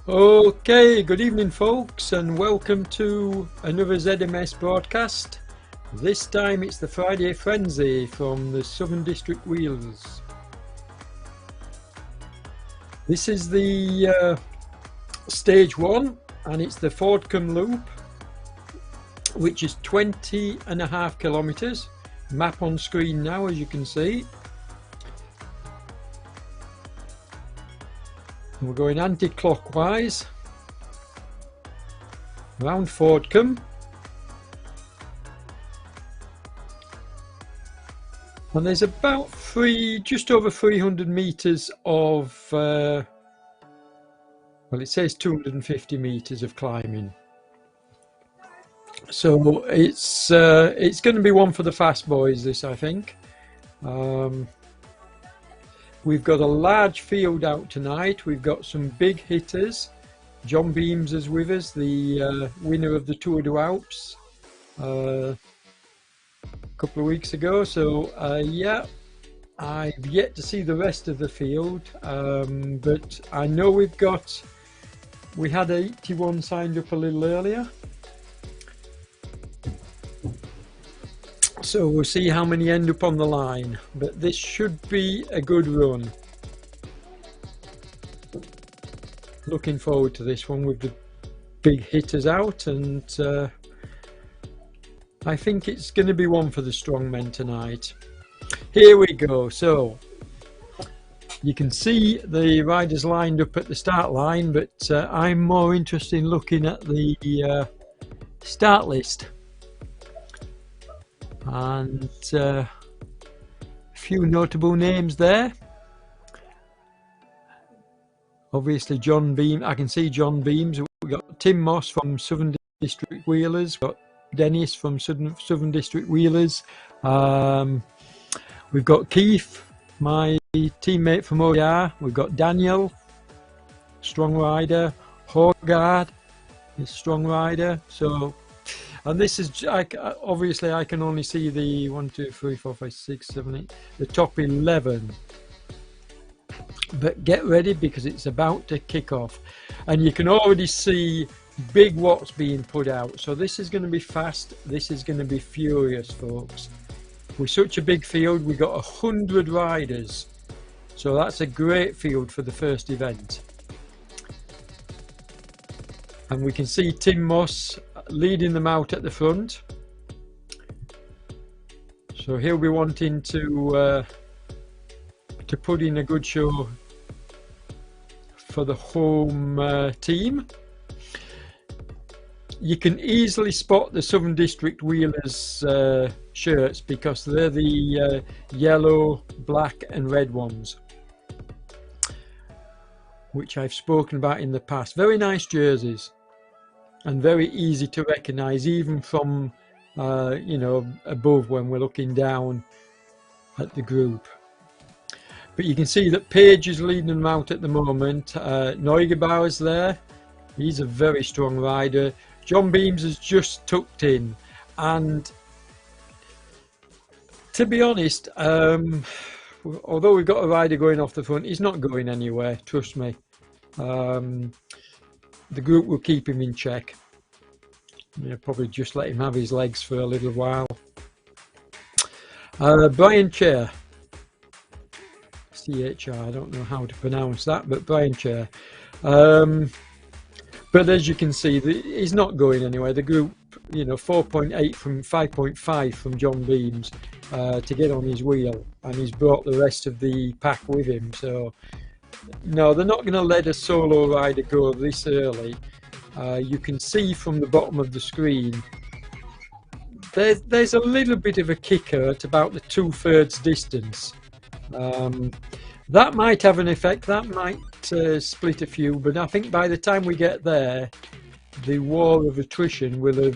Okay, good evening folks, and welcome to another ZMS broadcast. This time it's the Friday Frenzy from the Southern District Wheelers. This is the stage 1 and it's the Fordcombe Loop, which is 20.5 kilometers. Map on screen now, as you can see. We're going anti-clockwise around Fordcombe, and there's about just over 300 meters of well, it says 250 meters of climbing, so it's going to be one for the fast boys, this, I think. We've got a large field out tonight. We've got some big hitters. John Beams is with us, the winner of the Tour de Alps a couple of weeks ago. So yeah, I've yet to see the rest of the field, but I know we had 81 signed up a little earlier. So we'll see how many end up on the line, but this should be a good run. Looking forward to this one with the big hitters out, and I think it's going to be one for the strong men tonight. Here we go. So you can see the riders lined up at the start line, but I'm more interested in looking at the start list. And a few notable names there. Obviously John Beam, I can see John Beams. We've got Tim Moss from Southern District Wheelers, we've got Dennis from Southern District Wheelers. We've got Keith, my teammate from OER. We've got Daniel, strong rider. Horgard is strong rider. So, and this is, obviously I can only see the 1, 2, 3, 4, 5, 6, 7, 8, the top 11. But get ready, because it's about to kick off. And you can already see big watts being put out. So this is going to be fast. This is going to be furious, folks. With such a big field, we got 100 riders. So that's a great field for the first event. And we can see Tim Moss leading them out at the front. So he'll be wanting to put in a good show for the home team. You can easily spot the Southern District Wheelers shirts, because they're the yellow, black and red ones, which I've spoken about in the past. Very nice jerseys and very easy to recognize, even from you know, above when we're looking down at the group. But you can see that Page is leading them out at the moment. Neugebauer's there. He's a very strong rider. John Beams has just tucked in, and to be honest, although we've got a rider going off the front, he's not going anywhere, trust me. The group will keep him in check. Yeah, probably just let him have his legs for a little while. Brian Chair, CHR, I don't know how to pronounce that, but Brian Chair. But as you can see, he's not going anywhere. The group, you know, 4.8 from 5.5 from John Beams to get on his wheel, and he's brought the rest of the pack with him. So no, they're not going to let a solo rider go this early. You can see from the bottom of the screen there's a little bit of a kicker at about the 2/3 distance. That might have an effect, that might split a few, but I think by the time we get there, the war of attrition will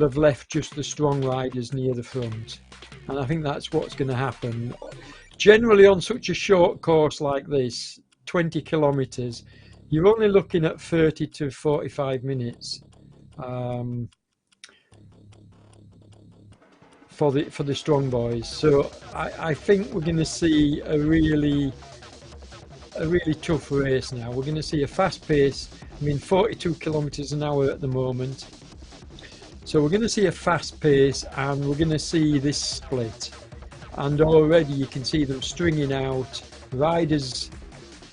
have left just the strong riders near the front, and I think that's what's going to happen. Generally, on such a short course like this, 20 kilometers, you're only looking at 30 to 45 minutes for the strong boys. So I think we're going to see a really a really tough race now. We're going to see a fast pace. I mean, 42 kilometers an hour at the moment. So we're going to see a fast pace, and we're going to see this split. And already you can see them stringing out. Riders,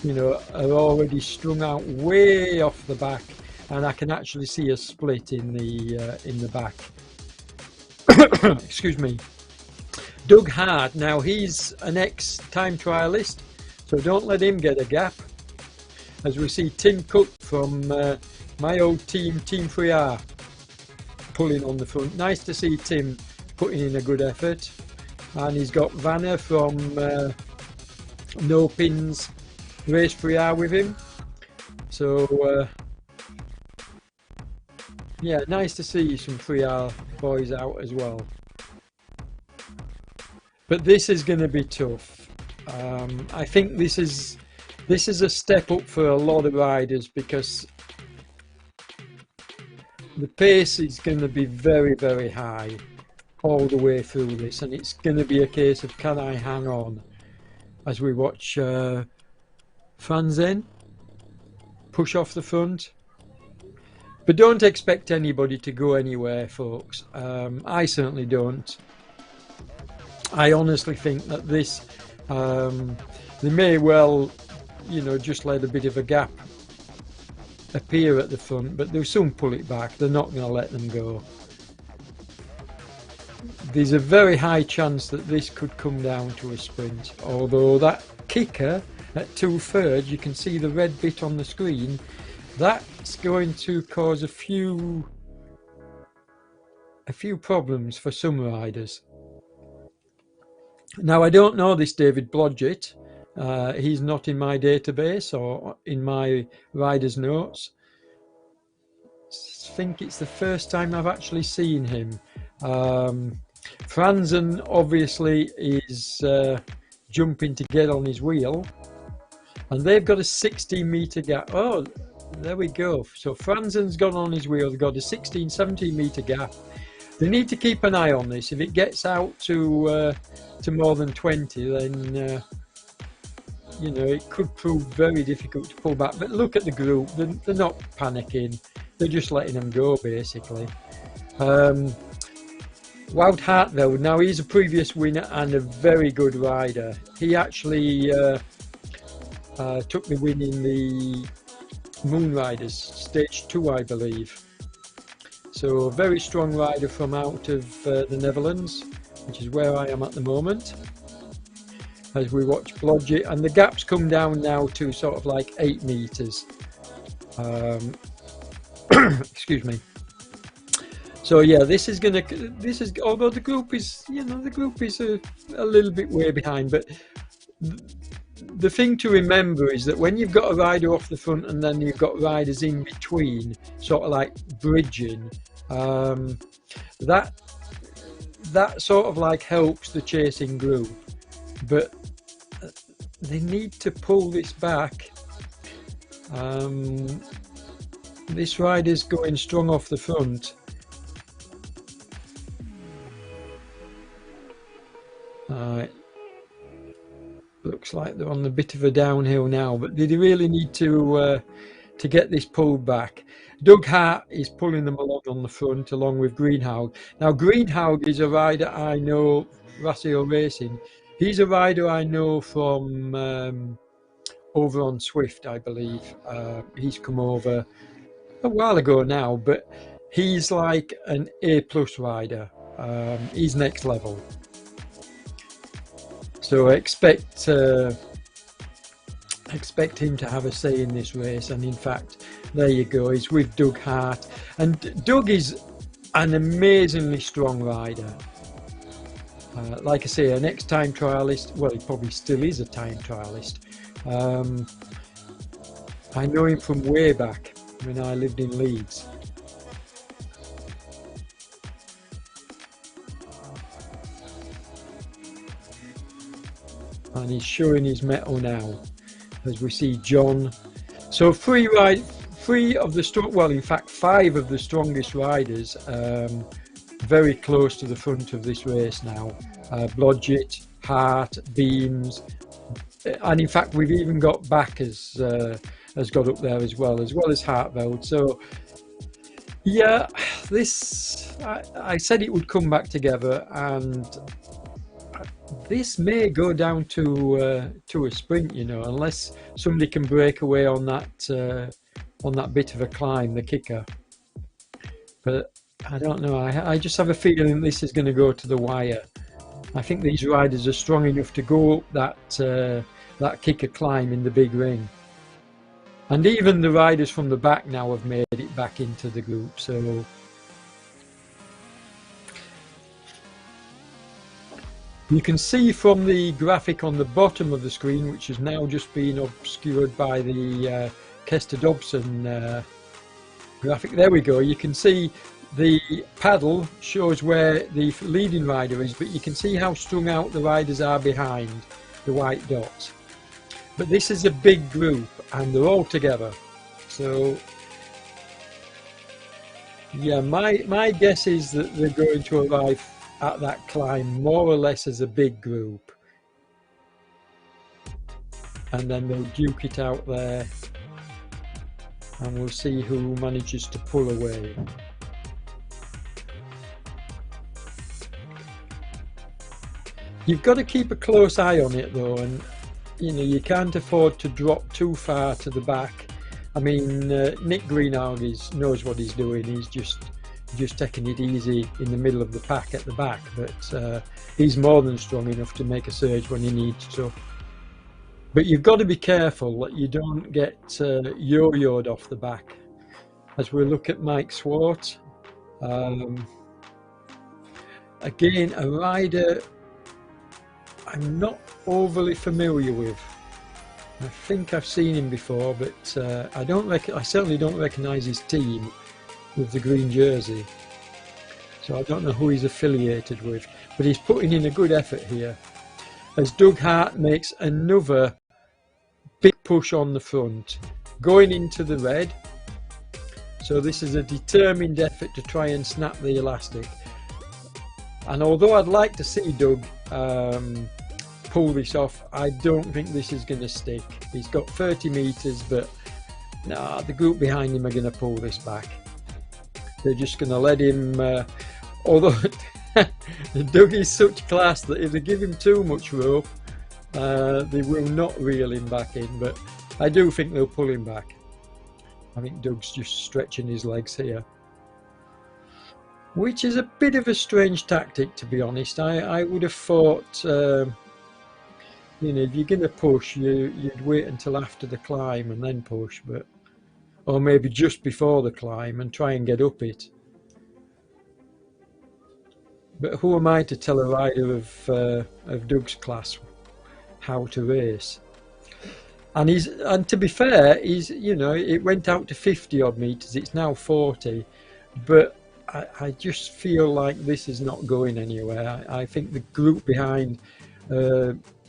you know, are already strung out way off the back, and I can actually see a split in the back. Excuse me. Doug Hart, now he's an ex-time trialist, so don't let him get a gap. As we see Tim Cook from my old team, Team 3R, pulling on the front. Nice to see Tim putting in a good effort. And he's got Vanna from No Pins Race 3R with him. So yeah, nice to see some 3R boys out as well. But this is going to be tough. I think this is a step up for a lot of riders, because the pace is going to be very, very high all the way through this, and it's going to be a case of, can I hang on, as we watch Franzen push off the front. But don't expect anybody to go anywhere, folks. I certainly don't. I honestly think that this, they may well, you know, just let a bit of a gap appear at the front, but they'll soon pull it back. They're not going to let them go. There's a very high chance that this could come down to a sprint, although that kicker at 2/3, you can see the red bit on the screen, that's going to cause a few problems for some riders. Now, I don't know this David Blodgett. He's not in my database or in my rider's notes. I think it's the first time I've actually seen him. Franzen obviously is jumping to get on his wheel, and they've got a 16-meter gap. Oh, there we go. So Franzen's gone on his wheel. They've got a 17-meter gap. They need to keep an eye on this. If it gets out to more than 20, then you know, it could prove very difficult to pull back. But look at the group; they're not panicking. They're just letting them go, basically. Wout Hart, though, now he's a previous winner and a very good rider. He actually took the win in the Moon Riders Stage 2, I believe. So a very strong rider from out of the Netherlands, which is where I am at the moment, as we watch Blodgett, and the gaps come down now to sort of like 8 meters. Excuse me. So yeah, this is although the group is, you know, the group is a little bit way behind, but the thing to remember is that when you've got a rider off the front and then you've got riders in between, sort of like bridging, that sort of like helps the chasing group. But they need to pull this back. This rider's going strong off the front. Looks like they're on a bit of a downhill now, but they really need to get this pulled back. Doug Hart is pulling them along on the front, along with Greenhouse. Now, Greenhouse is a rider I know, Rasio Racing. He's a rider I know from over on Swift, I believe. He's come over a while ago now, but he's like an A+ rider. He's next level. So expect him to have a say in this race, and in fact, there you go. He's with Doug Hart, and Doug is an amazingly strong rider. Like I say, an ex-time trialist. Well, he probably still is a time trialist. I know him from way back when I lived in Leeds. And he's showing his mettle now, as we see John. So three of the strong, well, in fact, 5 of the strongest riders very close to the front of this race now. Blodgett, Hart, Beams, And in fact, we've even got Back has got up there as well as Hartveld. So yeah, this I said it would come back together, and this may go down to a sprint, you know, unless somebody can break away on that bit of a climb, the kicker. But I don't know. I just have a feeling this is going to go to the wire. I think these riders are strong enough to go up that kicker climb in the big ring. And even the riders from the back now have made it back into the group. So you can see from the graphic on the bottom of the screen, which has now just been obscured by the Kester Dobson graphic. There we go. You can see the paddle shows where the leading rider is, but you can see how strung out the riders are behind the white dots. But this is a big group and they're all together. So yeah, my guess is that they're going to arrive at that climb more or less as a big group, and then they'll duke it out there, and we'll see who manages to pull away. You've got to keep a close eye on it though, and you know, you can't afford to drop too far to the back. I mean, Nick Greenhalgh knows what he's doing. He's just taking it easy in the middle of the pack at the back, but he's more than strong enough to make a surge when he needs to. But you've got to be careful that you don't get yo-yoed off the back. As we look at Mike Swart, again, a rider I'm not overly familiar with. I think I've seen him before, but I certainly don't recognise his team with the green jersey. So I don't know who he's affiliated with, but he's putting in a good effort here. As Doug Hart makes another big push on the front, going into the red. So this is a determined effort to try and snap the elastic. And although I'd like to see Doug pull this off, I don't think this is going to stick. He's got 30 metres, but nah, the group behind him are going to pull this back. They're just going to let him, although Doug is such class that if they give him too much rope, they will not reel him back in, but I do think they'll pull him back. I think Doug's just stretching his legs here, which is a bit of a strange tactic, to be honest. I would have thought, you know, if you're going to push, you'd wait until after the climb and then push, but or maybe just before the climb and try and get up it. But who am I to tell a rider of Doug's class how to race? And to be fair, you know, it went out to 50 odd meters. It's now 40, but I just feel like this is not going anywhere. I think the group behind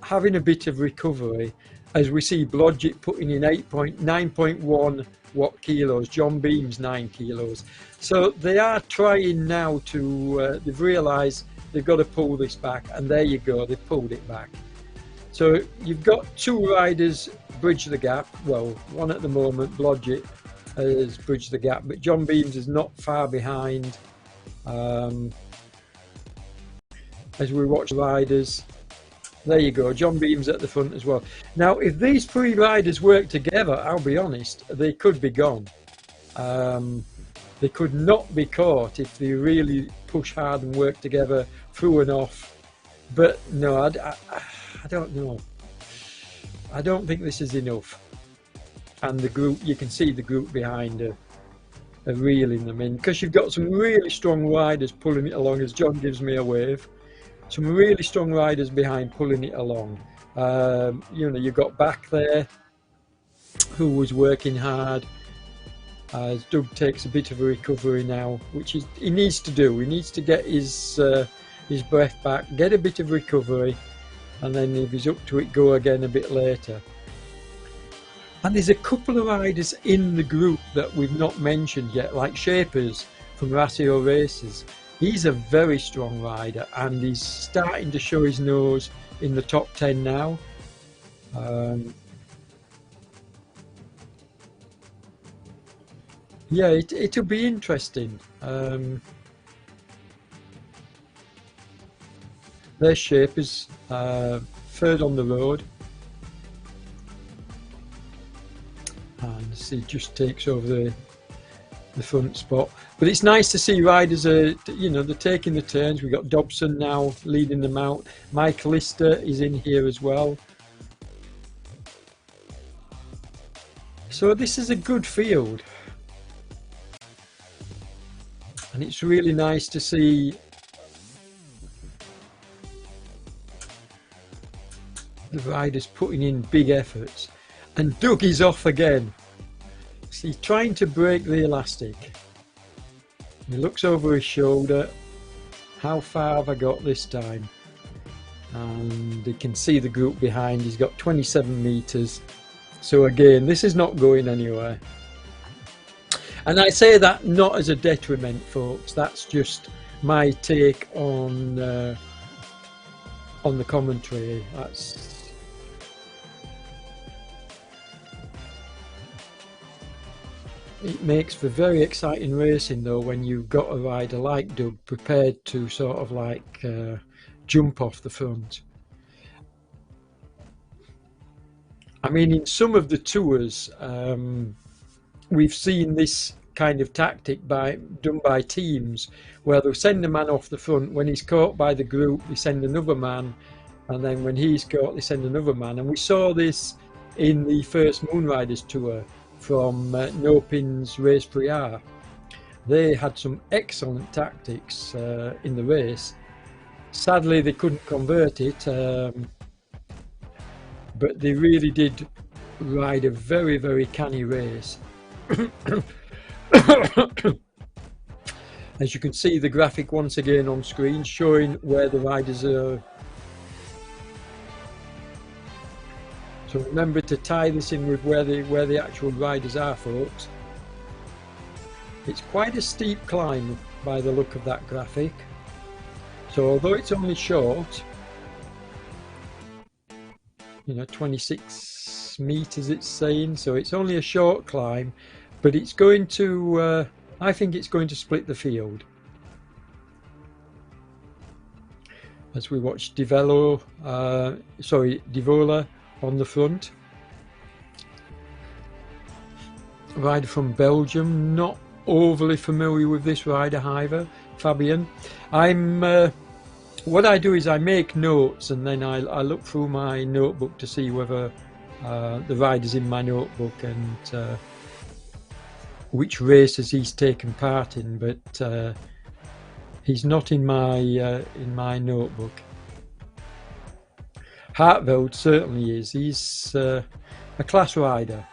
having a bit of recovery, as we see Blodgett putting in 9.1 watt kilos, John Beams 9 kilos. So they are trying now to, they've realised they've got to pull this back, and there you go, they've pulled it back. So you've got two riders bridge the gap. Well, one at the moment, Blodgett, has bridged the gap, but John Beams is not far behind. As we watch the riders, there you go, John Beams at the front as well. Now, if these three riders work together, I'll be honest, they could be gone. They could not be caught if they really push hard and work together through and off. But no, I don't know. I don't think this is enough. And the group, you can see the group behind are reeling them in, because you've got some really strong riders pulling it along, as John gives me a wave. Some really strong riders behind pulling it along. You know, you've got Back there, who was working hard. As Doug takes a bit of a recovery now, which he needs to do. He needs to get his breath back, get a bit of recovery, and then if he's up to it, go again a bit later. And there's a couple of riders in the group that we've not mentioned yet, like Shapers from Ratio Races. He's a very strong rider, and he's starting to show his nose in the top 10 now. Um, yeah, it'll be interesting. Their shape is third on the road, and he just takes over the front spot. But it's nice to see riders are, you know, they're taking the turns. We've got Dobson now leading them out. Michael Lister is in here as well. So this is a good field. And it's really nice to see the riders putting in big efforts. And Doug is off again. See, trying to break the elastic. He looks over his shoulder. How far have I got this time? And you can see the group behind. He's got 27 meters. So again, this is not going anywhere. And I say that not as a detriment, folks. That's just my take on the commentary. It makes for very exciting racing, though, when you've got a rider like Doug prepared to sort of like jump off the front. I mean, in some of the tours, we've seen this kind of tactic done by teams, where they'll send a man off the front. When he's caught by the group, they send another man, and then when he's caught, they send another man. And we saw this in the first Moonriders tour from Nopin's Race Priar. They had some excellent tactics in the race. Sadly, they couldn't convert it, but they really did ride a very, very canny race. As you can see, the graphic once again on screen showing where the riders are. So remember to tie this in with where the actual riders are, folks. It's quite a steep climb by the look of that graphic. So although it's only short, you know, 26 meters it's saying, so it's only a short climb, but it's going to, I think it's going to split the field. As we watch Divola on the front. Rider from Belgium, not overly familiar with this rider either, Fabian. What I do is I make notes, and then I look through my notebook to see whether the rider's in my notebook and which races he's taken part in, but he's not in my notebook. Hartveld certainly is. He's a class rider.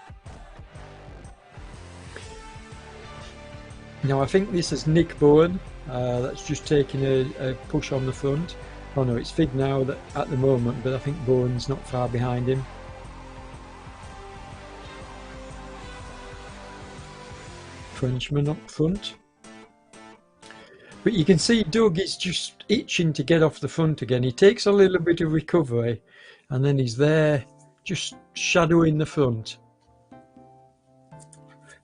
Now I think this is Nick Bowen. That's just taking a push on the front. Oh no, it's Fig now at the moment, but I think Bowen's not far behind him. Frenchman up front. But you can see Doug is just itching to get off the front again. He takes a little bit of recovery and then he's there just shadowing the front.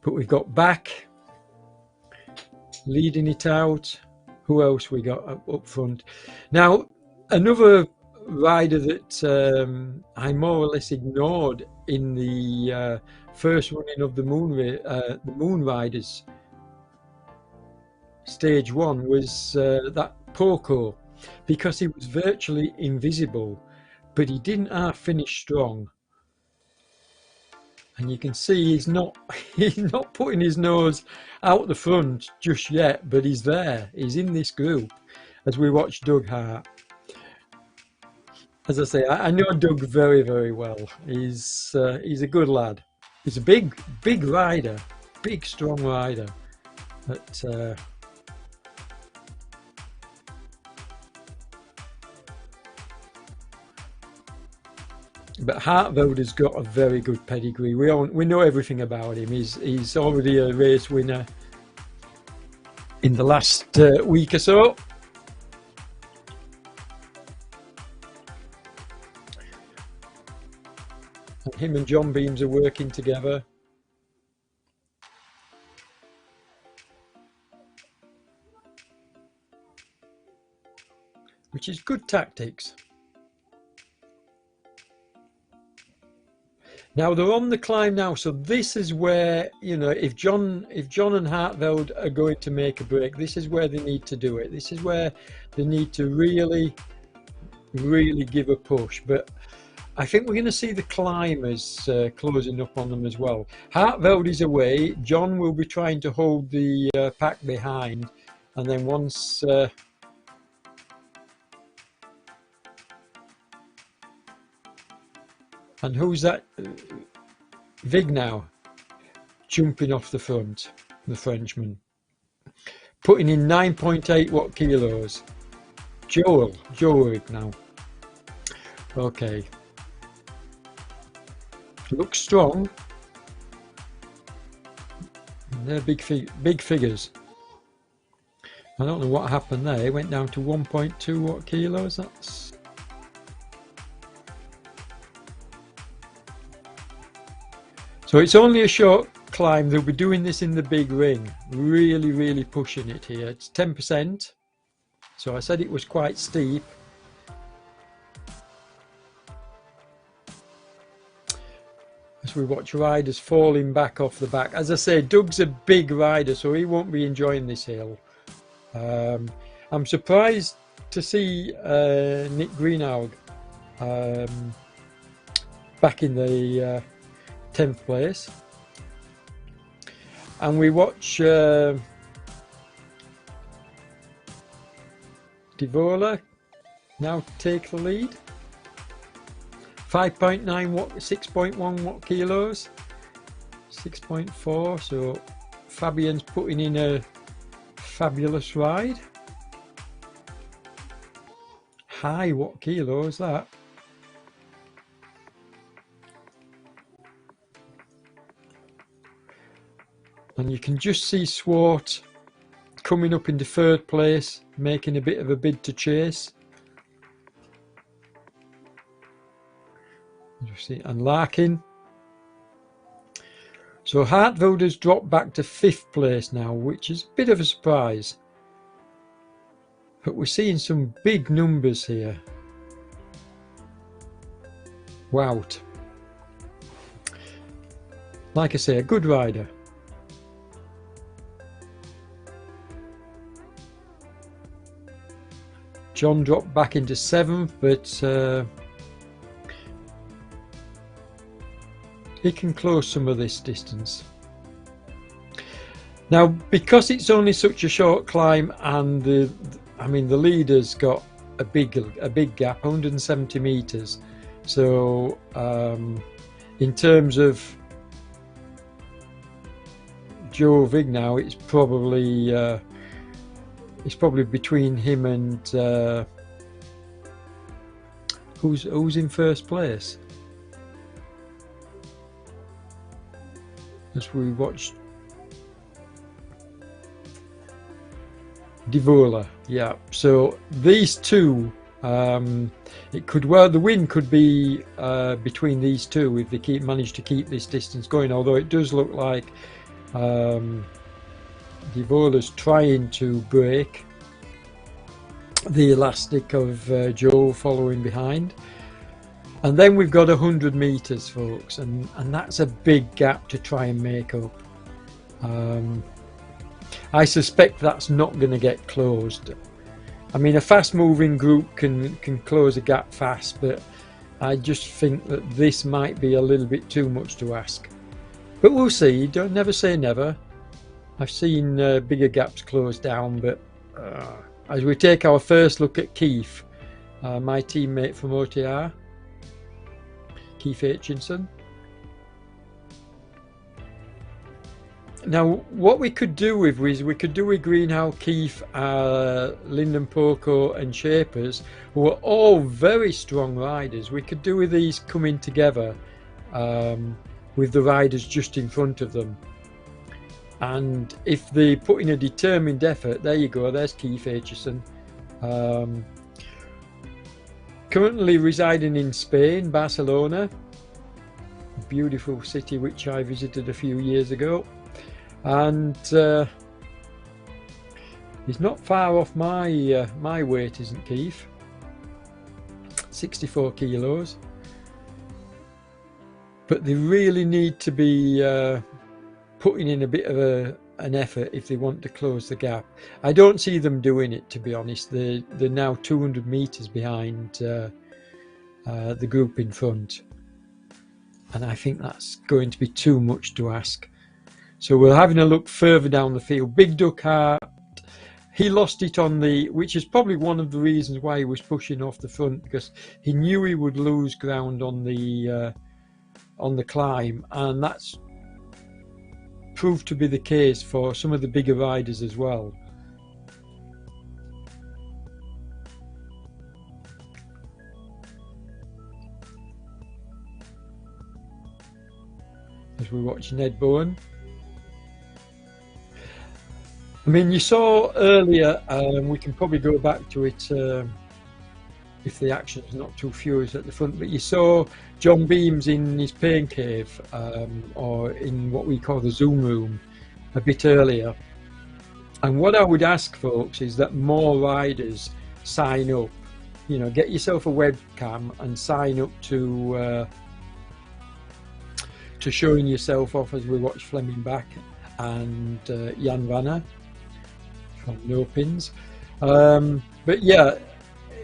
But we've got Back leading it out. Who else we got up front? Now, another rider that I more or less ignored in the first running of the Moon Riders Stage 1 was that Poco, because he was virtually invisible, but he didn't half finish strong. And you can see he's not putting his nose out the front just yet, but he's there. He's in this group as we watch Doug Hart. As I say, I know Doug very, very well. He's a good lad. He's a big rider, big strong rider. But Hartveld has got a very good pedigree. We know everything about him. He's already a race winner in the last week or so. Him and John Beams are working together. Which is good tactics. Now they're on the climb now, so this is where, you know, if John and Hartveld are going to make a break, this is where they need to do it. This is where they need to really give a push. But I think we're going to see the climbers closing up on them as well. Hartveld is away. John will be trying to hold the pack behind, and then once and who's that? Vig now jumping off the front, the Frenchman, putting in 9.8 watt kilos. Joel Vig now. Okay, looks strong. They're big figures. I don't know what happened there. It went down to 1.2 watt kilos. That's so it's only a short climb. They'll be doing this in the big ring. Really pushing it here. It's 10%. So I said it was quite steep. As we watch riders falling back off the back. As I say, Doug's a big rider, so he won't be enjoying this hill. I'm surprised to see Nick Greenhalgh back in the 10th place. And we watch Divola now take the lead. 5.9 watt, 6.1 watt kilos, 6.4. So Fabian's putting in a fabulous ride. High watt kilos that. And you can just see Swart coming up into third place, making a bit of a bid to chase. You see, and Larkin. So Hartveld has dropped back to 5th place now, which is a bit of a surprise. But we're seeing some big numbers here. Wout. Like I say, a good rider. John dropped back into 7th, but he can close some of this distance. Now, because it's only such a short climb, and the leader's got a big gap, 170 meters. So, in terms of Joe Vig now, it's probably between him and who's in first place. As we watch Divola, yeah. So these two, it could, well, the win could be between these two if they manage to keep this distance going. Although it does look like Divola's trying to break the elastic of Joe following behind. And then we've got 100 meters, folks, and that's a big gap to try and make up. I suspect that's not going to get closed. I mean, a fast-moving group can close a gap fast, but I just think that this might be a little bit too much to ask. But we'll see. Don't never say never. I've seen bigger gaps close down, but as we take our first look at Keith, my teammate from OTR, Keith Aitchinson. Now, what we could do with Greenhalgh, Keith, Lyndon Poco and Shapers, who are all very strong riders. We could do with these coming together with the riders just in front of them. And if they put in a determined effort, there you go, there's Keith Aitchison. Currently residing in Spain, Barcelona. beautiful city which I visited a few years ago, and he's not far off my my weight, isn't Keith? 64 kilos. But they really need to be putting in a bit of an effort if they want to close the gap. I don't see them doing it, to be honest. They're now 200 meters behind the group in front, and I think that's going to be too much to ask. So we're having a look further down the field. Big Duck Hart, he lost it on the, which is probably one of the reasons why he was pushing off the front, because he knew he would lose ground on the climb, and that's proved to be the case for some of the bigger riders as well. As we watch Ned Bowen. I mean, you saw earlier, we can probably go back to it if the action is not too furious at the front, but you saw John Beams in his pain cave, or in what we call the Zoom room, a bit earlier. And what I would ask folks is that more riders sign up. You know, get yourself a webcam and sign up to showing yourself off, as we watch Fleming Back and Jan Vanna from No Pins. But yeah,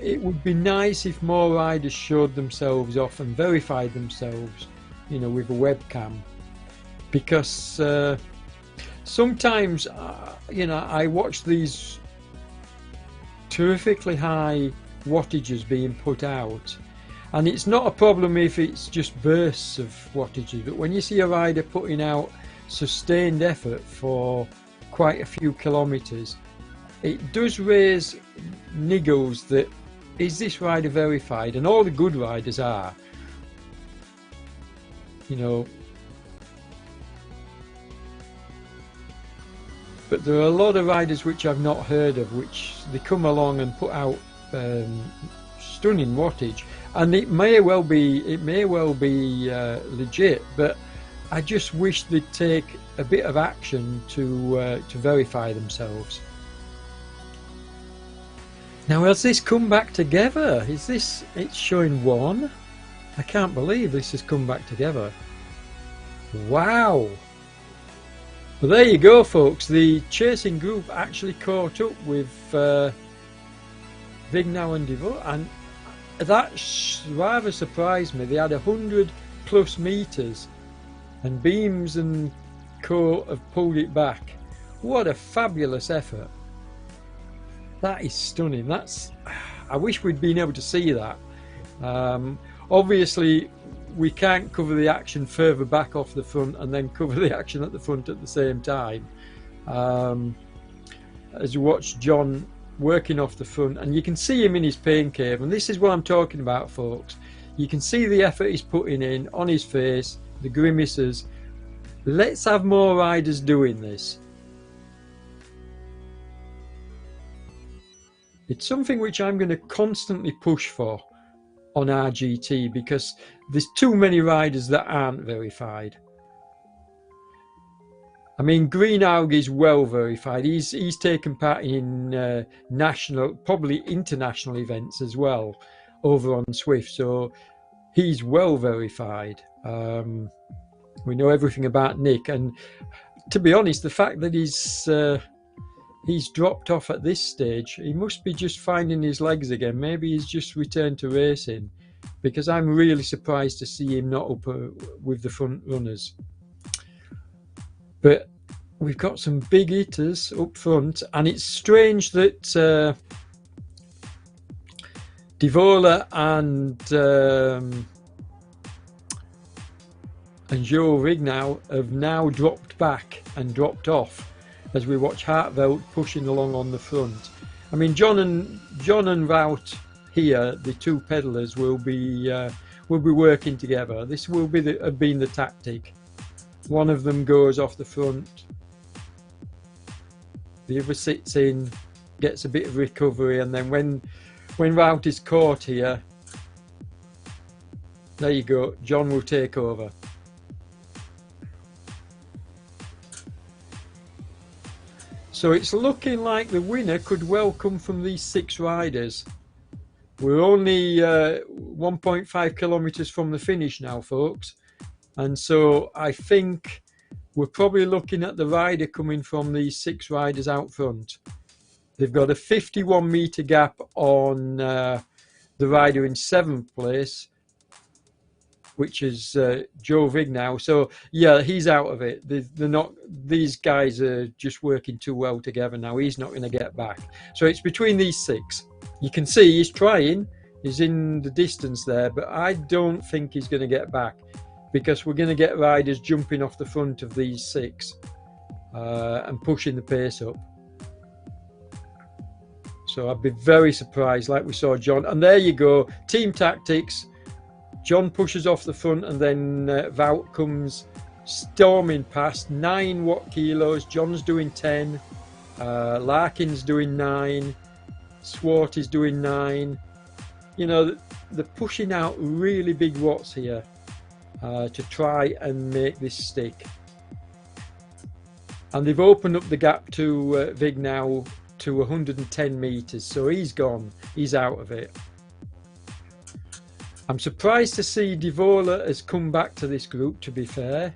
it would be nice if more riders showed themselves off and verified themselves, you know, with a webcam, because sometimes you know, I watch these terrifically high wattages being put out, and it's not a problem if it's just bursts of wattages, but when you see a rider putting out sustained effort for quite a few kilometers, it does raise niggles that, is this rider verified? And all the good riders are, you know. But there are a lot of riders which I've not heard of, which they come along and put out stunning wattage, and it may well be legit, but I just wish they'd take a bit of action to verify themselves. Now, has this come back together? Is this, it's showing one? I can't believe this has come back together. Wow. Well, there you go, folks. The chasing group actually caught up with Vignau and Devoe, and that rather surprised me. They had 100+ meters, and Beams and Co have pulled it back. What a fabulous effort. That is stunning. That's, I wish we'd been able to see that. Obviously we can't cover the action further back off the front and then cover the action at the front at the same time. As you watch John working off the front, and you can see him in his pain cave, and this is what I'm talking about, folks. You can see the effort he's putting in on his face, the grimaces. Let's have more riders doing this. It's something which I'm going to constantly push for on RGT, because there's too many riders that aren't verified. I mean, Greenhalgh is well verified. He's taken part in national, probably international events as well over on Swift, so he's well verified. We know everything about Nick, and to be honest, the fact that he's dropped off at this stage, he must be just finding his legs again. Maybe he's just returned to racing, because I'm really surprised to see him not up with the front runners. But we've got some big hitters up front, and it's strange that Devoe and Joe Vignau have now dropped back and dropped off, as we watch Hartveld pushing along on the front. I mean, John and Wout here, the two pedallers, will be working together. This will be have been the tactic. One of them goes off the front, the other sits in, gets a bit of recovery, and then when Wout is caught here, there you go, John will take over. So it's looking like the winner could well come from these 6 riders. We're only 1.5 kilometers from the finish now, folks. And so I think we're probably looking at the rider coming from these 6 riders out front. They've got a 51-meter gap on the rider in 7th place, which is Joe Vignau. So yeah, he's out of it. They're not. These guys are just working too well together now. He's not going to get back. So it's between these 6. You can see he's trying. He's in the distance there, but I don't think he's going to get back, because we're going to get riders jumping off the front of these 6 and pushing the pace up. So I'd be very surprised, like we saw John. And there you go, team tactics. John pushes off the front, and then Wout comes storming past. 9 watt kilos. John's doing 10. Larkin's doing 9. Swart is doing 9. You know, they're pushing out really big watts here to try and make this stick. And they've opened up the gap to Vignau to 110 meters. So he's gone. He's out of it. I'm surprised to see Divola has come back to this group, to be fair.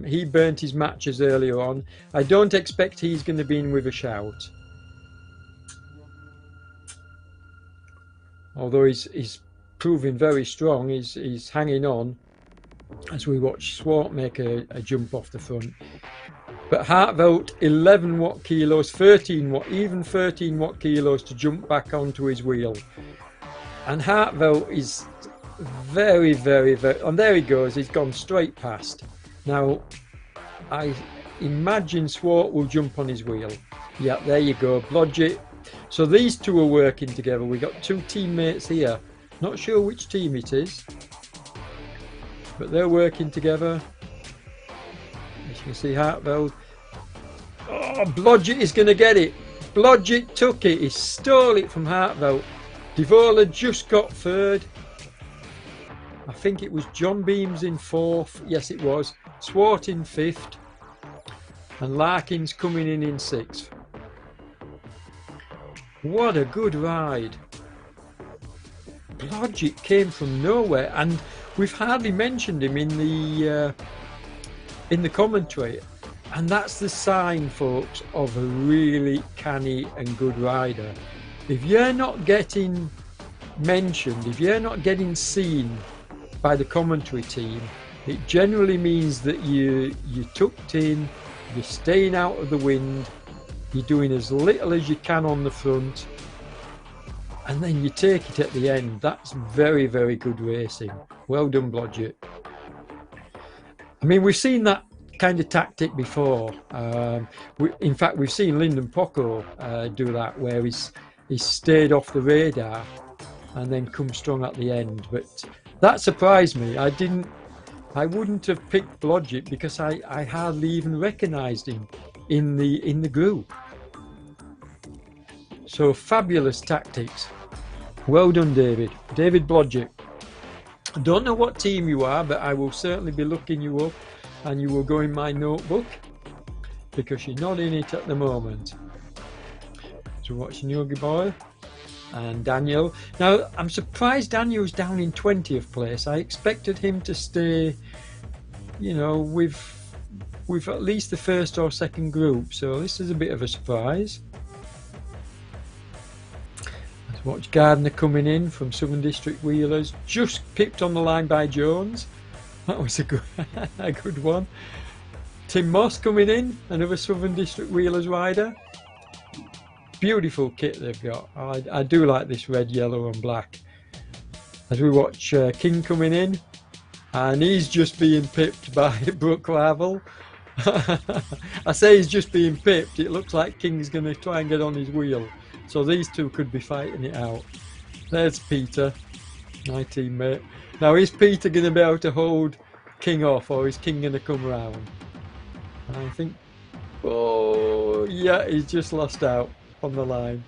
He burnt his matches earlier on. I don't expect he's going to be in with a shout. Although he's proving very strong, he's hanging on as we watch Swart make a jump off the front. But Hartwelt, 11 watt kilos, 13 watt, even 13 watt kilos to jump back onto his wheel. And Hartwelt is very, very, very, and there he goes, he's gone straight past. Now, I imagine Swart will jump on his wheel. Yeah, there you go, Blodgett. So these 2 are working together. We've got 2 teammates here. Not sure which team it is, but they're working together. As you can see, Hartwelt. Oh, Blodgett is going to get it. Blodgett took it. He stole it from Hartwelt. Divola just got 3rd. I think it was John Beams in 4th. Yes, it was. Swart in 5th. And Larkin's coming in 6th. What a good ride. Blodgett came from nowhere, and we've hardly mentioned him in the commentary, and that's the sign, folks, of a really canny and good rider. If you're not getting mentioned, if you're not getting seen by the commentary team, it generally means that you're tucked in, you're staying out of the wind, you're doing as little as you can on the front, and then you take it at the end. That's very, very good racing. Well done, Blodgett. I mean, we've seen that kind of tactic before. In fact, we've seen Lyndon Poco do that, where he's stayed off the radar and then come strong at the end. But that surprised me. I wouldn't have picked Blodgett because I hardly even recognised him in the group. So fabulous tactics. Well done, David. David Blodgett. I don't know what team you are, but I will certainly be looking you up, and you will go in my notebook because you're not in it at the moment. So watching Yogi Boy and Daniel. Now, I'm surprised Daniel's down in 20th place. I expected him to stay, you know, with at least the 1st or 2nd group. So this is a bit of a surprise. Let's watch Gardner coming in from Southern District Wheelers. Just pipped on the line by Jones. That was a good one. Tim Moss coming in, another Southern District Wheelers rider. Beautiful kit they've got. I do like this red, yellow and black. As we watch King coming in, and he's just being pipped by Brooke Lavel. I say he's just being pipped. It looks like King's going to try and get on his wheel. So these 2 could be fighting it out. There's Peter, my teammate. Now, is Peter going to be able to hold King off, or is King going to come round? I think, oh yeah, he's just lost out on the line.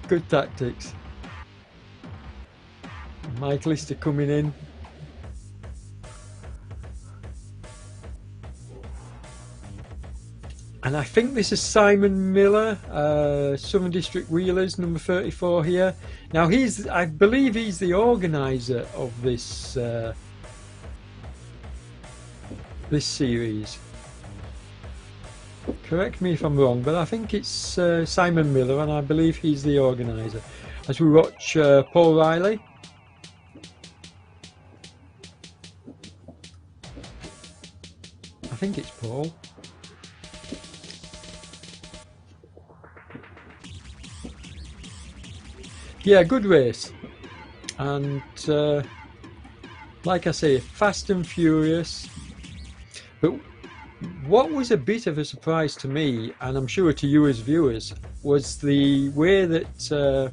Good tactics. Mike Lister coming in. And I think this is Simon Miller, Southern District Wheelers, number 34 here. Now I believe he's the organizer of this this series. Correct me if I'm wrong, but I think it's Simon Miller, and I believe he's the organizer. As we watch Paul Riley. I think it's Paul. Yeah, good race, and like I say, fast and furious. But what was a bit of a surprise to me, and I'm sure to you as viewers, was the way that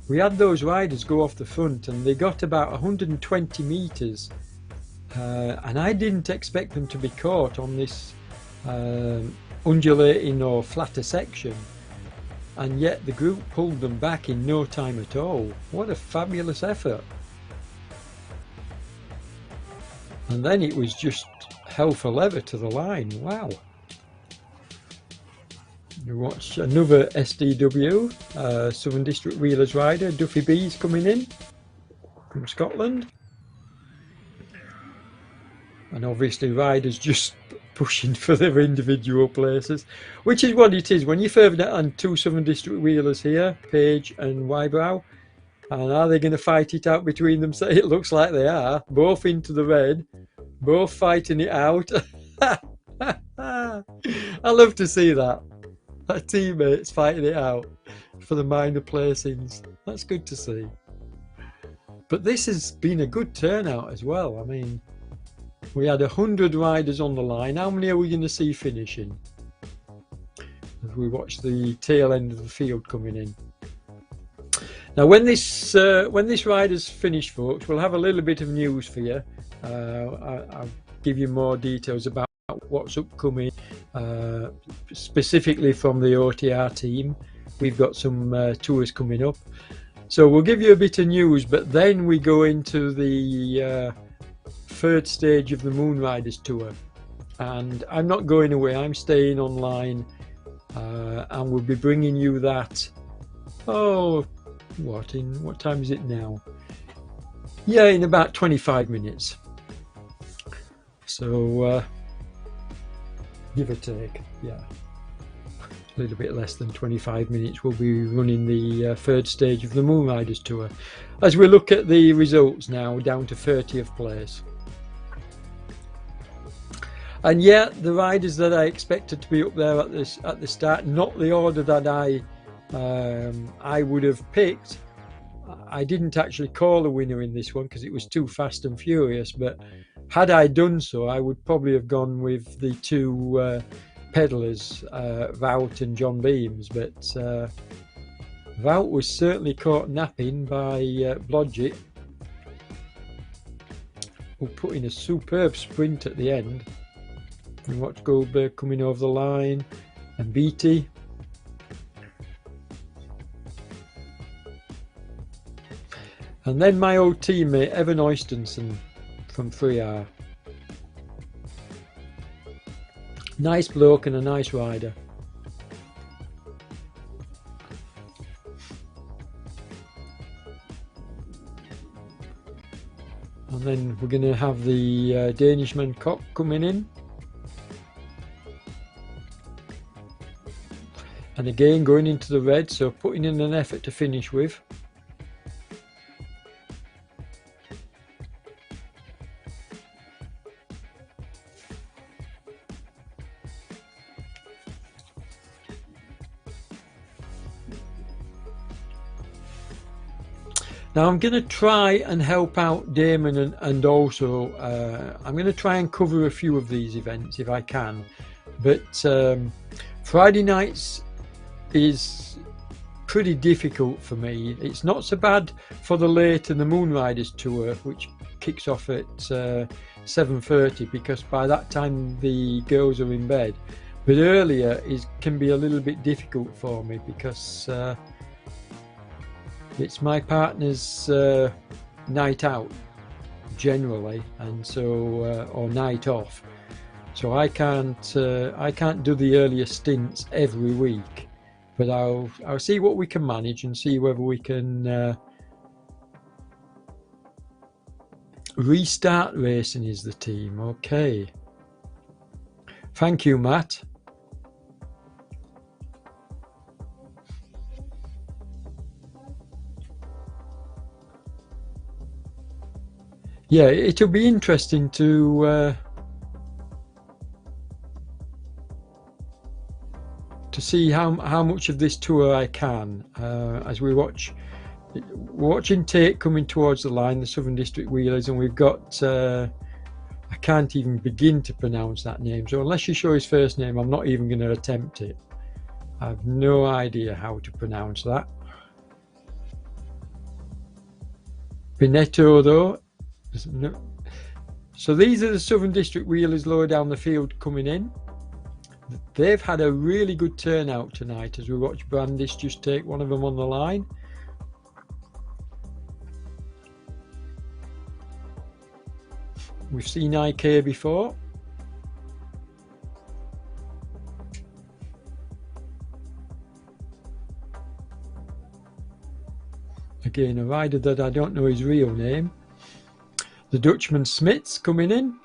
we had those riders go off the front, and they got about 120 meters, and I didn't expect them to be caught on this undulating or flatter section, and yet the group pulled them back in no time at all. What a fabulous effort. And then it was just hell for leather to the line. Wow. You watch another SDW, Southern District Wheelers rider, Duffy B's coming in from Scotland. And obviously riders just pushing for their individual places, which is what it is when you further that on two Southern District Wheelers here, Page and Wybrow. And are they going to fight it out between them? So it looks like they are, both into the red, both fighting it out. I love to see that. Teammates fighting it out for the minor placings. That's good to see. But this has been a good turnout as well. I mean, we had 100 riders on the line. How many are we going to see finishing as we watch the tail end of the field coming in? Now, when this rider's finished, folks, we'll have a little bit of news for you. I'll give you more details about what's upcoming, specifically from the OTR team. We've got some tours coming up. So we'll give you a bit of news, but then we go into the third stage of the Moon Riders tour. And I'm not going away, I'm staying online, and we'll be bringing you that, what time is it now? Yeah, in about 25 minutes. So, give or take, yeah. A little bit less than 25 minutes we'll be running the third stage of the Moon Riders tour. As we look at the results now, down to 30th place. And yet, the riders that I expected to be up there at the start, not the order that I would have picked. I didn't actually call a winner in this one because it was too fast and furious, but had I done so, I would probably have gone with the two pedallers, Wout and John Beams, but Wout was certainly caught napping by Blodgett, who put in a superb sprint at the end. And watch Goldberg coming over the line, and Beattie. And then my old teammate Evan Oystensen from 3R. Nice bloke and a nice rider. And then we're going to have the Danishman Cock coming in. And again going into the red, so putting in an effort to finish with. Now I'm going to try and help out Damon and also I'm going to try and cover a few of these events if I can. But Friday nights is pretty difficult for me. It's not so bad for the late and the Moon Riders tour, which kicks off at 7:30, because by that time the girls are in bed. But earlier can be a little bit difficult for me because it's my partner's night out generally, and so or night off, So I can't do the earlier stints every week, but I'll see what we can manage and see whether we can restart racing is the team. Okay. Thank you, Matt. Yeah, it'll be interesting to see how much of this tour I can as we're watching Tate coming towards the line, the Southern District Wheelers, and we've got I can't even begin to pronounce that name, so unless you show his first name I'm not even going to attempt it. I have no idea how to pronounce that. Pinetto though. So these are the Southern District Wheelers lower down the field coming in. They've had a really good turnout tonight as we watch Brandish just take one of them on the line. We've seen IK before. Again, a rider that I don't know his real name. The Dutchman Smits coming in.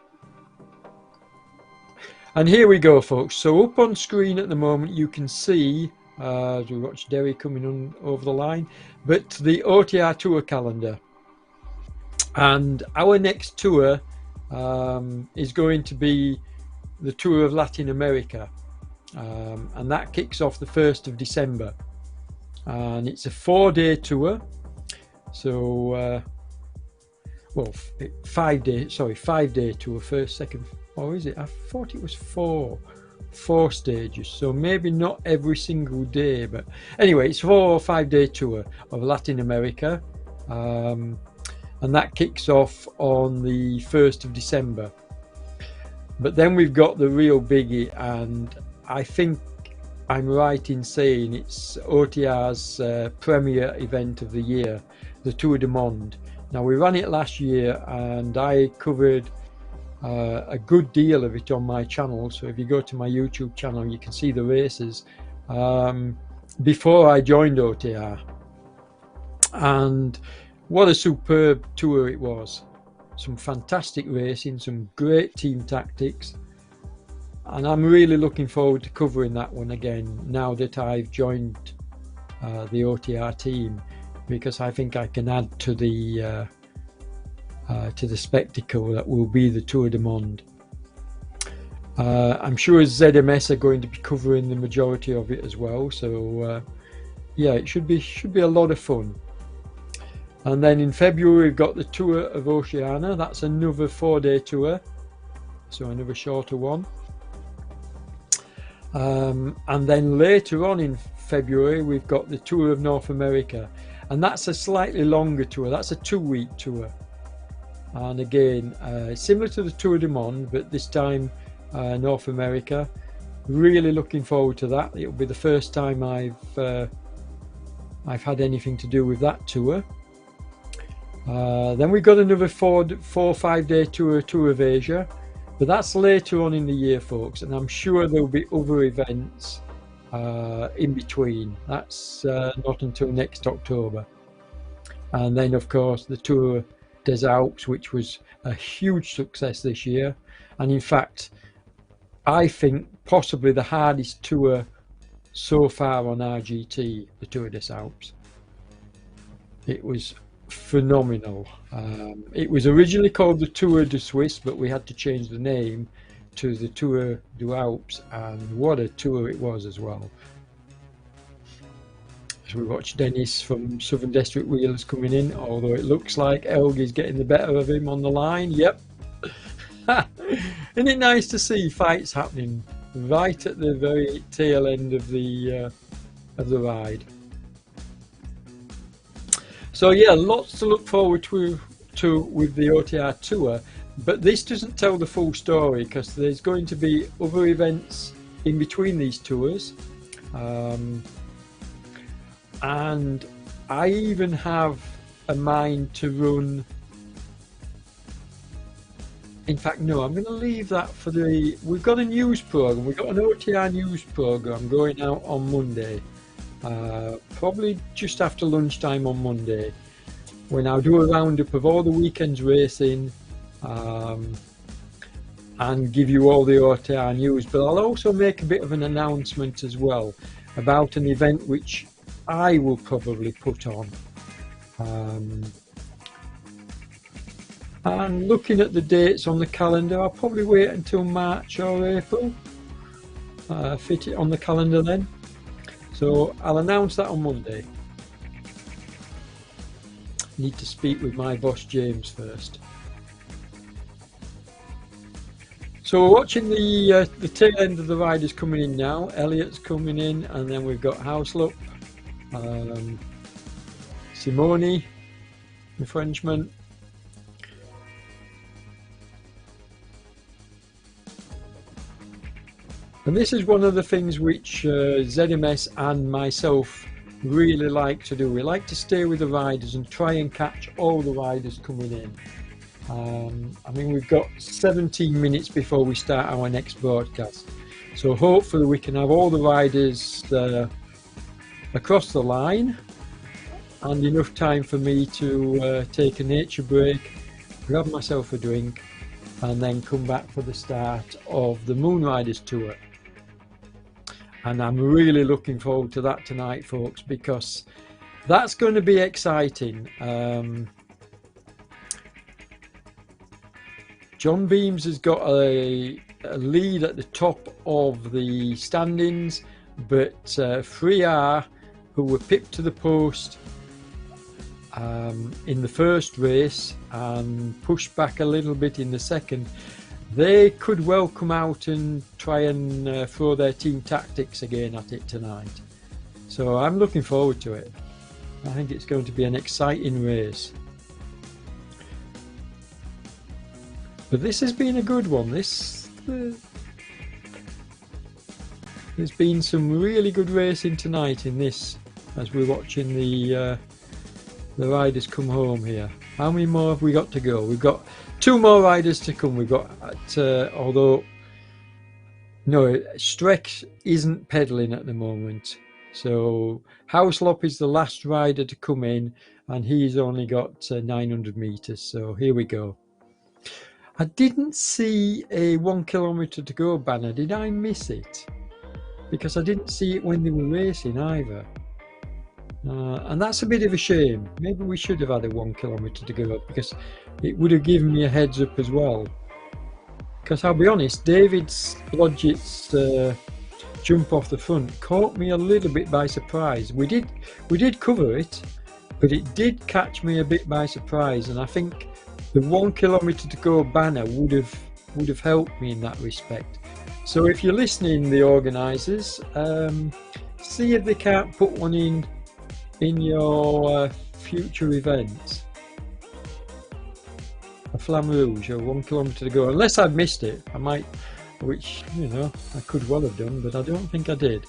And here we go, folks. So up on screen at the moment you can see, as we watch Derry coming on over the line, but the OTR Tour calendar. And our next tour is going to be the Tour of Latin America. And that kicks off the 1st of December. And it's a 4-day tour. So, well, 5-day tour, first, second, or is it? I thought it was four stages, so maybe not every single day, but anyway, it's 4 or 5-day tour of Latin America, and that kicks off on the 1st of December. But then we've got the real biggie, and I think I'm right in saying it's OTR's premier event of the year, the Tour du Monde. Now, we ran it last year and I covered a good deal of it on my channel, so if you go to my YouTube channel you can see the races before I joined OTR, and what a superb tour it was. Some fantastic racing, some great team tactics, and I'm really looking forward to covering that one again now that I've joined the OTR team, because I think I can add to the spectacle that will be the Tour du Monde. I'm sure ZMS are going to be covering the majority of it as well, so yeah, it should be a lot of fun. And then in February we've got the Tour of Oceania. That's another 4-day tour, so another shorter one. And then later on in February we've got the Tour of North America, and that's a slightly longer tour. That's a 2-week tour, and again similar to the Tour du Monde, but this time North America. Really looking forward to that. It'll be the first time I've had anything to do with that tour. Then we've got another 4 or 5-day tour of Asia, but that's later on in the year, folks, and I'm sure there'll be other events in between. That's not until next October. And then of course the Tour des Alpes, which was a huge success this year, and in fact I think possibly the hardest tour so far on RGT, the Tour des Alpes. It was phenomenal. It was originally called the Tour de Suisse, but we had to change the name to the Tour du Alpes, and what a tour it was as well. As we watch Dennis from Southern District Wheelers coming in, although it looks like Elgie's getting the better of him on the line. Yep. Isn't it nice to see fights happening right at the very tail end of the ride? So yeah, lots to look forward to with the OTR tour, but this doesn't tell the full story, because there's going to be other events in between these tours, and I even have a mind to run In fact, no, I'm going to leave that for the... We've got a news program. We've got an OTR news program going out on Monday. Probably just after lunchtime on Monday, when I'll do a roundup of all the weekend's racing and give you all the OTR news. But I'll also make a bit of an announcement as well about an event which I will probably put on. And looking at the dates on the calendar, I'll probably wait until March or April, fit it on the calendar then. So I'll announce that on Monday. Need to speak with my boss James first. So we're watching the tail end of the riders coming in now. Elliot's coming in, and then we've got Houslop, Simone, the Frenchman. And this is one of the things which ZMS and myself really like to do. We like to stay with the riders and try and catch all the riders coming in. I mean, we've got 17 minutes before we start our next broadcast. So hopefully we can have all the riders across the line and enough time for me to take a nature break, grab myself a drink, and then come back for the start of the Moonriders tour. And I'm really looking forward to that tonight, folks, because that's going to be exciting. John Beams has got a lead at the top of the standings, but 3R, who were pipped to the post in the first race and pushed back a little bit in the second, they could well come out and try and throw their team tactics again at it tonight. So I'm looking forward to it. I think it's going to be an exciting race. But this has been a good one. There's been some really good racing tonight in this, as we're watching the riders come home here. How many more have we got to go? We've got 2 more riders to come. We've got, although no, Streck isn't pedalling at the moment. So Houslop is the last rider to come in, and he's only got 900 meters. So here we go. I didn't see a 1 kilometer to go banner. Did I miss it? Because I didn't see it when they were racing either. And that's a bit of a shame. Maybe we should have had a 1 kilometer to go, because it would have given me a heads up as well. Because I'll be honest, David's Blodgett's jump off the front caught me a little bit by surprise. We did cover it, but it did catch me a bit by surprise, and I think the 1 kilometer to go banner would have helped me in that respect. So if you're listening, the organisers, see if they can't put one in your future events. A Flamme Rouge, or 1 kilometer to go. Unless I've missed it, I might, which, you know, I could well have done, but I don't think I did.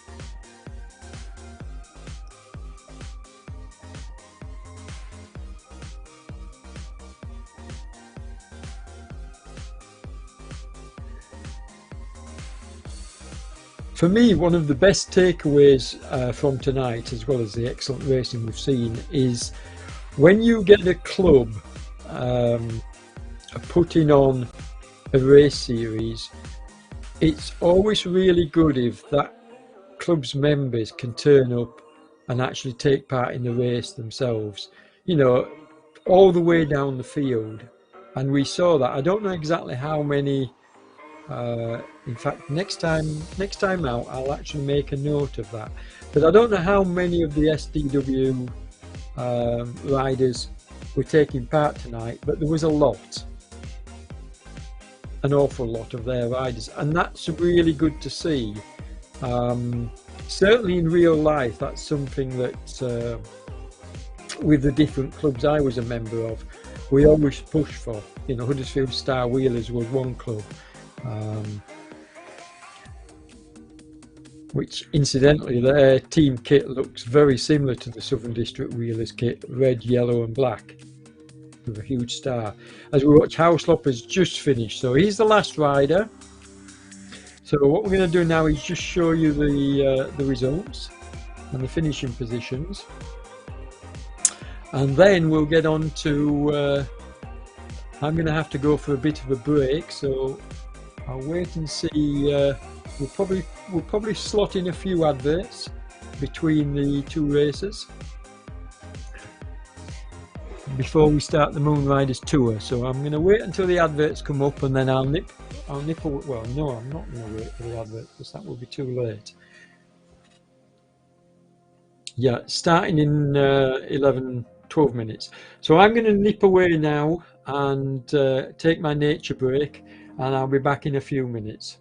For me, one of the best takeaways from tonight, as well as the excellent racing we've seen, is when you get a club putting on a race series, it's always really good if that club's members can turn up and actually take part in the race themselves, you know, all the way down the field. And we saw that. I don't know exactly how many. In fact, next time out, I'll actually make a note of that. But I don't know how many of the SDW riders were taking part tonight, but there was a lot, an awful lot of their riders, and that's really good to see. Certainly in real life, that's something that with the different clubs I was a member of, we always push for. You know, Huddersfield Star Wheelers was one club. Which incidentally, their team kit looks very similar to the Southern District Wheelers kit, red, yellow and black. of a huge star. As we watch, Houselopper's just finished, so he's the last rider. So what we're going to do now is just show you the results and the finishing positions, and then we'll get on to. I'm going to have to go for a bit of a break, so I'll wait and see. We'll probably slot in a few adverts between the two races before we start the Moon Riders tour. So I'm going to wait until the adverts come up, and then I'll nip away. Well, no, I'm not going to wait for the advert because that will be too late. Yeah, starting in 12 minutes. So I'm going to nip away now and take my nature break, and I'll be back in a few minutes.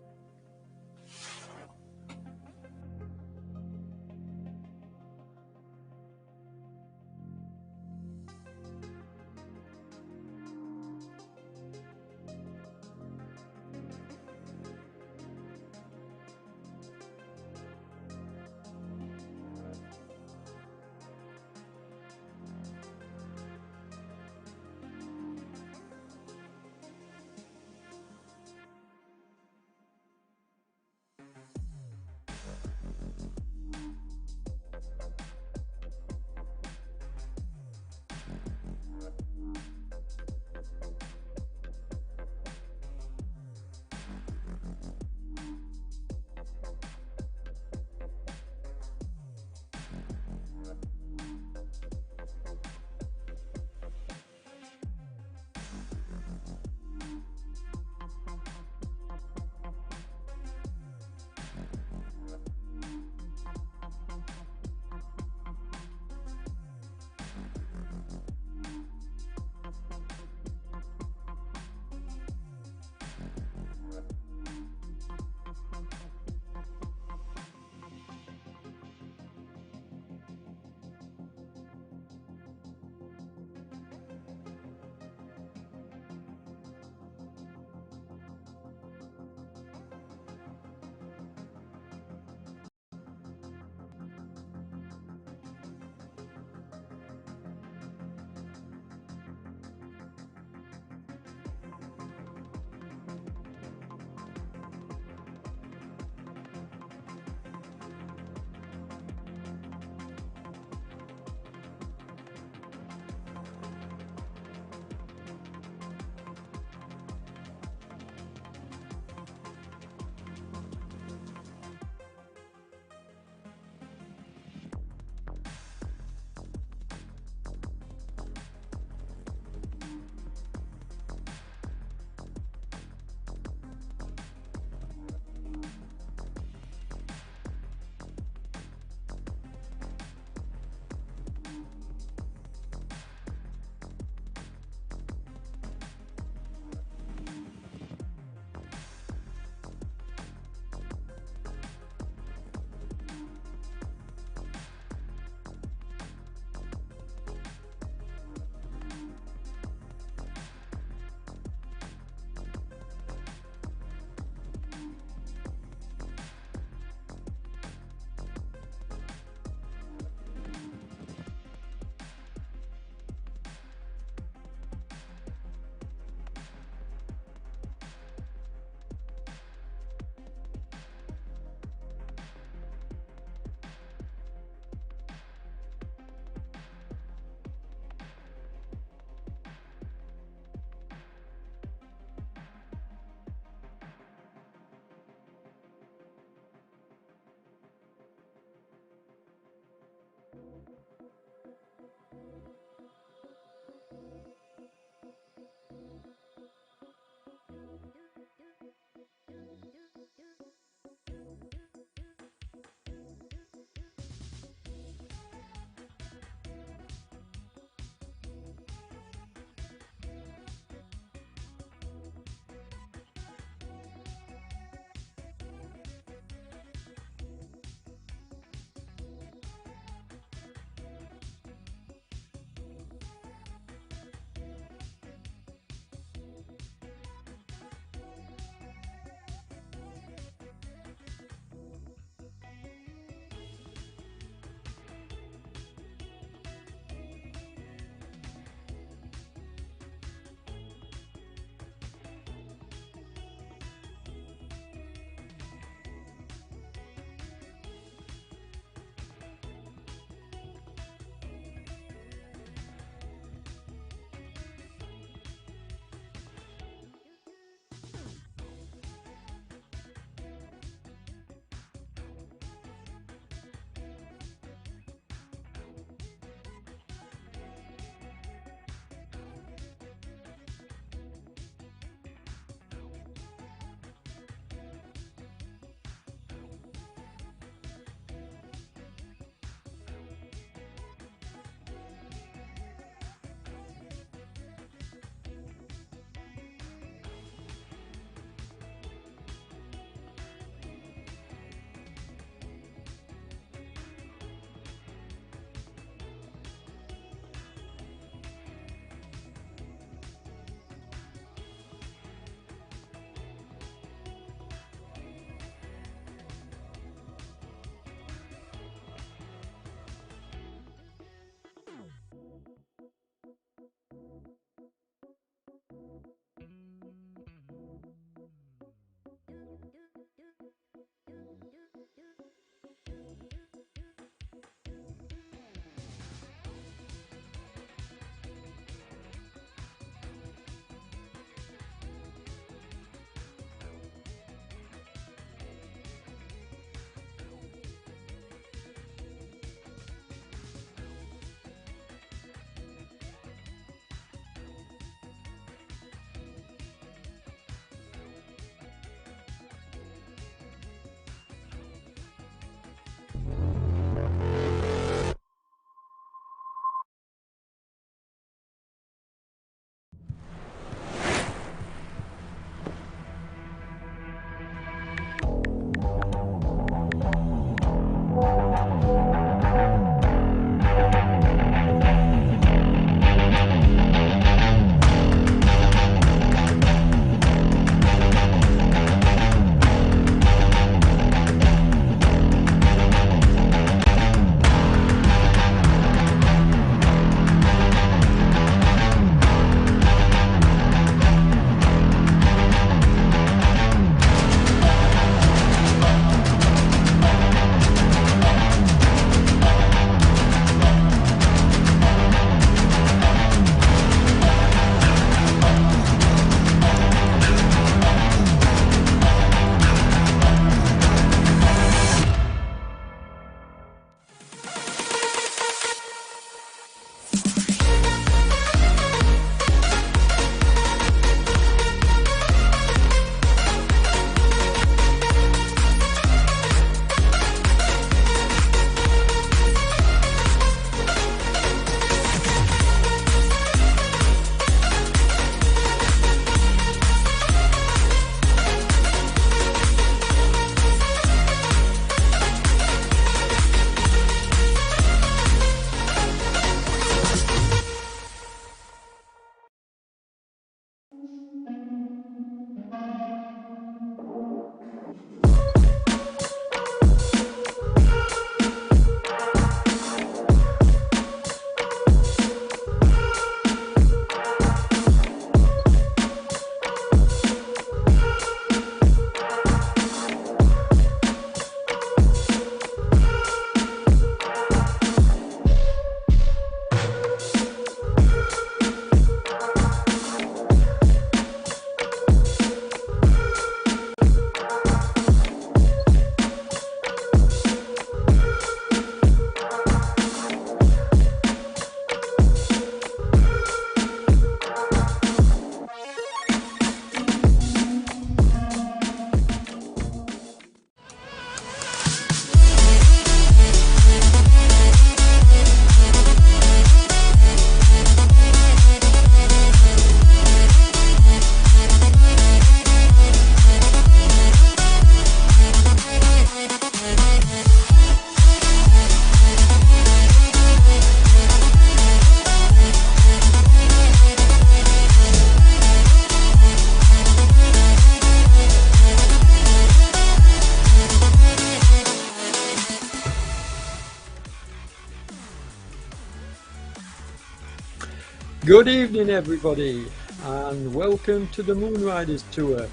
Good evening everybody and welcome to the Moonriders Tour,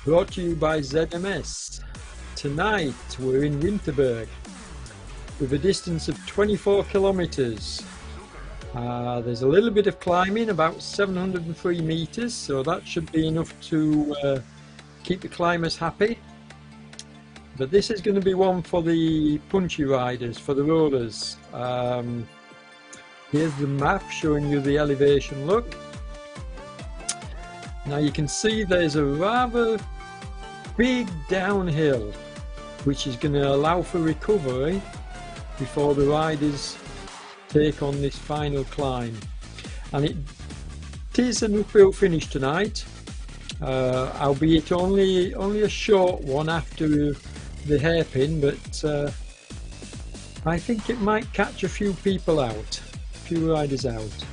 brought to you by ZMS. Tonight we're in Winterberg with a distance of 24 kilometers. There's a little bit of climbing, about 703 meters, so that should be enough to keep the climbers happy. But this is going to be one for the punchy riders, for the rollers. Here's the map showing you the elevation look. Now you can see there's a rather big downhill which is going to allow for recovery before the riders take on this final climb. And it is an uphill finish tonight, albeit only a short one after the hairpin, but I think it might catch a few people out, a few riders out.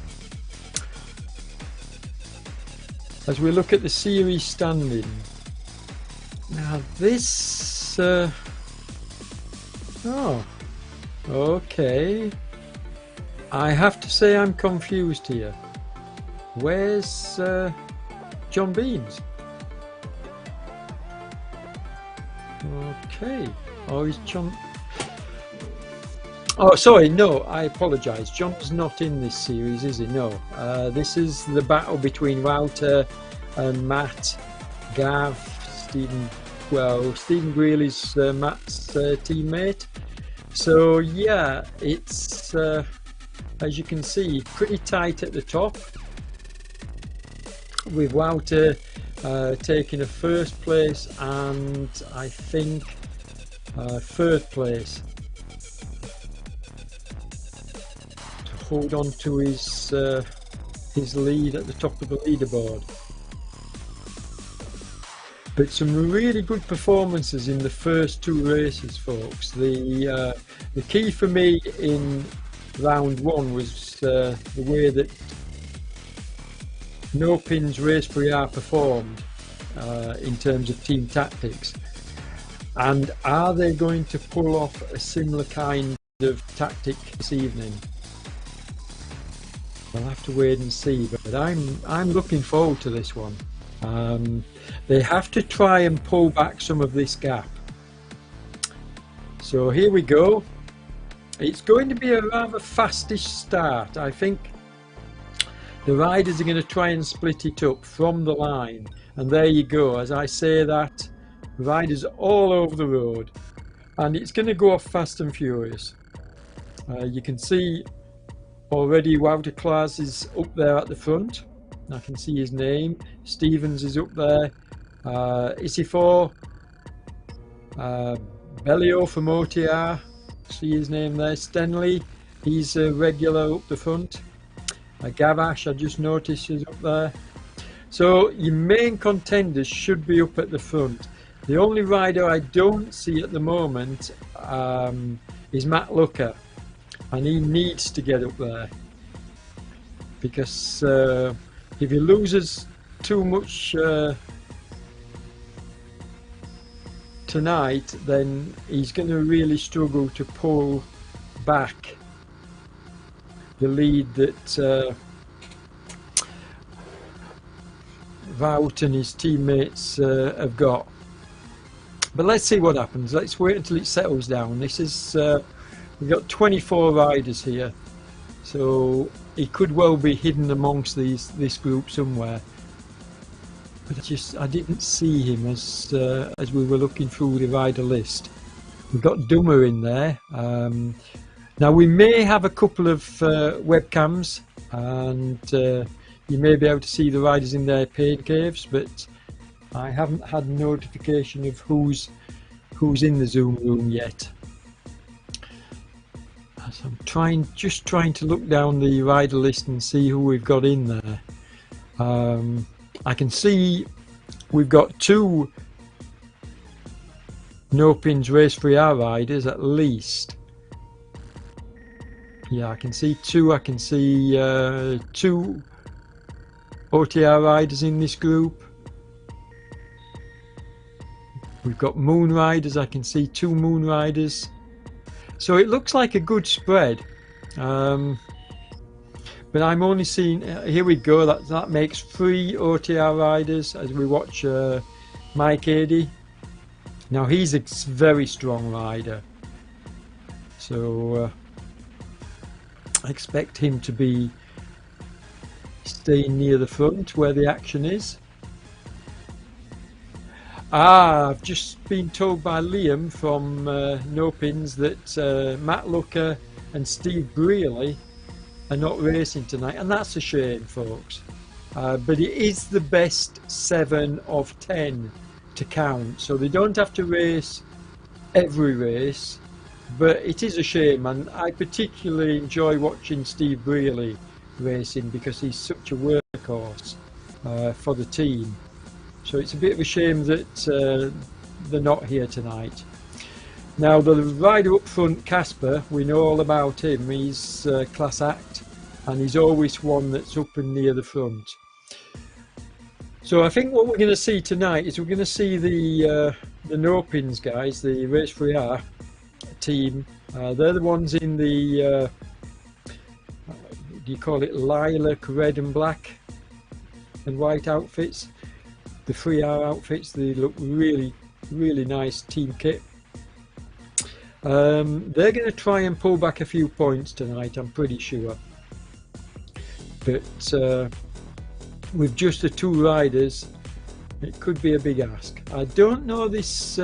As we look at the series standing, now this, oh, okay, I have to say I'm confused here. Where's John Beams? Okay, oh, is John... Oh, sorry, no, I apologise. John's not in this series, is he? No. This is the battle between Wouter and Matt, Gav, Stephen. Well, Stephen Greeley's Matt's teammate. So yeah, it's as you can see, pretty tight at the top, with Wouter taking a first place and I think third place, to hold on to his lead at the top of the leaderboard. But some really good performances in the first two races, folks. The key for me in round one was the way that No Pins Race Briar performed in terms of team tactics. And are they going to pull off a similar kind of tactic this evening? We'll have to wait and see, but I'm looking forward to this one. They have to try and pull back some of this gap. So here we go. It's going to be a rather fastish start. I think the riders are going to try and split it up from the line. And there you go. As I say that, riders all over the road. And it's going to go off fast and furious. You can see already Wouter Klaas is up there at the front. I can see his name. Stevens is up there. Isifor, Bellio from OTR, see his name there. Stenley, he's a regular up the front. Gavash, I just noticed, is up there. So your main contenders should be up at the front. The only rider I don't see at the moment is Matt Lucker, and he needs to get up there, because if he loses too much tonight, then he's going to really struggle to pull back the lead that Wout and his teammates have got. But let's see what happens. Let's wait until it settles down. This is we've got 24 riders here, so he could well be hidden amongst this group somewhere. But I didn't see him as we were looking through the rider list. We've got Dummer in there. Now we may have a couple of webcams, and you may be able to see the riders in their paid caves, but I haven't had notification of who's in the Zoom room yet. So I'm just trying to look down the rider list and see who we've got in there. I can see we've got 2 No Pins Race for our riders at least. Yeah, I can see 2. I can see 2 OTR riders in this group. We've got Moon Riders. I can see 2 Moon Riders. So it looks like a good spread. But I'm only seeing, here we go, that makes 3 OTR riders as we watch Mike Adey. Now he's a very strong rider, so I expect him to be staying near the front where the action is. I've just been told by Liam from No Pins that Matt Lucker and Steve Brearley are not racing tonight, and that's a shame, folks. But it is the best 7 of 10 to count, so they don't have to race every race, but it is a shame, and I particularly enjoy watching Steve Brearley racing because he's such a workhorse for the team. So it's a bit of a shame that they're not here tonight. Now the rider up front, Casper, we know all about him. He's class act, and he's always one that's up and near the front. So I think what we're going to see tonight is we're going to see the No Pins guys, the Race 3R team. They're the ones in the do you call it lilac, red and black and white outfits, the 3R outfits. They look really nice team kit. They're going to try and pull back a few points tonight, I'm pretty sure, but with just the 2 riders it could be a big ask. I don't know this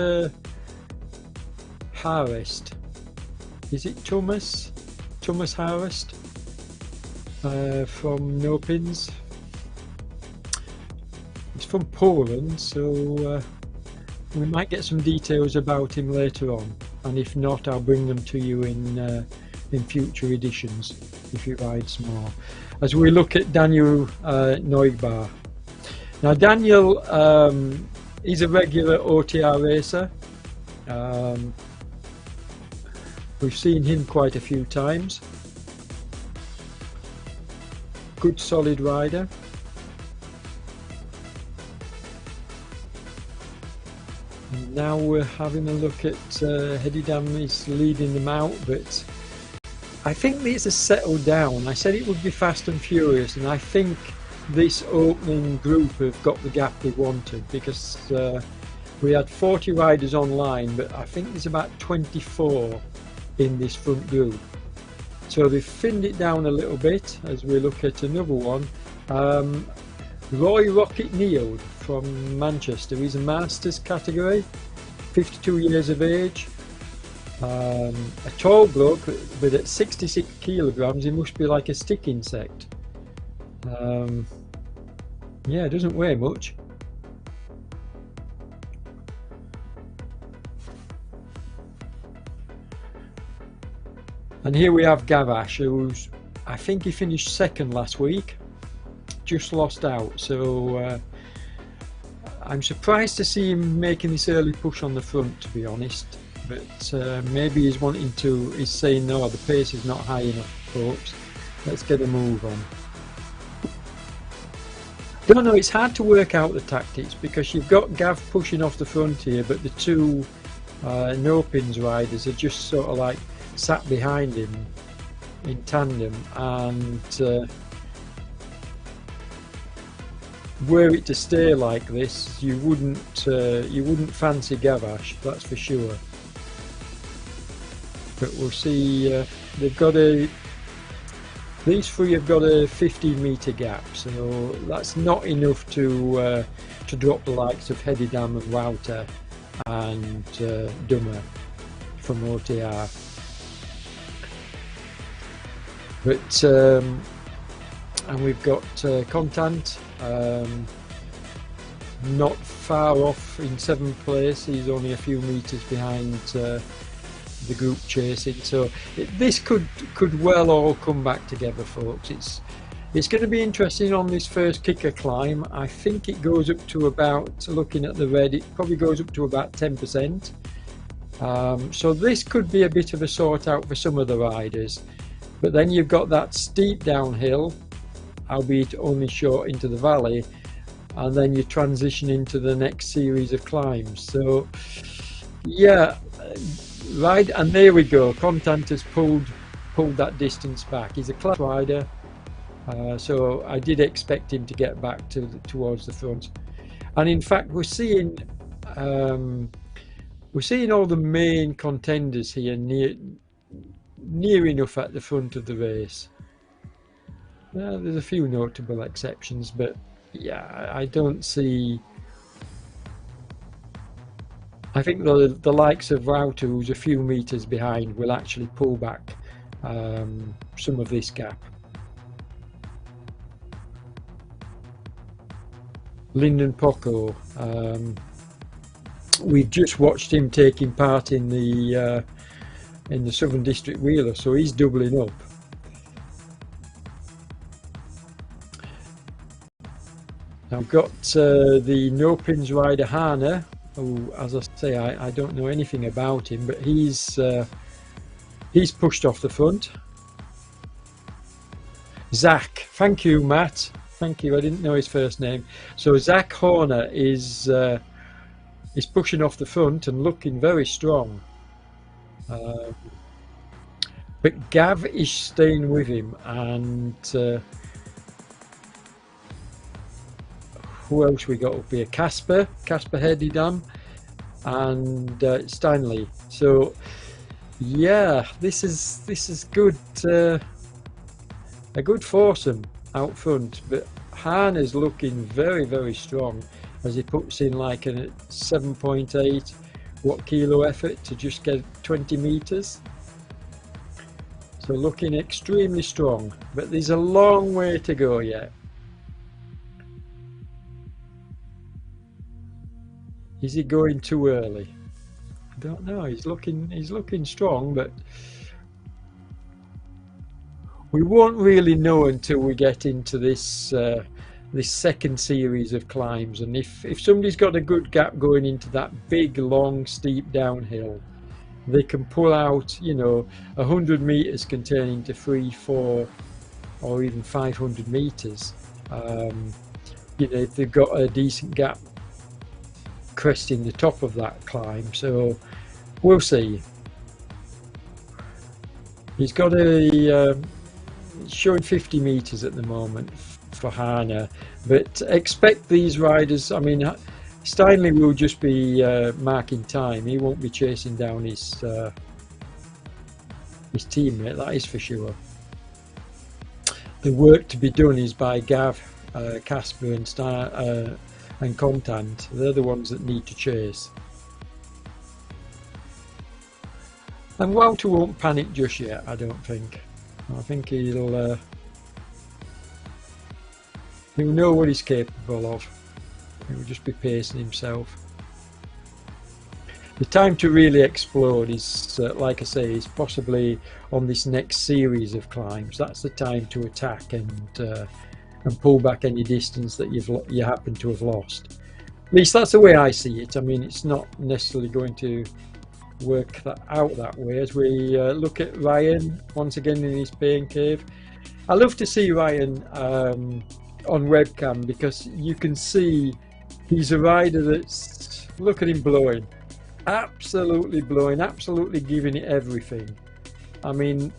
Harvest, is it Thomas Harvest from No Pins? He's from Poland, so we might get some details about him later on, and if not, I'll bring them to you in future editions if he rides more. As we look at Daniel Neugbar. Now Daniel is a regular OTR racer. We've seen him quite a few times. Good solid rider. And now we're having a look at Hedidam is leading them out, but I think these are settled down. I said it would be fast and furious, and I think this opening group have got the gap they wanted, because we had 40 riders online, but I think there's about 24 in this front group. So they've thinned it down a little bit as we look at another one. Roy Rocket Neal from Manchester. He's a Masters category, 52 years of age. A tall bloke, but at 66 kilograms he must be like a stick insect. Yeah, it doesn't weigh much. And here we have Gavash, who's, I think he finished second last week, just lost out, so I'm surprised to see him making this early push on the front, to be honest. But maybe he's saying no, the pace is not high enough, folks. Let's get a move on. Don't know, it's hard to work out the tactics because you've got Gav pushing off the front here, but the 2 No Pins riders are just sort of like sat behind him in tandem, and were it to stay like this, you wouldn't fancy Gavash, that's for sure. But we'll see. They've got these 3 have got a 15-metre gap, so that's not enough to drop the likes of Hedidam and Wouter and Dummer from OTR. But and we've got Contant not far off in 7th place. He's only a few metres behind the group chasing, so this could well all come back together, folks. It's going to be interesting on this first kicker climb. I think it goes up to about, looking at the red, it probably goes up to about 10%. So this could be a bit of a sort out for some of the riders, but then you've got that steep downhill, albeit only short into the valley, and then you transition into the next series of climbs. So yeah, right, and there we go. Contant has pulled that distance back. He's a class rider, So I did expect him to get back towards the front. And in fact, um, we're seeing all the main contenders here near enough at the front of the race. There's a few notable exceptions, but yeah, I don't see. I think the likes of Router, who's a few meters behind, will actually pull back some of this gap. Lyndon Poco, we've just watched him taking part in the Southern District Wheeler, so he's doubling up. Now we've got the no pins rider Hana, who, as I say, I don't know anything about him, but he's pushed off the front. Zach, thank you, Matt. Thank you. I didn't know his first name. So Zach Horner is pushing off the front and looking very strong. But Gav is staying with him, and who else we got up here? Casper Hedidam, and Stanley. So yeah, this is good. A good foursome out front, but Hahn is looking very, very strong as he puts in like a 7.8 watt kilo effort to just get 20 meters. So looking extremely strong, but there's a long way to go yet. Is he going too early? I don't know. He's looking strong, but we won't really know until we get into this this second series of climbs. And if somebody's got a good gap going into that big, long, steep downhill, they can pull out, 100 meters can turn into 3, 4, or even 500 meters. If they've got a decent gap cresting the top of that climb. So we'll see. He's got showing 50 meters at the moment for Hana, but expect these riders. I mean, Steinley will just be marking time. He won't be chasing down his teammate, that is for sure. The work to be done is by Gav, Casper and Contant. They're the ones that need to chase. And Wouter won't panic just yet, I don't think. I think he'll know what he's capable of. He'll just be pacing himself. The time to really explode is, like I say, is possibly on this next series of climbs. That's the time to attack and pull back any distance that you happen to have lost. At least that's the way I see it. I mean, it's not necessarily going to work that out that way. As we look at Ryan once again in his pain cave, I love to see Ryan on webcam, because you can see he's a rider that's, look at him blowing, absolutely blowing, absolutely giving it everything. I mean,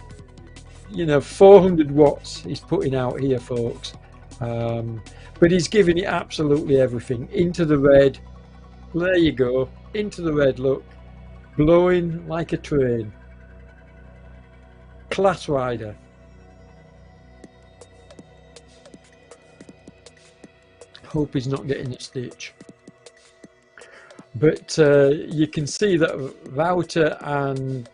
400 watts he's putting out here, folks, but he's giving it absolutely everything into the red. There you go, into the red. Look, blowing like a train. Class rider. Hope he's not getting a stitch. But you can see that Wouter and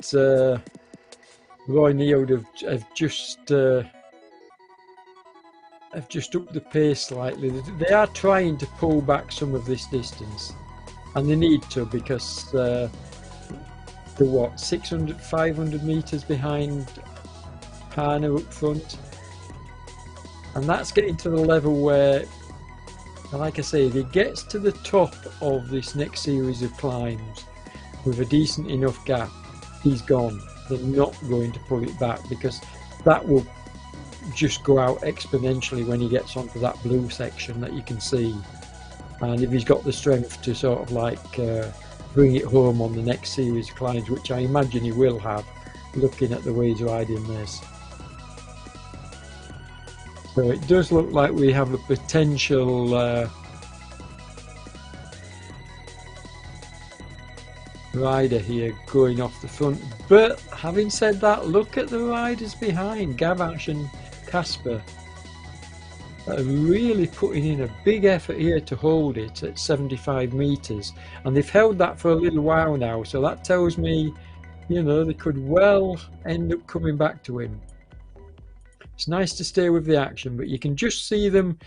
Roy Neode have just upped the pace slightly. They are trying to pull back some of this distance, and they need to, because they're what, 600, 500 meters behind Hana up front, and that's getting to the level where, like I say, if he gets to the top of this next series of climbs with a decent enough gap, he's gone. They're not going to pull it back, because that will just go out exponentially when he gets onto that blue section that you can see. And if he's got the strength to sort of like bring it home on the next series of climbs, which I imagine he will have, looking at the way he's riding this. So it does look like we have a potential rider here going off the front. But having said that, look at the riders behind, Gavash and Casper. Are really putting in a big effort here to hold it at 75 meters, and they've held that for a little while now, so that tells me, you know, they could well end up coming back to him. It's nice to stay with the action, but you can just see them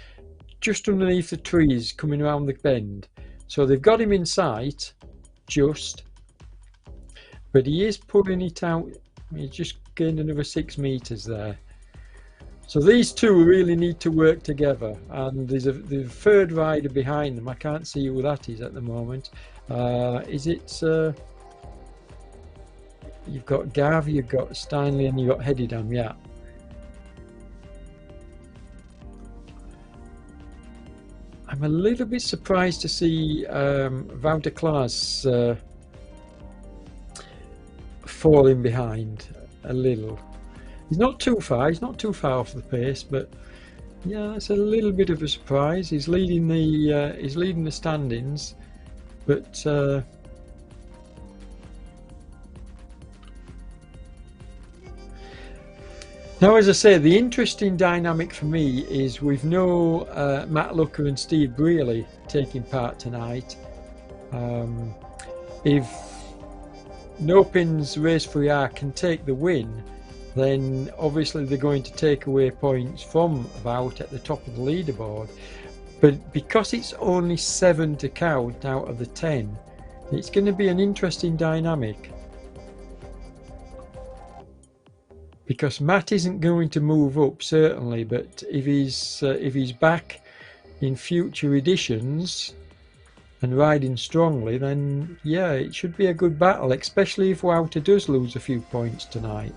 just underneath the trees coming around the bend. So they've got him in sight, just, but he is pulling it out. He's just gained another 6 meters there. So these two really need to work together, and there's a third rider behind them. I can't see who that is at the moment. Is it you've got Gav, you've got Steinley, and you've got Hedidam, yeah. I'm a little bit surprised to see Wouter Klaas falling behind a little. He's not too far. He's not too far off the pace, but yeah, it's a little bit of a surprise. He's leading the standings, but now, as I say, the interesting dynamic for me is with no Matt Lucker and Steve Brearley taking part tonight. If No Pins Race for the can take the win, then obviously they're going to take away points from Wout at the top of the leaderboard. But because it's only 7 to count out of the 10, it's going to be an interesting dynamic. Because Matt isn't going to move up, certainly, but if he's back in future editions and riding strongly, then yeah, it should be a good battle, especially if Wouter does lose a few points tonight.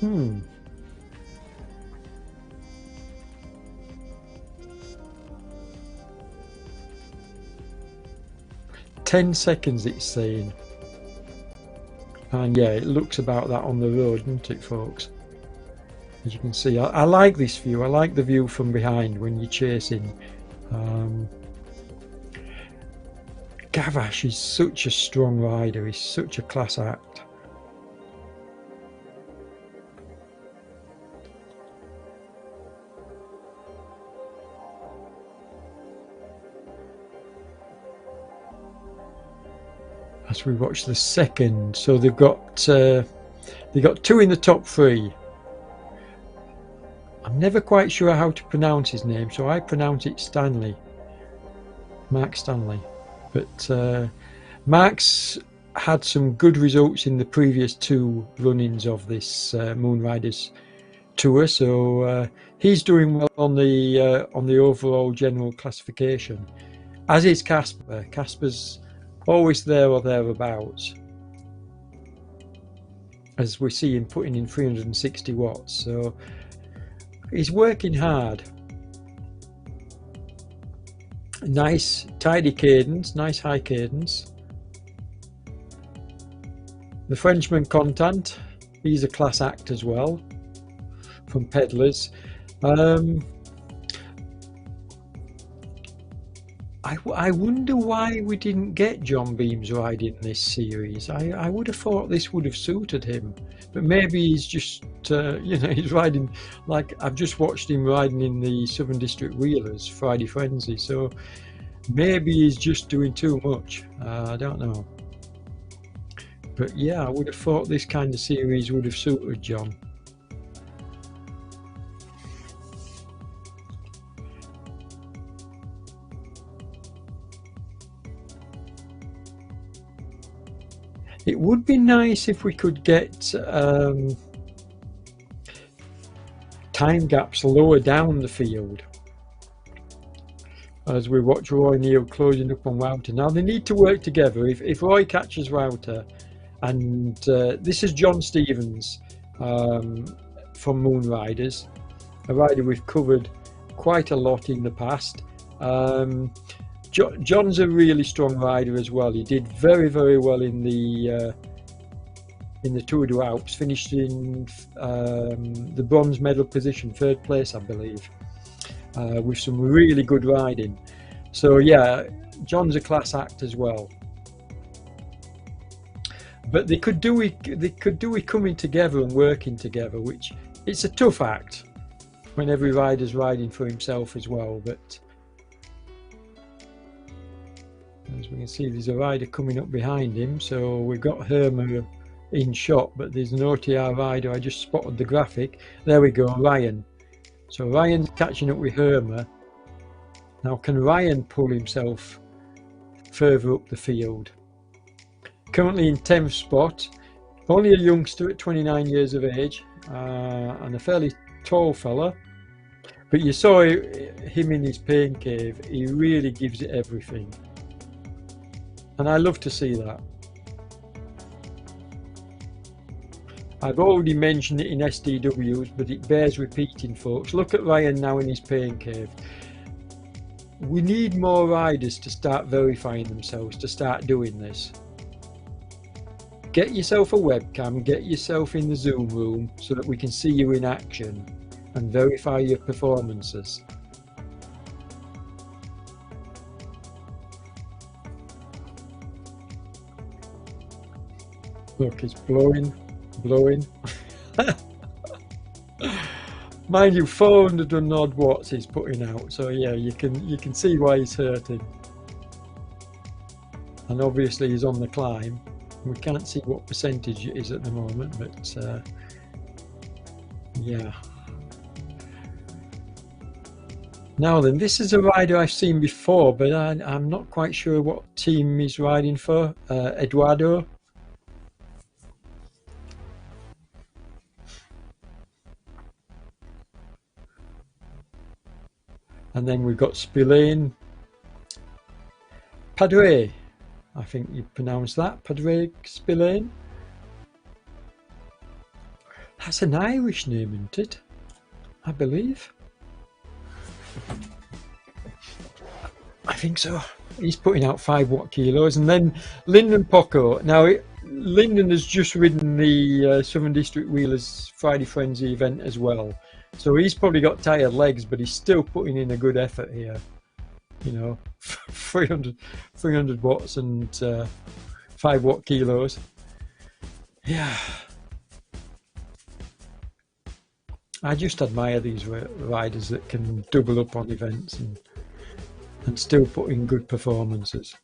Hmm. "10 seconds" it's saying, and yeah, it looks about that on the road, doesn't it, folks? As you can see, I like this view. I like the view from behind when you're chasing. Gavash is such a strong rider. He's such a class act. As we watch the second, so they've got 2 in the top 3. I'm never quite sure how to pronounce his name, so I pronounce it Stanley, Mark Stanley. But Mark's had some good results in the previous 2 run-ins of this Moon Riders tour, so he's doing well on the overall general classification. As is Casper. Casper's always there or thereabouts, as we see him putting in 360 watts, so he's working hard. Nice tidy cadence, nice high cadence. The Frenchman Contant, he's a class act as well, from Peddlers. I wonder why we didn't get John Beams riding this series. I would have thought this would have suited him, but maybe he's just you know, he's riding, like I've just watched him riding in the Southern District Wheelers Friday Frenzy, so maybe he's just doing too much. I don't know, but yeah, I would have thought this kind of series would have suited John. It would be nice if we could get time gaps lower down the field, as we watch Roy Neal closing up on Wouter. Now they need to work together. If Roy catches Wouter, and this is John Stevens from Moon Riders, a rider we've covered quite a lot in the past. John's a really strong rider as well. He did very, very well in the in the Tour de Alps, finished in the bronze medal position, 3rd place, I believe, with some really good riding. So yeah, John's a class act as well. But they could do with coming together and working together, which it's a tough act when every rider's riding for himself as well. But as we can see, there's a rider coming up behind him, so we've got Hermer in shot, but there's an OTR rider. I just spotted the graphic. There we go, Ryan. So Ryan's catching up with Hermer. Now can Ryan pull himself further up the field? Currently in 10th spot, only a youngster at 29 years of age, and a fairly tall fella. But you saw him in his pain cave. He really gives it everything, and I love to see that. I've already mentioned it in SDWs, but it bears repeating, folks. Look at Ryan now in his pain cave. We need more riders to start verifying themselves, to start doing this. Get yourself a webcam, get yourself in the Zoom room so that we can see you in action and verify your performances. Look, it's blowing. Mind you, 400 and odd watts he's putting out, so yeah, you can see why he's hurting. And obviously he's on the climb. We can't see what percentage it is at the moment, but yeah. Now then, this is a rider I've seen before, but I'm not quite sure what team he's riding for. Eduardo. And then we've got Spillane. Padre, I think you pronounce that. Padre Spillane. That's an Irish name, isn't it? I believe. I think so. He's putting out 5 watt kilos. And then Lyndon Poco. Now, Lyndon has just ridden the Southern District Wheelers Friday Frenzy event as well. So he's probably got tired legs, but he's still putting in a good effort here. You know, 300 watts and 5 watt kilos. Yeah. I just admire these riders that can double up on events and still put in good performances.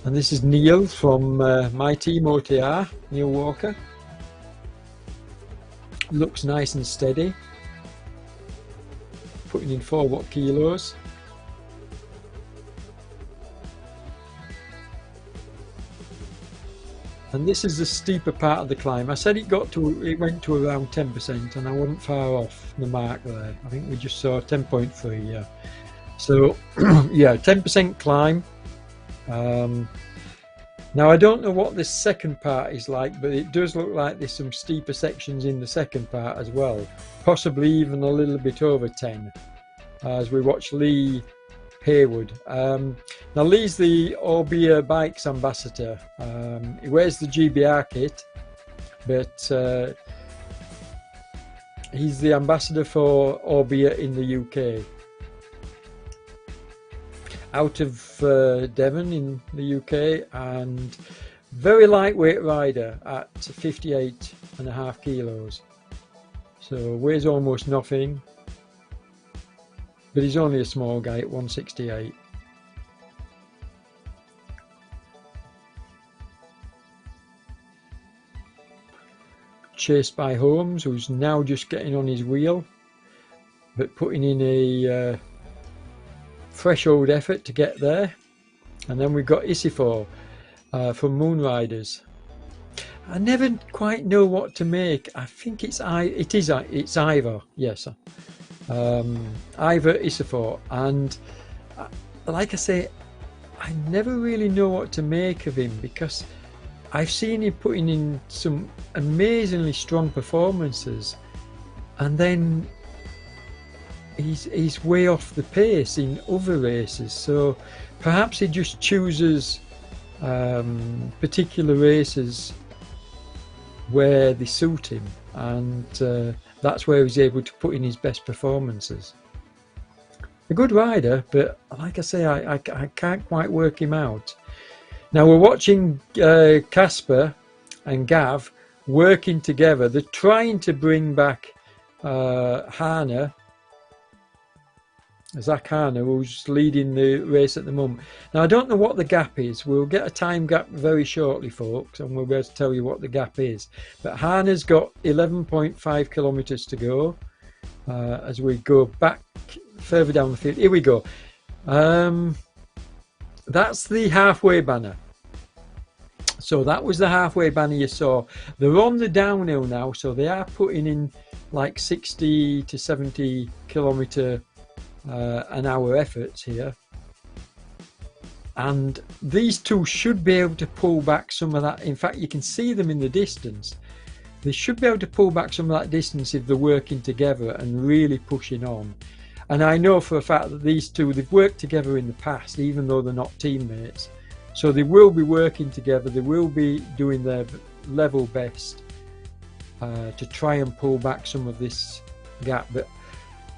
And this is Neil from my team OTR, Neil Walker. Looks nice and steady, putting in 4 watt kilos. And this is the steeper part of the climb. I said it went to around 10%, and I wasn't far off the mark there. I think we just saw 10.3, yeah. So yeah, 10% climb. Now I don't know what this second part is like, but it does look like there's some steeper sections in the second part as well, possibly even a little bit over 10, as we watch Lee Haywood. Now Lee's the Orbea Bikes ambassador. He wears the GBR kit, but he's the ambassador for Orbea in the UK. Out of Devon in the UK, and very lightweight rider at 58.5 kilos. So weighs almost nothing, but he's only a small guy at 168. Chased by Holmes, who's now just getting on his wheel, but putting in a threshold effort to get there. And then we've got Isifor from Moonriders. I never quite know what to make. I think it's Ivor, yes, Ivor Isifor. And like I say, I never really know what to make of him, because I've seen him putting in some amazingly strong performances, and then he's way off the pace in other races. So perhaps he just chooses particular races where they suit him, and that's where he's able to put in his best performances. A good rider, but like I say, I can't quite work him out. Now we're watching Casper and Gav working together. They're trying to bring back Hana, Zach Hana, who's leading the race at the moment. Now I don't know what the gap is. We'll get a time gap very shortly, folks, and we'll be able to tell you what the gap is. But Hana's got 11.5 kilometres to go as we go back further down the field. Here we go. That's the halfway banner. So that was the halfway banner you saw. They're on the downhill now, so they are putting in like 60 to 70 kilometre an hour efforts here, and these two should be able to pull back some of that. In fact, you can see them in the distance. They should be able to pull back some of that distance if they're working together and really pushing on. And I know for a fact that these two, they've worked together in the past, even though they're not teammates. So they will be working together, they will be doing their level best to try and pull back some of this gap. But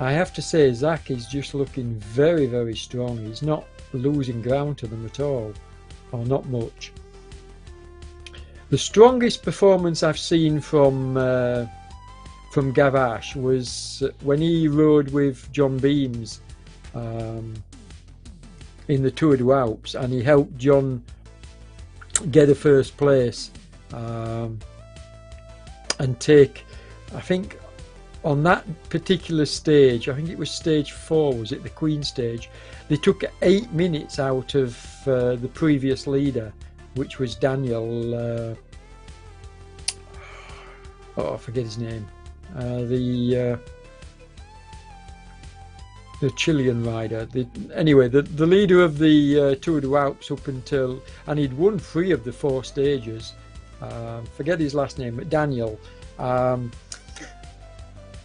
I have to say, Zach is just looking very, very strong. He's not losing ground to them at all, or not much. The strongest performance I've seen from Gavash was when he rode with John Beams in the Tour du Alps, and he helped John get a first place and take, I think, on that particular stage, I think it was stage 4, was it the Queen stage, they took 8 minutes out of the previous leader, which was Daniel, I forget his name, the Chilean rider. Anyway, the leader of the Tour du Alps up until, and he'd won 3 of the 4 stages, forget his last name, but Daniel.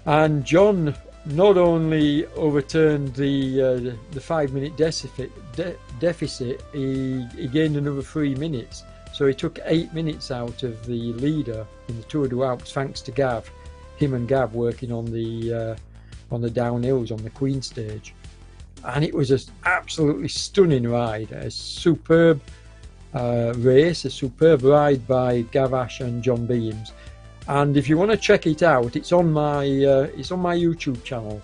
And John not only overturned the 5-minute deficit, he gained another 3 minutes. So he took 8 minutes out of the leader in the Tour du Alps, thanks to Gav. Him and Gav working on the downhills on the Queen stage, and it was an absolutely stunning ride, a superb race, a superb ride by Gavash and John Beams. And if you want to check it out, it's on my YouTube channel,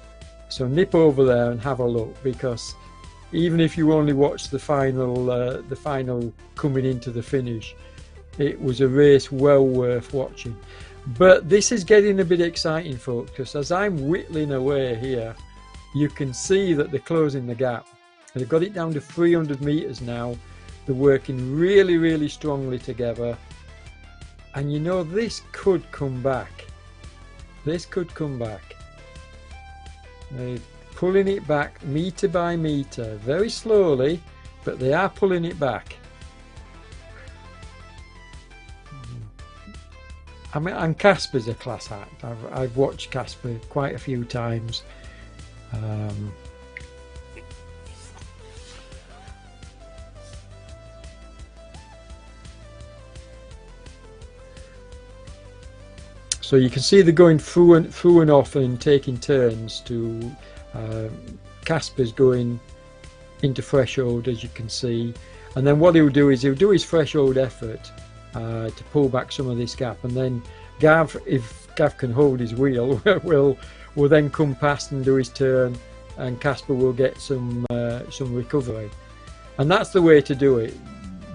so nip over there and have a look, because even if you only watch the final coming into the finish, it was a race well worth watching. But this is getting a bit exciting, folks, because as I'm whittling away here, you can see that they're closing the gap. They've got it down to 300 meters now. They're working really, really strongly together. And you know, this could come back. This could come back. They're pulling it back meter by meter, very slowly, but they are pulling it back. I mean, and Casper's a class act. I've watched Casper quite a few times. So you can see they're going through and off and taking turns to Casper's going into threshold, as you can see, and then what he'll do is he'll do his threshold effort to pull back some of this gap, and then Gav, if Gav can hold his wheel, will then come past and do his turn, and Casper will get some recovery. And that's the way to do it.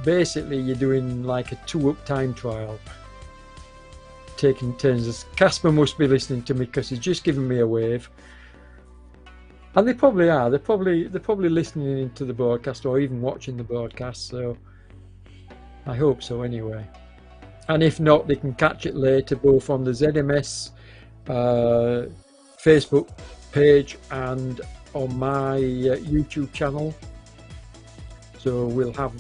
Basically, you're doing like a 2-up time trial, taking turns. Casper must be listening to me because he's just given me a wave, and they probably are. They're probably listening into the broadcast or even watching the broadcast. So I hope so anyway. And if not, they can catch it later, both on the ZMS Facebook page and on my YouTube channel. So we'll have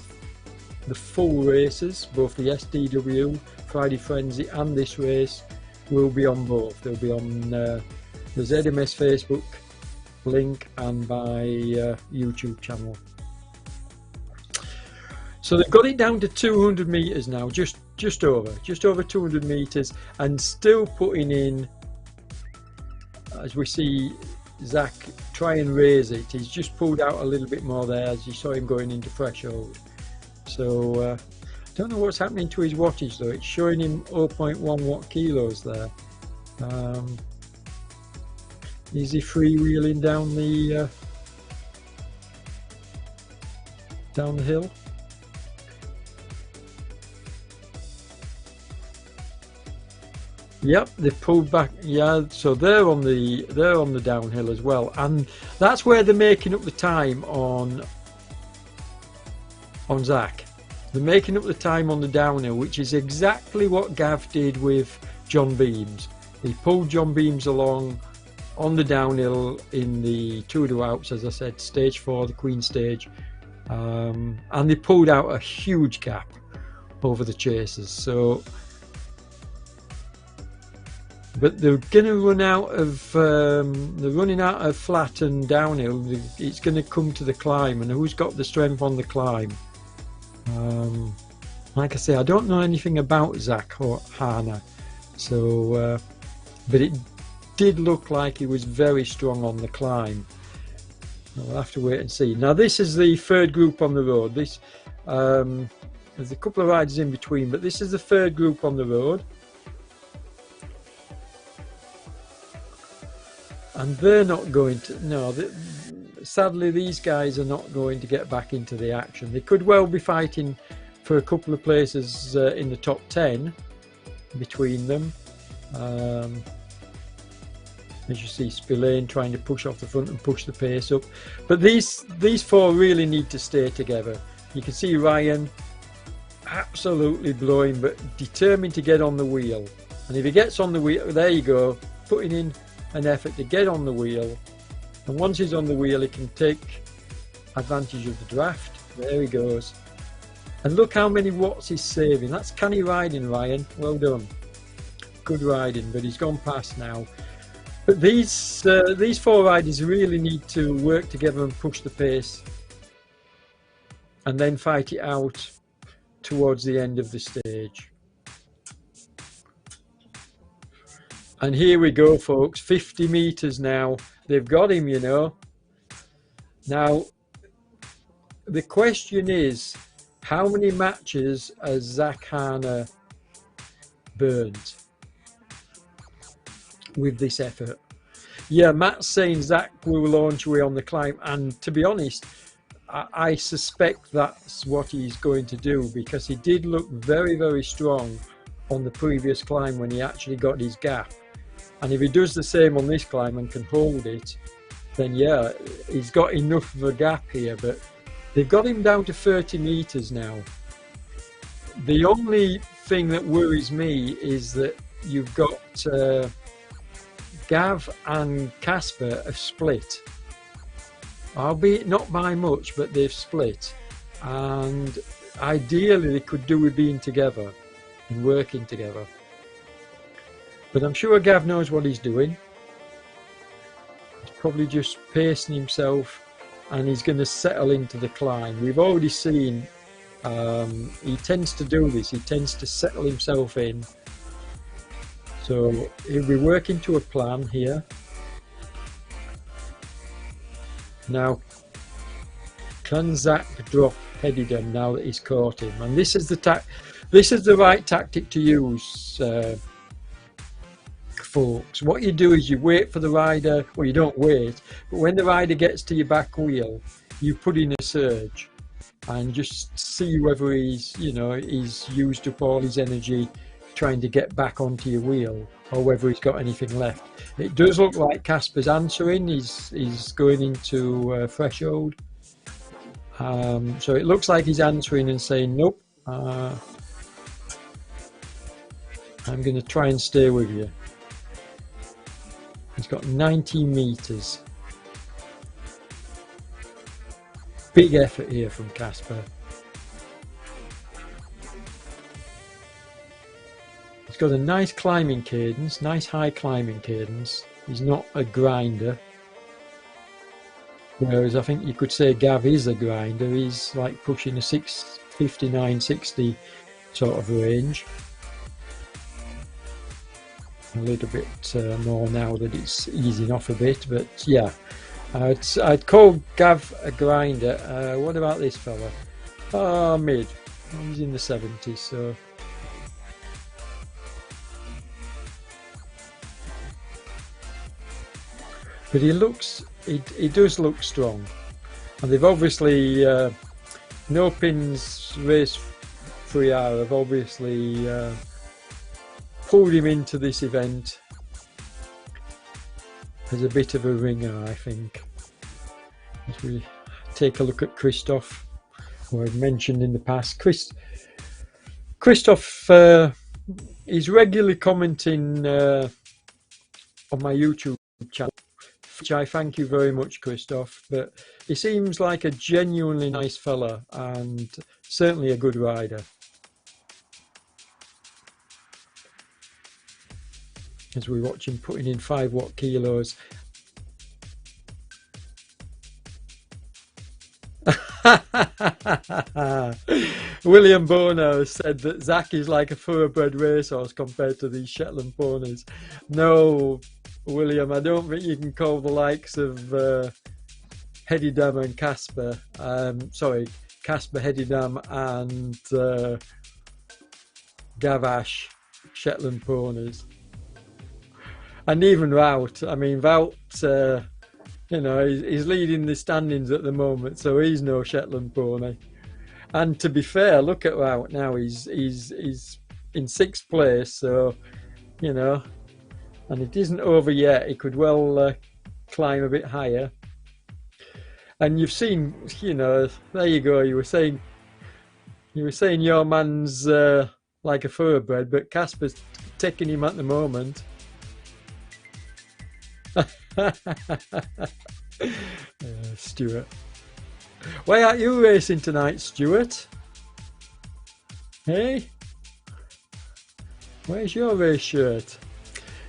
the full races, both the SDW, Friday Frenzy and this race will be on both. They'll be on the ZMS Facebook link and my YouTube channel. So they've got it down to 200 meters now, just over 200 meters, and still putting in, as we see Zach try and raise it. He's just pulled out a little bit more there as you saw him going into threshold. So I don't know what's happening to his wattage though. It's showing him 0.1 watt kilos there. Is he freewheeling down the hill? Yep, they've pulled back. Yeah, so they're on the downhill as well, and that's where they're making up the time on Zach. They're making up the time on the downhill, which is exactly what Gav did with John Beams. He pulled John Beams along on the downhill in the Tour de Alps, as I said, stage 4, the Queen stage, and they pulled out a huge gap over the chasers. So. But they're going to run out of, they're running out of flat and downhill. It's going to come to the climb, and who's got the strength on the climb? Like I say, I don't know anything about Zach or Hana, so but it did look like he was very strong on the climb. We'll have to wait and see. Now this is the third group on the road. This there's a couple of riders in between, but this is the third group on the road. And they're not going to, no, sadly these guys are not going to get back into the action. They could well be fighting for a couple of places in the top 10 between them. As you see, Spillane trying to push off the front and push the pace up. But these four really need to stay together. You can see Ryan absolutely blowing, but determined to get on the wheel. And if he gets on the wheel, there you go, putting in an effort to get on the wheel, and once he's on the wheel he can take advantage of the draft. There he goes, and look how many watts he's saving. That's canny riding, Ryan, well done, good riding. But he's gone past now. But these four riders really need to work together and push the pace, and then fight it out towards the end of the stage. And here we go, folks, 50 meters now. They've got him, you know. Now, the question is, how many matches has Zach Hana burned with this effort? Yeah, Matt's saying Zach will launch away on the climb, and to be honest, I suspect that's what he's going to do, because he did look very, very strong on the previous climb when he actually got his gap. And if he does the same on this climb and can hold it, then yeah, he's got enough of a gap here. But they've got him down to 30 meters now. The only thing that worries me is that you've got Gav and Casper have split, albeit not by much, but they've split. And ideally they could do with being together and working together. But I'm sure Gav knows what he's doing. He's probably just pacing himself, and he's going to settle into the climb. We've already seen he tends to do this. He tends to settle himself in. So he'll be working to a plan here. Now, can Zach drop Hedidem now that he's caught him? And this is the right tactic to use. Folks, what you do is you wait for the rider, well, you don't wait, but when the rider gets to your back wheel, you put in a surge and just see whether he's used up all his energy trying to get back onto your wheel, or whether he's got anything left. It does look like Casper's answering. He's going into threshold, so it looks like he's answering and saying nope, I'm going to try and stay with you. He's got 90 meters. Big effort here from Casper. He's got a nice climbing cadence, nice high climbing cadence. He's not a grinder. Whereas I think you could say Gav is a grinder. He's like pushing a 6 59, 60 sort of range. A little bit more now that it's easing off a bit, but yeah, I'd call Gav a grinder. What about this fella? Mid. He's in the 70s, so. But he does look strong, and they've obviously No Pins Race 3R have obviously pulled him into this event as a bit of a ringer, I think. As we take a look at Christoph, who I've mentioned in the past. Christoph is regularly commenting on my YouTube channel, which I thank you very much, Christoph. But he seems like a genuinely nice fella and certainly a good rider. As we watch him putting in 5 watt kilos. William Bono said that Zach is like a thoroughbred racehorse compared to these Shetland ponies. No, William, I don't think you can call the likes of Hedidam and Casper, Casper, Hedidam and Gavash Shetland ponies. And even Wout, I mean, Wout, you know, he's leading the standings at the moment, so he's no Shetland pony. And to be fair, look at Wout now, he's in 6th place, so, you know, and it isn't over yet. He could well climb a bit higher. And you've seen, you know, there you go, you were saying your man's like a thoroughbred, but Casper's taking him at the moment. Stuart, why aren't you racing tonight, Stuart? Hey, where's your race shirt?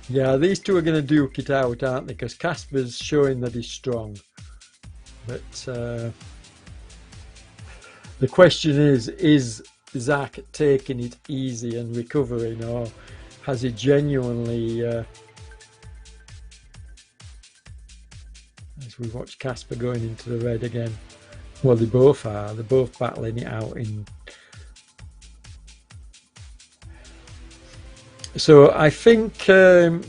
Yeah, these two are going to duke it out, aren't they? Because Casper's showing that he's strong, but the question is Zach taking it easy and recovering, or has he genuinely as we watch Casper going into the red again? Well, they both are. They're both battling it out in. So I think Gav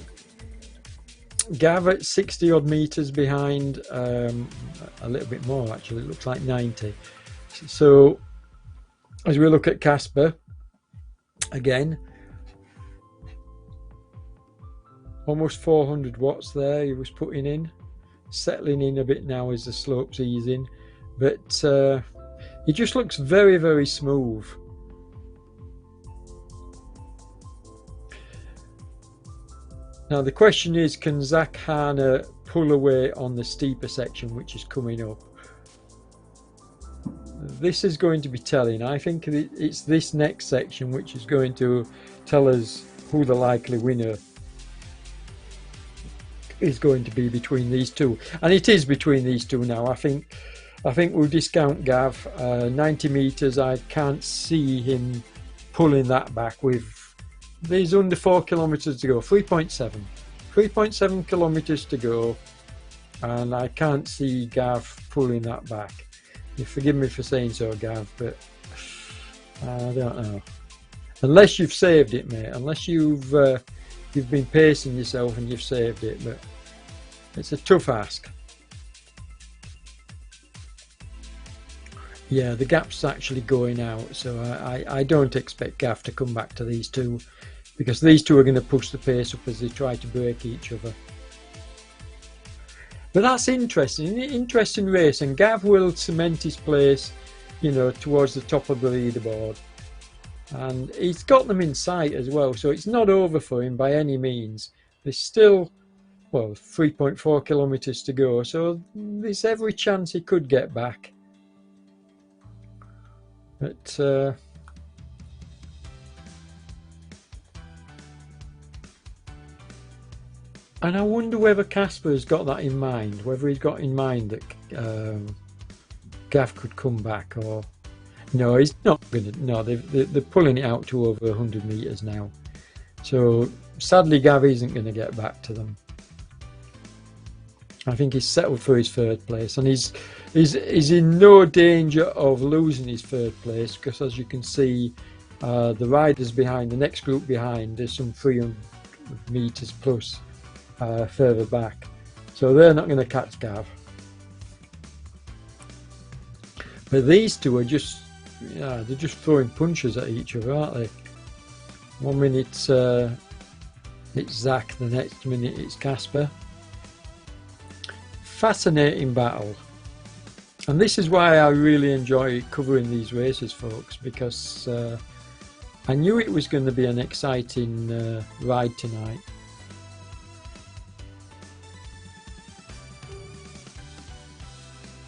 at 60 odd meters behind, a little bit more actually. It looks like 90. So as we look at Casper again, almost 400 watts there he was putting in. Settling in a bit now as the slope's easing, but he just looks very, very smooth. Now the question is, can Zach Harner pull away on the steeper section which is coming up? This is going to be telling. I think it's this next section which is going to tell us who the likely winner is going to be between these two, and it is between these two now. I think we'll discount Gav. 90 meters, I can't see him pulling that back with these under 4 kilometers to go. 3.7 kilometers to go, and I can't see Gav pulling that back. You forgive me for saying so, Gav, but I don't know. Unless you've saved it, mate. Unless you've been pacing yourself and you've saved it, but it's a tough ask. Yeah, the gap's actually going out, so I don't expect Gav to come back to these two, because these two are going to push the pace up as they try to break each other. But that's interesting race, and Gav will cement his place, you know, towards the top of the leaderboard. And he's got them in sight as well, so it's not over for him by any means. There's still, well, 3.4 kilometers to go, so there's every chance he could get back. But and I wonder whether Casper has got that in mind, whether he's got in mind that Gav could come back, or No, he's not gonna. No, they're pulling it out to over 100 meters now. So sadly, Gav isn't going to get back to them. I think he's settled for his third place, and he's in no danger of losing his third place, because as you can see, the riders behind, the next group behind, there's some 300 meters plus further back, so they're not going to catch Gav. But these two are just, they're just throwing punches at each other, aren't they? 1 minute it's Zach, the next minute it's Casper. Fascinating battle, and this is why I really enjoy covering these races, folks, because I knew it was going to be an exciting ride tonight.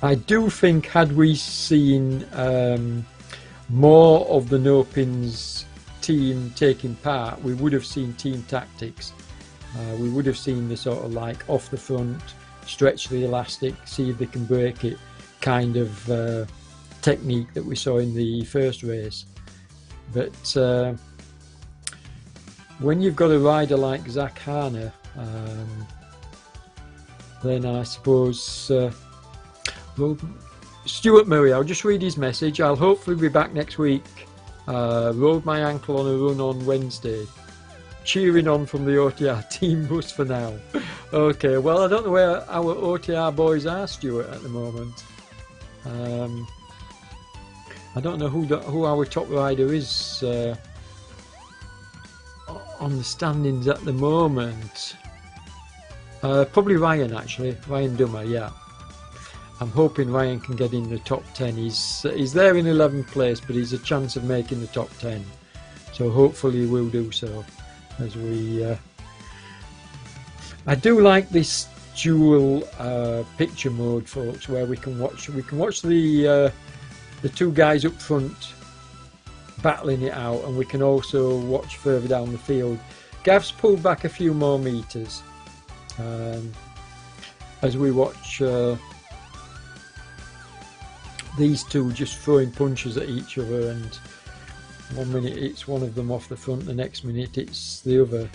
I do think, had we seen more of the No Pins team taking part, we would have seen team tactics. We would have seen the sort of like off the front, stretch the elastic, see if they can break it kind of technique that we saw in the first race. But when you've got a rider like Zach Harner, then I suppose Stuart Murray, I'll just read his message. I'll hopefully be back next week. Rode my ankle on a run on Wednesday. Cheering on from the OTR team bus for now. Okay, well, I don't know where our OTR boys are, Stuart, at the moment. I don't know who our top rider is on the standings at the moment. Probably Ryan, actually. Ryan Dummer, yeah. I'm hoping Ryan can get in the top 10. He's there in 11th place, but he's a chance of making the top 10. So hopefully we'll do so. As we, I do like this dual picture mode, folks, where we can watch the two guys up front battling it out, and we can also watch further down the field. Gav's pulled back a few more meters as we watch these two just throwing punches at each other, and 1 minute it's one of them off the front, the next minute it's the other.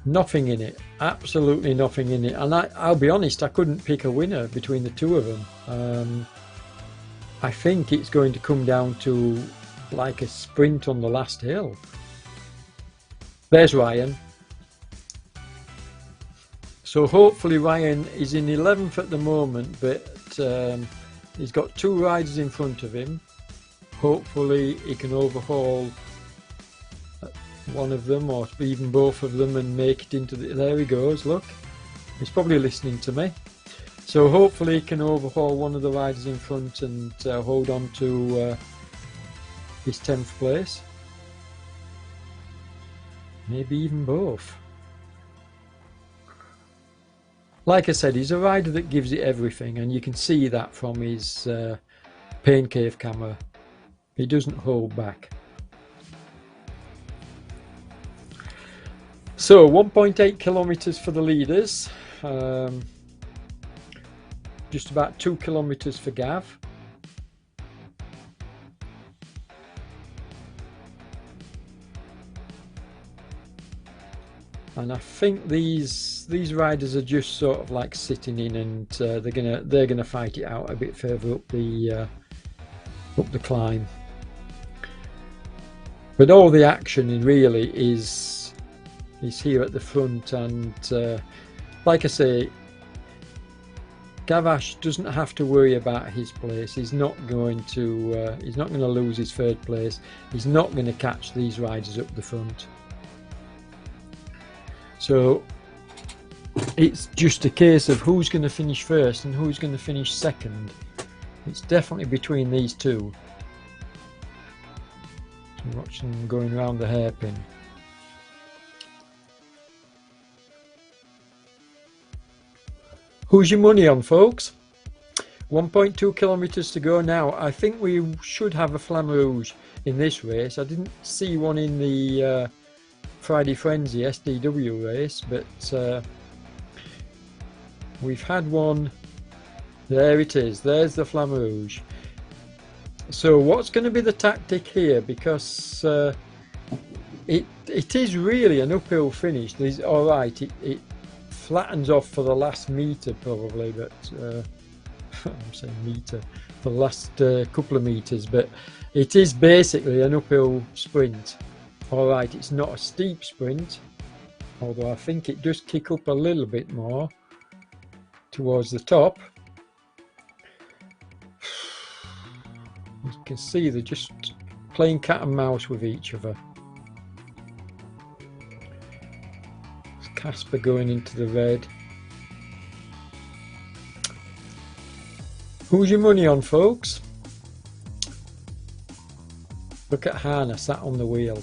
Nothing in it, absolutely nothing in it, and I'll be honest, I couldn't pick a winner between the two of them. I think it's going to come down to like a sprint on the last hill. There's Ryan. So hopefully Ryan is in 11th at the moment, but he's got two riders in front of him. Hopefully he can overhaul one of them, or even both of them, and make it into the... There he goes, look. He's probably listening to me. So hopefully he can overhaul one of the riders in front and hold on to his 10th place. Maybe even both. Like I said, he's a rider that gives it everything, and you can see that from his pain cave camera. He doesn't hold back. So 1.8 kilometers for the leaders, just about 2 kilometers for Gav. And I think these riders are just sort of like sitting in, and they're gonna fight it out a bit further up the climb. But all the action really is here at the front, and like I say, Gavash doesn't have to worry about his place. He's not going to lose his third place. He's not going to catch these riders up the front. So it's just a case of who's going to finish first and who's going to finish second. It's definitely between these two. So watch them going around the hairpin. Who's your money on, folks? 1.2 kilometers to go now. I think we should have a Flamme Rouge in this race. I didn't see one in the Friday Frenzy SDW race, but we've had one. There it is. There's the Flamme Rouge. So what's going to be the tactic here? Because it is really an uphill finish. There's all right. It flattens off for the last meter probably, but I'm saying meter for the last couple of meters. But it is basically an uphill sprint. All right, it's not a steep sprint, although I think it does kick up a little bit more towards the top. You can see they're just playing cat and mouse with each other. Casper going into the red. Who's your money on, folks? Look at Hannah sat on the wheel.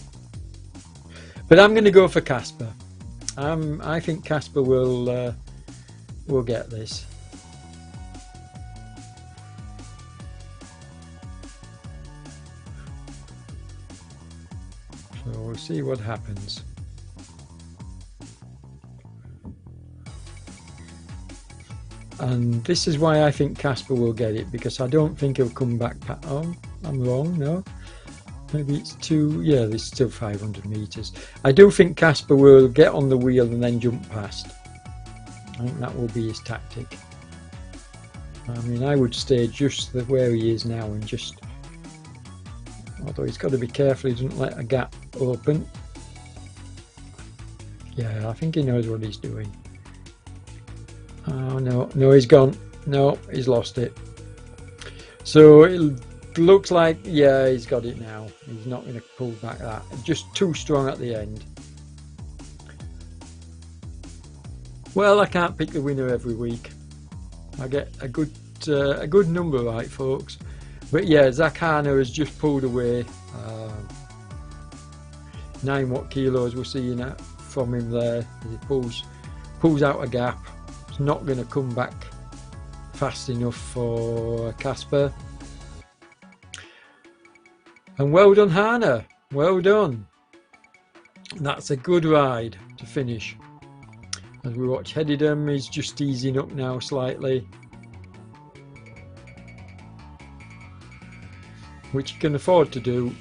But I'm going to go for Casper. I think Casper will get this. So we'll see what happens. And this is why I think Casper will get it, because I don't think he'll come back. Oh, I'm wrong, no? Maybe it's yeah, there's still 500 metres. I do think Casper will get on the wheel and then jump past. I think that will be his tactic. I mean, I would stay just where he is now and just... Although he's got to be careful he doesn't let a gap open. Yeah, I think he knows what he's doing. Oh no, he's gone. No, he's lost it. So it looks like, yeah, he's got it now. He's not going to pull back that. Just too strong at the end. Well, I can't pick the winner every week. I get a good number right, folks. But yeah, Zach Harner has just pulled away. 9 watt kilos we're seeing from him there. He pulls out a gap. It's not going to come back fast enough for Casper. And well done, Hannah. Well done. That's a good ride to finish. As we watch Headedham, he's just easing up now slightly, which he can afford to do.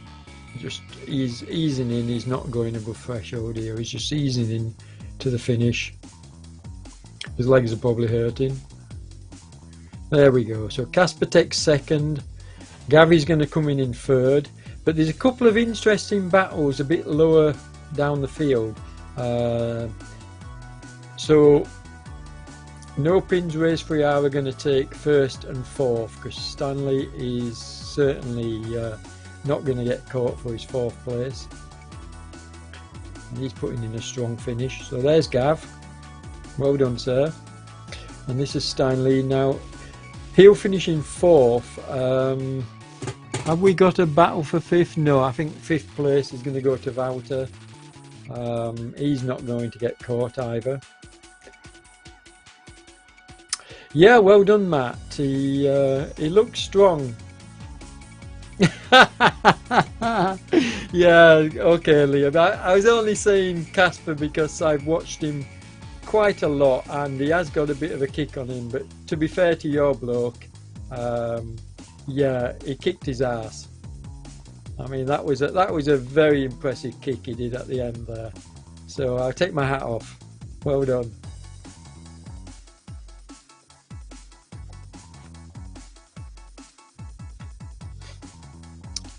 Just he's easing in. He's not going above threshold here. He's just easing in to the finish. His legs are probably hurting. There we go. So Casper takes second. Gary's going to come in third. But there's a couple of interesting battles a bit lower down the field. So No Pins Race for are going to take first and fourth, because Stanley is certainly not going to get caught for his fourth place. And he's putting in a strong finish. So there's Gav. Well done, sir. And this is Stanley. Now, he'll finish in fourth. Have we got a battle for fifth? No, I think fifth place is going to go to Wouter. He's not going to get caught either. Yeah, well done, Matt. He looks strong. Yeah, okay, Liam. I was only saying Casper because I've watched him quite a lot and he has got a bit of a kick on him. But to be fair to your bloke, yeah, he kicked his ass. I mean, that was a very impressive kick he did at the end there. So I'll take my hat off. Well done.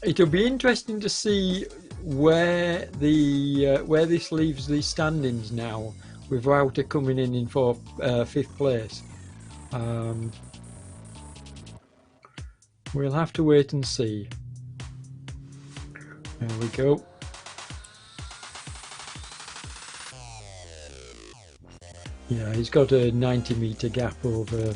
It'll be interesting to see where this leaves the standings now, with Wouter coming in fifth place. We'll have to wait and see. There we go. Yeah, he's got a 90-meter gap over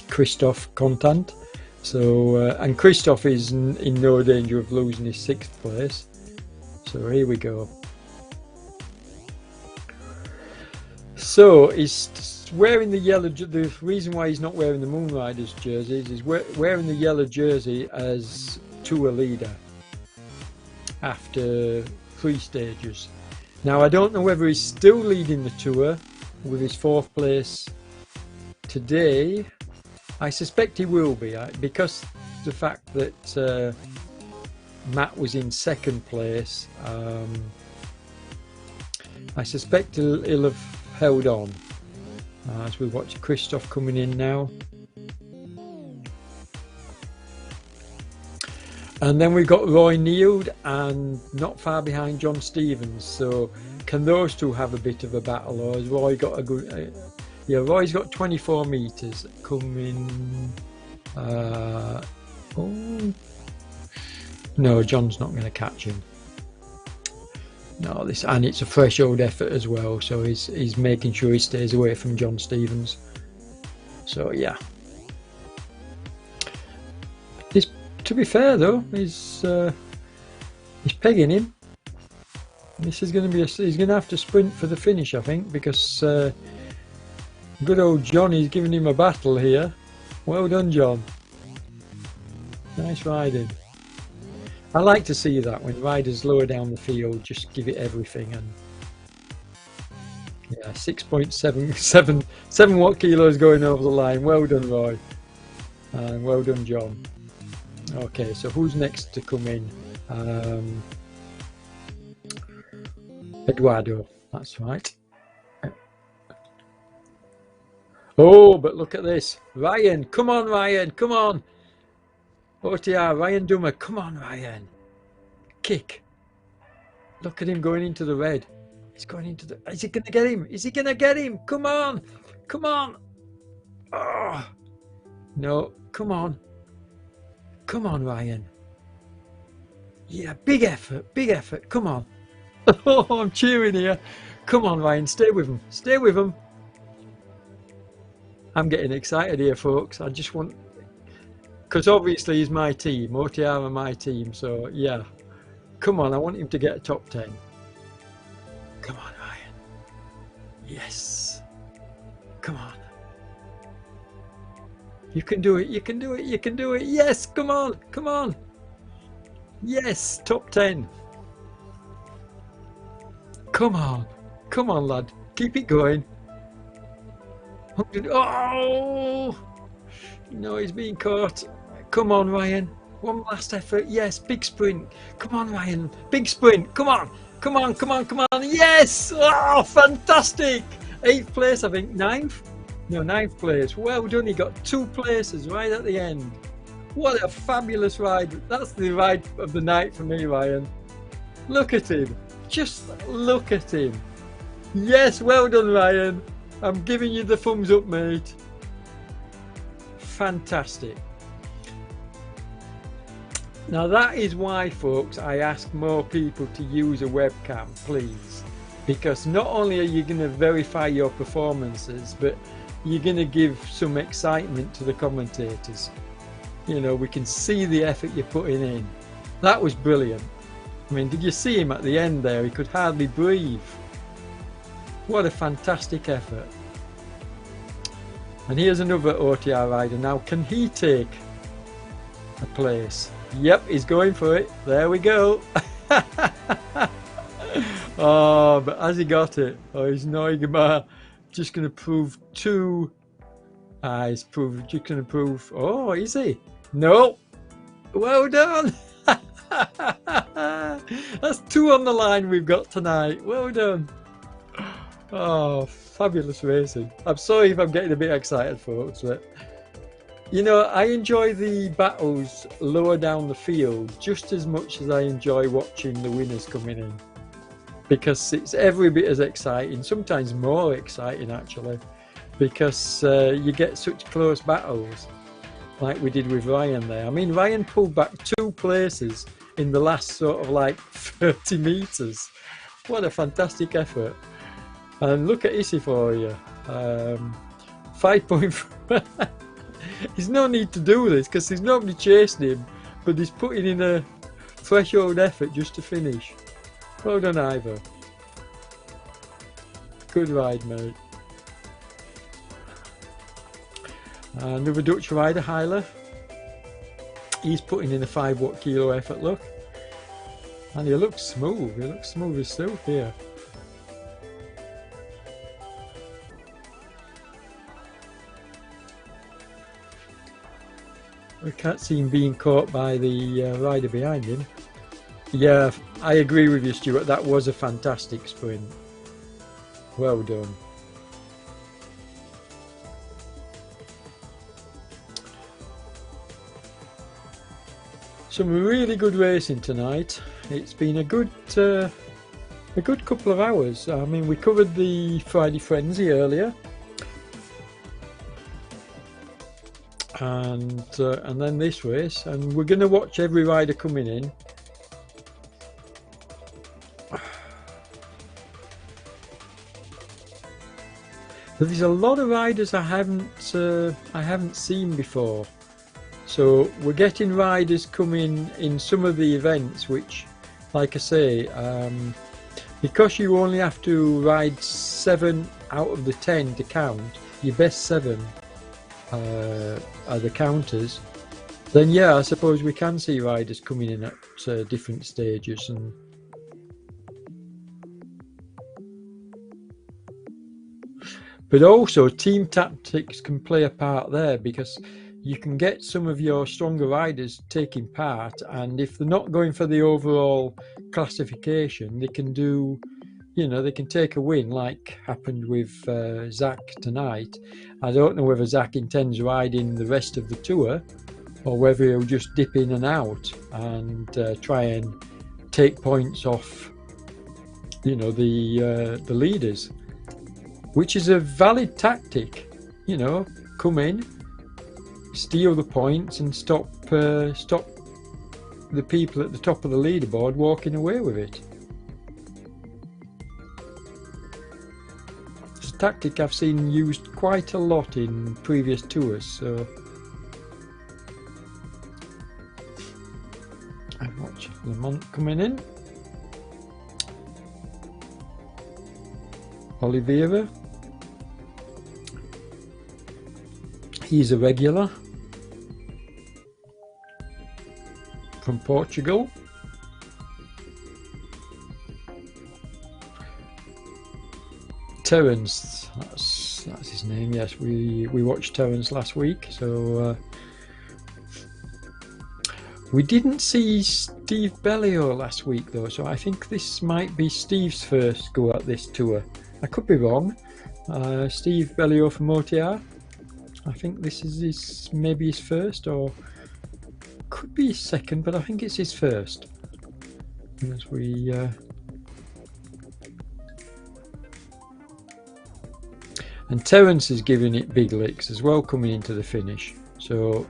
Christoph Contant. So, and Christoph is in no danger of losing his sixth place. So here we go. So he's wearing the yellow. The reason why he's not wearing the Moonriders jerseys is wearing the yellow jersey as tour leader after 3 stages. Now I don't know whether he's still leading the tour with his 4th place today. I suspect he will be, because the fact that Matt was in second place, I suspect he'll have held on. As we watch Christoph coming in now. And then we've got Roy Neild and not far behind John Stevens. So can those two have a bit of a battle, or has Roy got a good... yeah, Roy's got 24 metres coming... oh, no, John's not going to catch him. No, this, and it's a threshold effort as well, so he's making sure he stays away from John Stevens. So yeah, to be fair though, he's pegging him. This is going to be he's going to have to sprint for the finish, I think, because good old Johnny's giving him a battle here. Well done, John. Nice riding. I like to see that when riders lower down the field, just give it everything. And yeah, 6.7 watt kilos going over the line. Well done, Roy, and well done, John. Okay, so who's next to come in? Eduardo, that's right. Oh, but look at this, Ryan! Come on, Ryan! Come on! OTR, Ryan Dummer, come on, Ryan. Kick. Look at him going into the red. He's going into the... Is he going to get him? Is he going to get him? Come on. Come on. Oh. No, come on. Come on, Ryan. Yeah, big effort, big effort. Come on. Oh, I'm cheering here. Come on, Ryan, stay with him. Stay with him. I'm getting excited here, folks. I just want... Because obviously he's my team, OTR are my team, so yeah. Come on, I want him to get a top 10. Come on, Ryan. Yes. Come on. You can do it, you can do it, you can do it. Yes, come on, come on. Yes, top 10. Come on. Come on, lad. Keep it going. Oh! No, he's being caught. Come on, Ryan. One last effort. Yes, big sprint. Come on, Ryan. Big sprint. Come on. Come on, come on, come on. Yes! Oh, fantastic. 8th place, I think. 9th? No, 9th place. Well done. He got 2 places right at the end. What a fabulous ride. That's the ride of the night for me, Ryan. Look at him. Just look at him. Yes, well done, Ryan. I'm giving you the thumbs up, mate. Fantastic. Now that is why, folks, I ask more people to use a webcam, please, because not only are you going to verify your performances, but you're going to give some excitement to the commentators. You know, we can see the effort you're putting in. That was brilliant. I mean, did you see him at the end there? He could hardly breathe. What a fantastic effort. And here's another OTR rider now. Can he take a place? Yep, he's going for it. There we go. Oh, but has he got it? Oh, he's Neugebauer. Just going to prove 2. He's just going to prove... Oh, is he? No. Well done. That's 2 on the line we've got tonight. Well done. Oh, fabulous racing. I'm sorry if I'm getting a bit excited, folks, but you know, I enjoy the battles lower down the field just as much as I enjoy watching the winners coming in, because it's every bit as exciting, sometimes more exciting actually, because you get such close battles like we did with Ryan there. I mean, Ryan pulled back 2 places in the last sort of like 30 metres. What a fantastic effort. And look at Issy for you. 5.4. There's no need to do this because there's nobody chasing him, but he's putting in a threshold effort just to finish. Well done, Ivor. Good ride, mate. Another Dutch rider, Heiler. He's putting in a 5 watt kilo effort, look. And he looks smooth. He looks smooth as silk here. I can't see him being caught by the rider behind him. Yeah, I agree with you, Stuart. That was a fantastic sprint. Well done. Some really good racing tonight. It's been a good couple of hours. I mean, we covered the Friday Frenzy earlier, and then this race, and we're going to watch every rider coming in. But there's a lot of riders I haven't seen before. So we're getting riders coming in some of the events, which, like I say, because you only have to ride 7 out of the 10 to count, your best 7 are the counters, then yeah, I suppose we can see riders coming in at different stages. But also team tactics can play a part there, because you can get some of your stronger riders taking part, and if they're not going for the overall classification, they can do, they can take a win, like happened with Zach tonight. I don't know whether Zach intends riding the rest of the tour, or whether he'll just dip in and out and try and take points off, the leaders, which is a valid tactic. Come in, steal the points, and stop the people at the top of the leaderboard walking away with it. It's a tactic I've seen used quite a lot in previous tours. So I watch Lamont coming in. Oliveira, he's a regular from Portugal. Terence, that's his name. Yes, we watched Terence last week. So we didn't see Steve Bellio last week though, so I think this might be Steve's first go at this tour. I could be wrong. Steve Bellio from OTR. I think this is maybe his first, or could be his second, but I think it's his first. As we and Terence is giving it big licks as well coming into the finish. So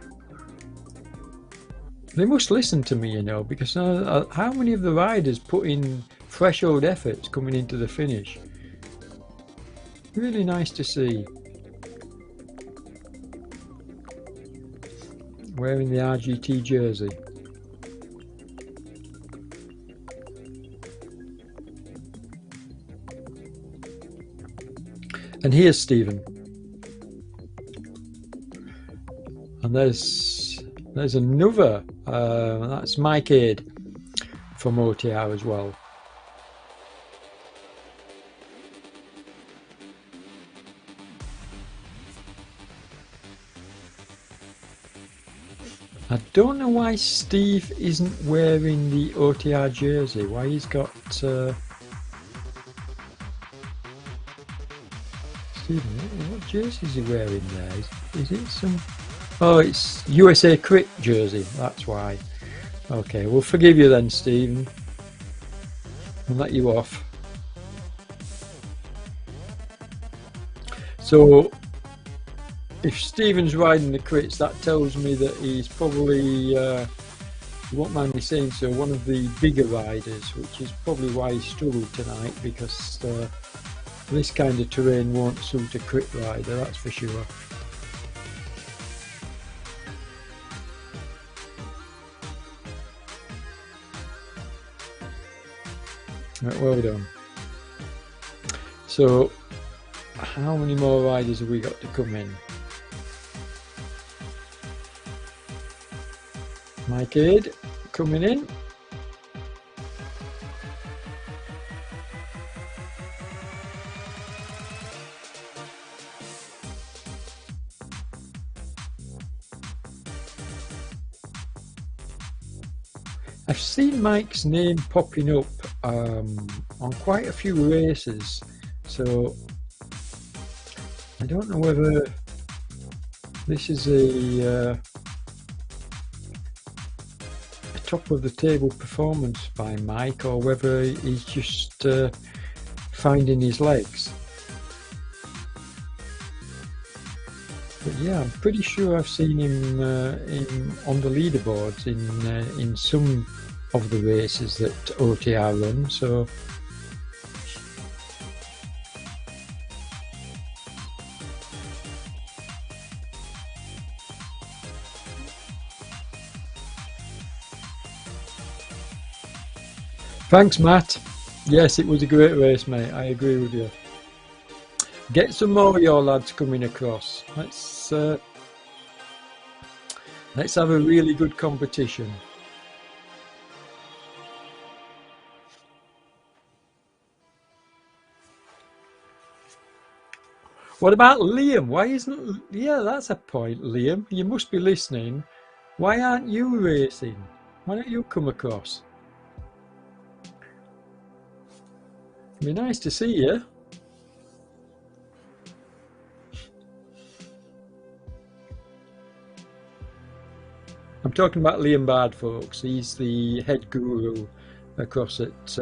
they must listen to me, because how many of the riders put in threshold efforts coming into the finish? Really nice to see. Wearing the RGT jersey. And here's Stephen. And there's another, that's Mike Aid from OTR as well. I don't know why Steve isn't wearing the OTR jersey. Why he's got Stephen, what jersey is he wearing there? Is it some? Oh, it's USA Crit jersey. That's why. Okay, we'll forgive you then, Stephen. I'll let you off. So, if Stephen's riding the crits, that tells me that he's probably, you won't mind me saying so, one of the bigger riders, which is probably why he struggled tonight, because this kind of terrain won't suit a crit rider, that's for sure. Right, well done. So, how many more riders have we got to come in? Mike Aid coming in. I've seen Mike's name popping up on quite a few races, so I don't know whether this is a top of the table performance by Mike, or whether he's just finding his legs. But yeah, I'm pretty sure I've seen him on the leaderboards in some of the races that OTR run. So thanks, Matt. Yes, it was a great race, mate. I agree with you. Get some more of your lads coming across. Let's have a really good competition. What about Liam? Why isn't... Yeah, that's a point, Liam. You must be listening. Why aren't you racing? Why don't you come across? It'd be nice to see you. I'm talking about Liam Bard, folks. He's the head guru across at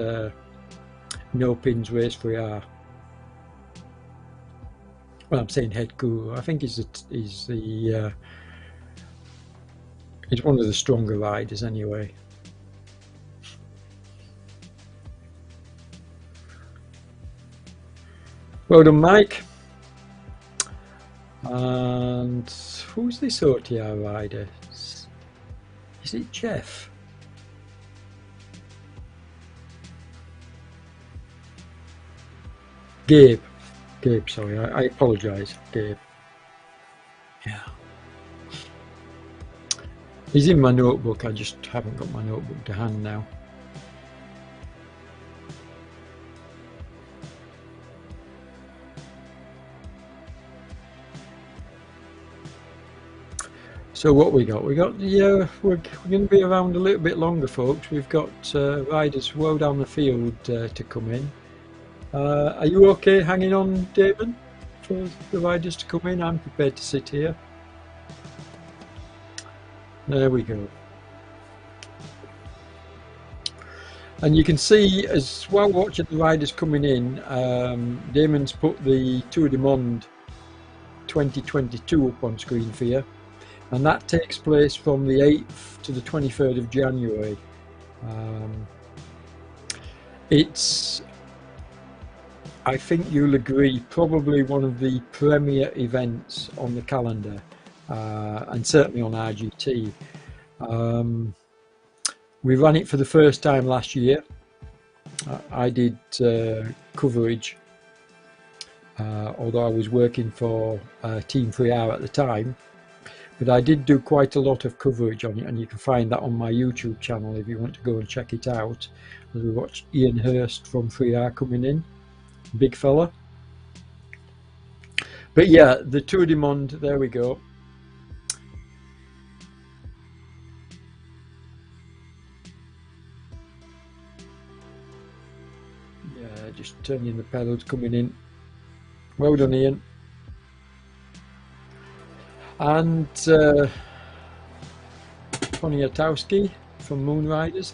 No Pins Race for R. Well, I'm saying head guru. I think he's one of the stronger riders anyway. Well done, Mike. And who's this OTR rider? Is it Jeff? Gabe. Gabe, sorry, I apologise, Gabe. Yeah. He's in my notebook, I just haven't got my notebook to hand now. So what we got? We got the we're going to be around a little bit longer, folks. We've got riders well down the field to come in. Are you okay hanging on, David, for the riders to come in? I'm prepared to sit here. There we go. And you can see, as while watching the riders coming in, Damon's put the Tour du Monde 2022 up on screen for you. And that takes place from the 8th to the 23rd of January. It's, I think you'll agree, probably one of the premier events on the calendar, and certainly on RGT. We ran it for the first time last year. I did coverage, although I was working for Team 3R at the time. But I did do quite a lot of coverage on it, and you can find that on my YouTube channel if you want to go and check it out. As we watched Ian Hurst from 3R coming in, big fella. But yeah, the Tour du Monde, there we go. Yeah, just turning the pedals coming in. Well done, Ian. And Poniatowski from Moonriders.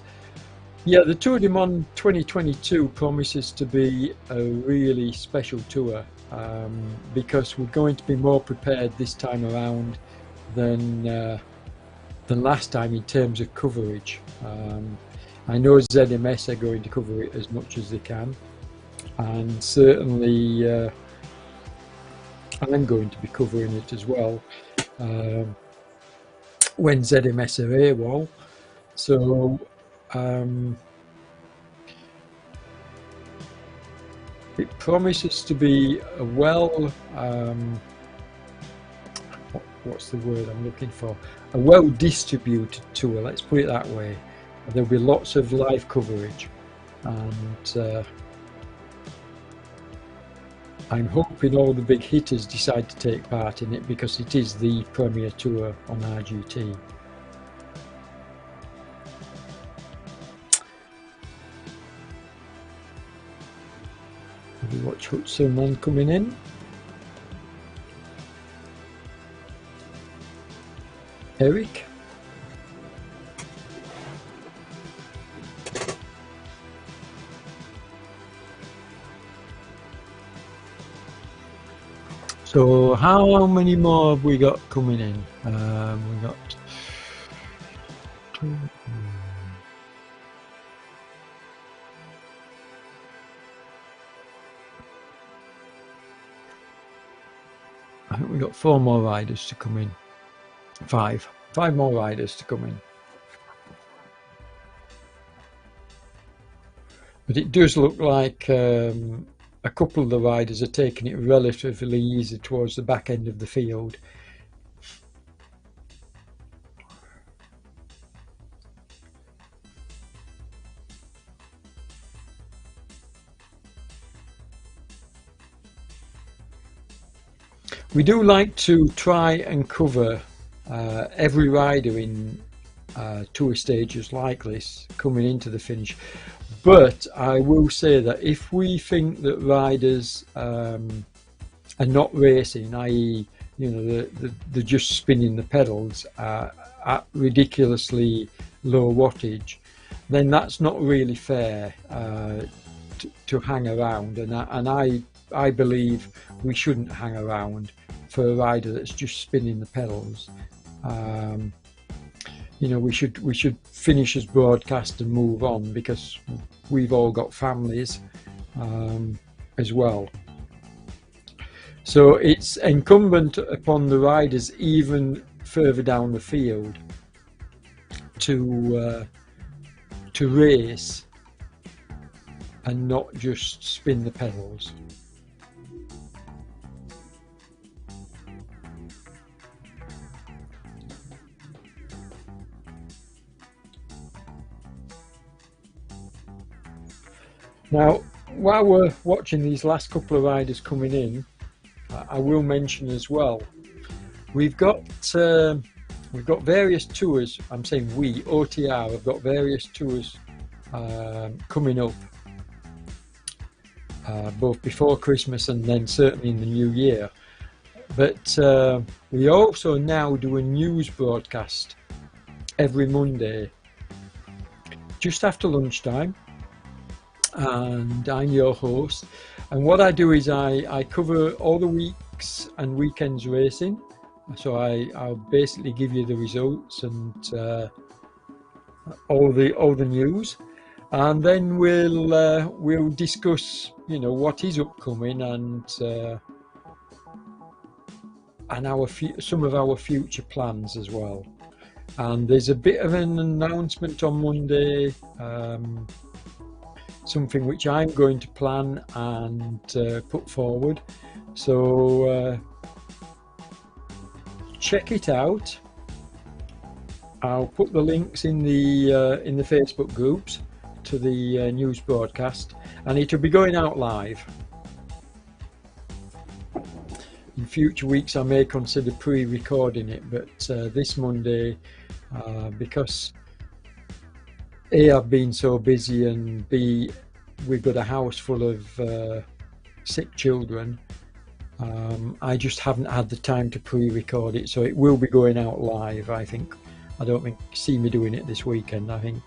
Yeah, the Tour du Monde 2022 promises to be a really special tour, because we're going to be more prepared this time around than last time in terms of coverage. I know ZMS are going to cover it as much as they can, and certainly I'm going to be covering it as well when ZMS are AWOL. So it promises to be a what's the word I'm looking for? A well distributed tour, let's put it that way. There'll be lots of live coverage, and I'm hoping all the big hitters decide to take part in it, because it is the premier tour on RGT. We watch someone coming in. Eric. So how many more have we got coming in? We got 2. I think we got 4 more riders to come in. 5 more riders to come in. But it does look like a couple of the riders are taking it relatively easy towards the back end of the field. We do like to try and cover every rider in tour stages like this coming into the finish, but I will say that if we think that riders are not racing, i.e. you know they're just spinning the pedals at ridiculously low wattage, then that's not really fair to hang around, and I believe we shouldn't hang around for a rider that's just spinning the pedals. You know, we should finish his broadcast and move on, because we've all got families as well. So it's incumbent upon the riders even further down the field to race and not just spin the pedals. Now, while we're watching these last couple of riders coming in, I will mention as well, we've got various tours. I'm saying we, OTR, have got various tours coming up, both before Christmas and then certainly in the new year. But we also now do a news broadcast every Monday, just after lunchtime. And I'm your host, and what I do is I cover all the weeks and weekends racing. So I'll basically give you the results and all the news, and then we'll discuss, you know, what is upcoming and some of our future plans as well. And there's a bit of an announcement on Monday. Something which I'm going to plan and put forward, so check it out. I'll put the links in the Facebook groups to the news broadcast, and it'll be going out live. In future weeks I may consider pre-recording it, but this Monday, because A, I've been so busy, and B, we've got a house full of sick children, I just haven't had the time to pre-record it, so it will be going out live, I think. I don't think see me doing it this weekend. I think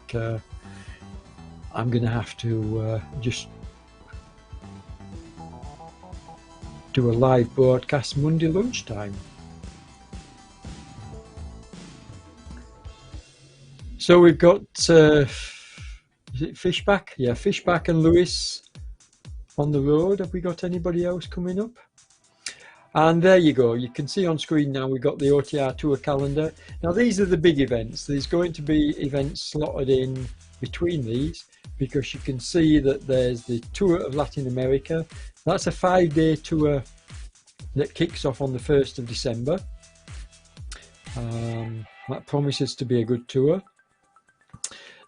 I'm going to have to just do a live broadcast Monday lunchtime. So we've got, is it Fishback? Yeah, Fishback and Lewis on the road. Have we got anybody else coming up? And there you go. You can see on screen now we've got the OTR tour calendar. Now these are the big events. There's going to be events slotted in between these, because you can see that there's the Tour of Latin America. That's a 5-day tour that kicks off on the 1st of December. That promises to be a good tour.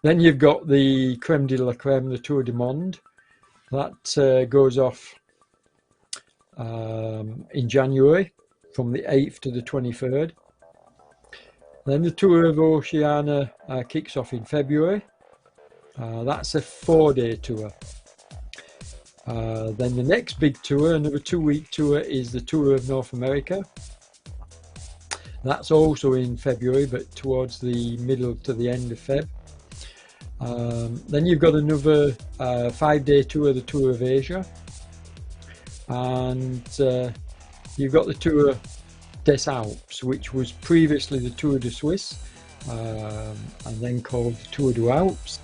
Then you've got the Creme de la Creme, the Tour du Monde. That goes off in January from the 8th to the 23rd. Then the Tour of Oceania kicks off in February. That's a 4-day tour. Then the next big tour, another 2-week tour, is the Tour of North America. That's also in February, but towards the middle to the end of Feb. Then you've got another 5-day tour, the Tour of Asia. And you've got the Tour des Alpes, which was previously the Tour de Suisse, and then called the Tour des Alpes.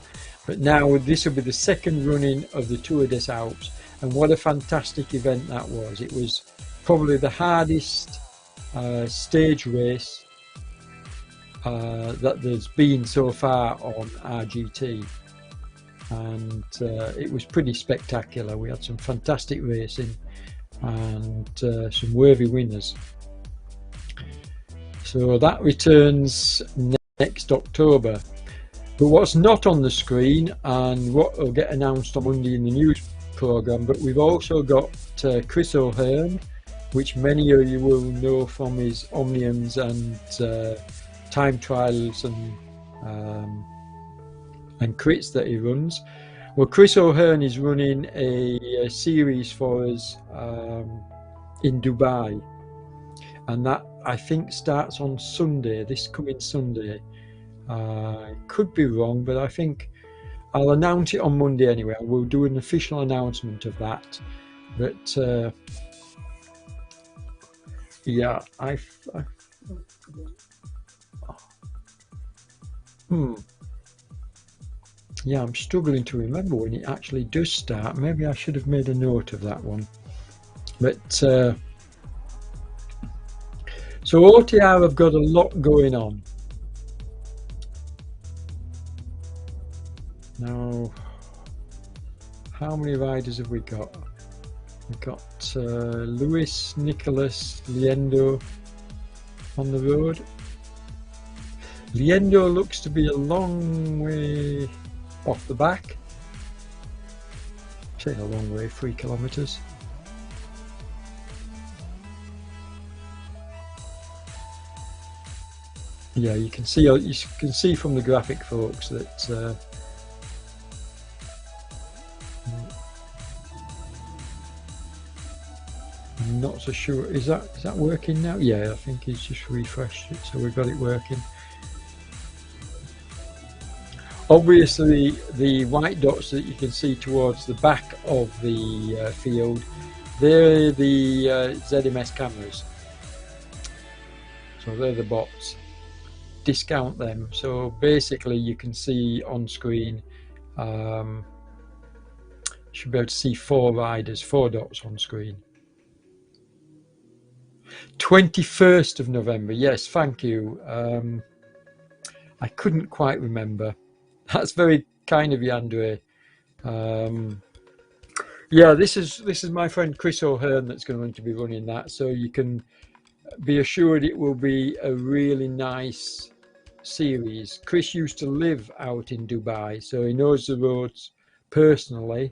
But now this will be the second running of the Tour des Alpes, and what a fantastic event that was. It was probably the hardest stage race that there's been so far on RGT, and it was pretty spectacular. We had some fantastic racing and some worthy winners. So that returns next October. But what's not on the screen, and what will get announced on Monday in the news programme, but we've also got Chris O'Hearn, which many of you will know from his Omniums and time trials and crits that he runs. Well, Chris O'Hearn is running a series for us in Dubai, and that I think starts on Sunday, this coming Sunday. I could be wrong, but I think I'll announce it on Monday anyway. We'll do an official announcement of that. But yeah, yeah, I'm struggling to remember when it actually does start. Maybe I should have made a note of that one. But so OTR have got a lot going on. Now, how many riders have we got? We've got Lewis, Nicholas, Liendo on the road. Liendo looks to be a long way off the back. Saying a long way, 3 kilometres. Yeah, you can see from the graphic, folks, that I'm not so sure. Is that working now? Yeah, I think he's just refreshed it, so we've got it working. Obviously, the white dots that you can see towards the back of the field, they're the ZMS cameras. So they're the bots. Discount them. So basically, you can see on screen. You should be able to see 4 riders, 4 dots on screen. 21st of November. Yes, thank you. I couldn't quite remember. That's very kind of you, Andre. Yeah, this is my friend Chris O'Hearn that's going to be running that, so you can be assured it will be a really nice series. Chris used to live out in Dubai, so he knows the roads personally.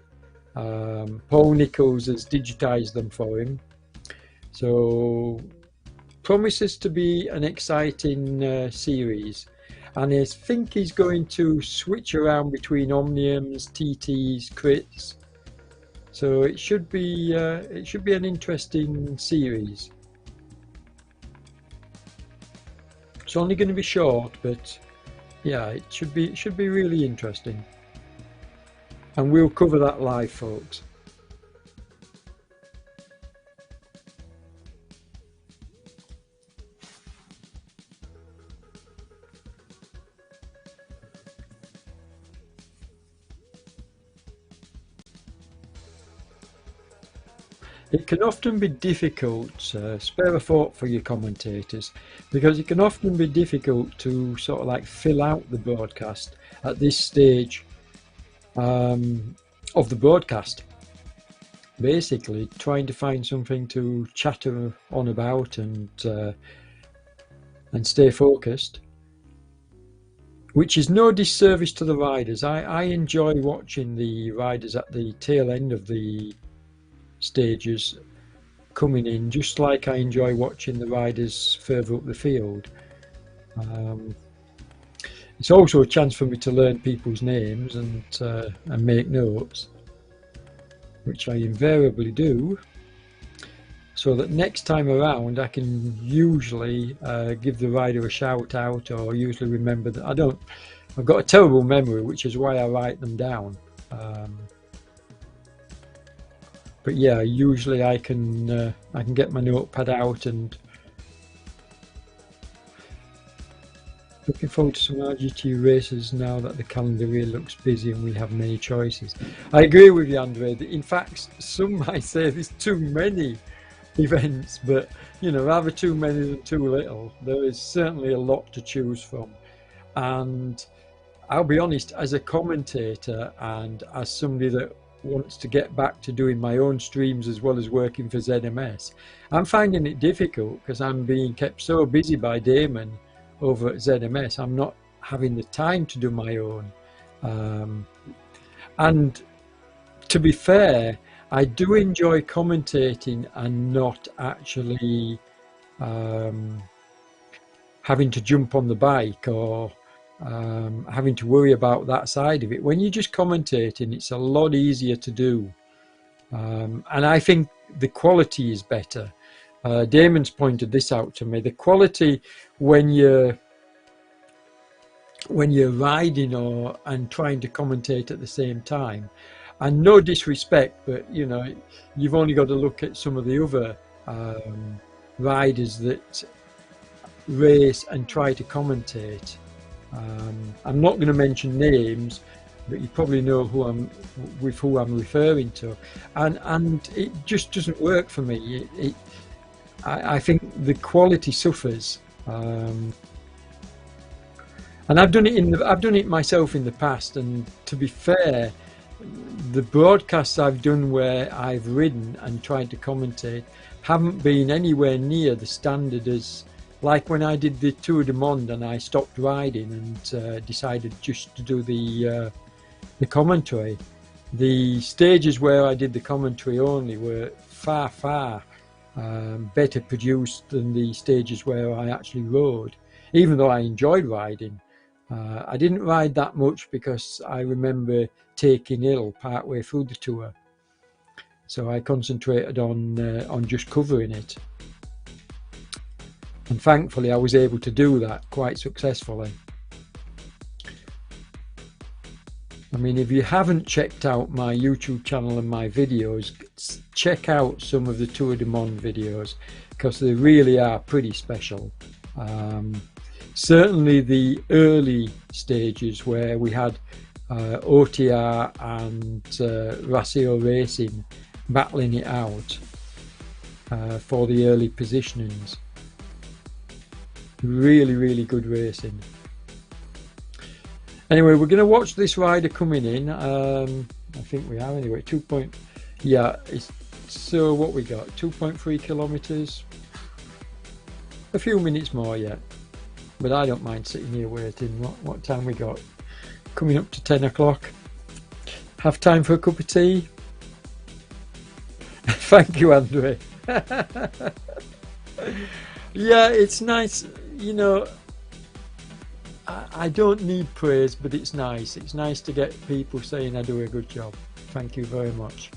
Paul Nichols has digitized them for him, so promises to be an exciting series. And I think he's going to switch around between Omniums, TTs, crits. So it should be an interesting series. It's only going to be short, but yeah, it should be really interesting. And we'll cover that live, folks. It can often be difficult, spare a thought for your commentators, because it can often be difficult to sort of like fill out the broadcast at this stage of the broadcast. Basically, trying to find something to chatter on about and stay focused, which is no disservice to the riders. I enjoy watching the riders at the tail end of the stages coming in, just like I enjoy watching the riders further up the field. It's also a chance for me to learn people's names and make notes. which I invariably do, so that next time around I can usually give the rider a shout out, or usually remember that I've got a terrible memory, which is why I write them down. But yeah, usually I can get my notepad out. And looking forward to some RGT races now that the calendar really looks busy and we have many choices. I agree with you, Andre. In fact, some might say there's too many events, but you know, rather too many than too little. There is certainly a lot to choose from. And I'll be honest, as a commentator and as somebody that wants to get back to doing my own streams as well as working for ZMS, I'm finding it difficult because I'm being kept so busy by Damon over at ZMS. I'm not having the time to do my own. And to be fair, I do enjoy commentating and not actually having to jump on the bike or having to worry about that side of it. When you're just commentating, it's a lot easier to do. And I think the quality is better. Damon's pointed this out to me. The quality when you're riding and trying to commentate at the same time, and no disrespect, but you know, you've only got to look at some of the other riders that race and try to commentate. I'm not going to mention names, but you probably know who I'm referring to, and it just doesn't work for me. I think the quality suffers, and I've done it myself in the past. And to be fair, the broadcasts I've done where I've ridden and tried to commentate haven't been anywhere near the standard as, like when I did the Tour du Monde and I stopped riding and decided just to do the commentary. The stages where I did the commentary only were far better produced than the stages where I actually rode, even though I enjoyed riding. I didn't ride that much because I remember taking ill partway through the tour, so I concentrated on just covering it. And thankfully I was able to do that quite successfully. I mean, if you haven't checked out my YouTube channel and my videos, check out some of the Tour du Monde videos, because they really are pretty special. Certainly the early stages where we had OTR and Rasio Racing battling it out for the early positionings. Really good racing. Anyway, we're going to watch this rider coming in. I think we are anyway. So what we got? 2.3 kilometers. A few minutes more yet, but I don't mind sitting here waiting. What time we got? Coming up to 10 o'clock. Have time for a cup of tea? Thank you, Andre. Yeah, it's nice. You know, I don't need praise, but it's nice. It's nice to get people saying I do a good job. Thank you very much.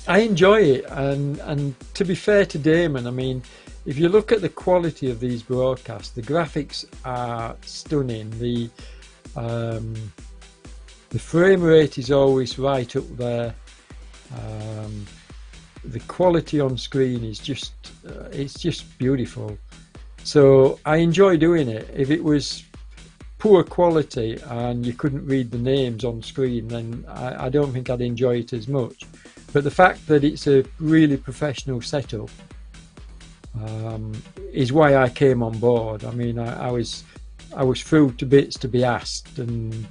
I enjoy it, and to be fair to Damon, I mean, if you look at the quality of these broadcasts, the graphics are stunning. The frame rate is always right up there. The quality on screen is just it's just beautiful. So I enjoy doing it. If it was poor quality and you couldn't read the names on screen, then I don't think I'd enjoy it as much. But the fact that it's a really professional setup is why I came on board. I mean, I was thrilled to bits to be asked, and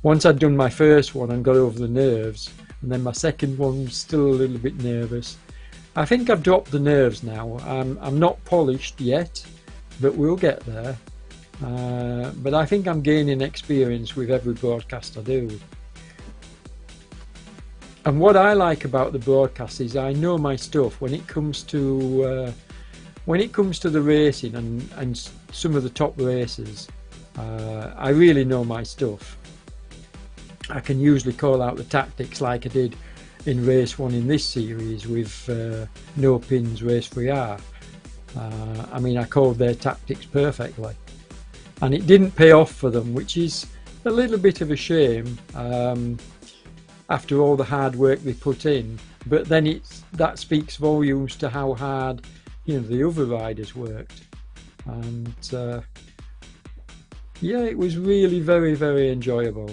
once I'd done my first one and got over the nerves, and then my second one's still a little bit nervous. I think I've dropped the nerves now. I'm not polished yet, but we'll get there. But I think I'm gaining experience with every broadcast I do. And what I like about the broadcast is I know my stuff when it comes to the racing and some of the top races. I really know my stuff. I can usually call out the tactics like I did in race 1 in this series with no pins race 3R. I mean, I called their tactics perfectly, and it didn't pay off for them, which is a little bit of a shame after all the hard work they put in. But then that speaks volumes to how hard, you know, the other riders worked. And yeah, it was really very, very enjoyable.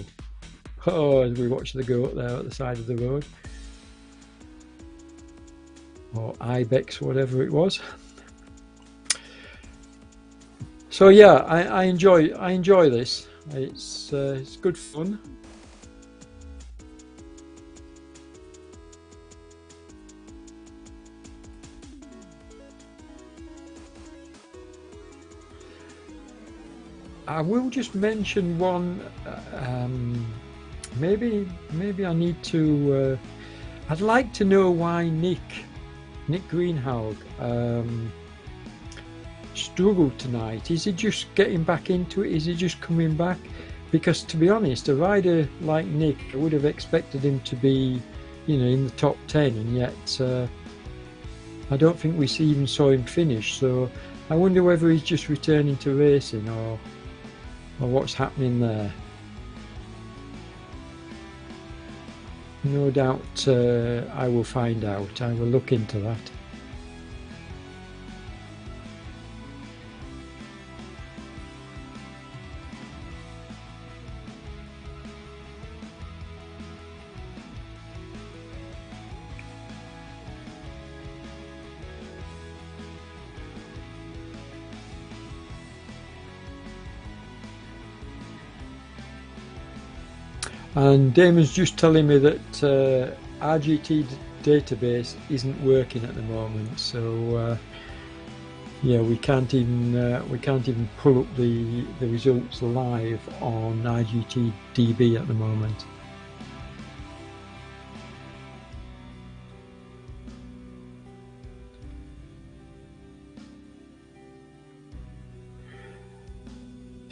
Oh, as we watch the goat there at the side of the road, or ibex, whatever it was. So yeah, I enjoy this. It's good fun. I will just mention one. Maybe I need to. I'd like to know why Nick Greenhalgh struggled tonight. Is he just getting back into it? Is he just coming back? Because to be honest, a rider like Nick, I would have expected him to be, you know, in the top 10, and yet I don't think we even saw him finish. So I wonder whether he's just returning to racing or what's happening there. No doubt I will find out. I will look into that. And Damon's just telling me that RGT database isn't working at the moment, so yeah, we can't even pull up the results live on RGT DB at the moment.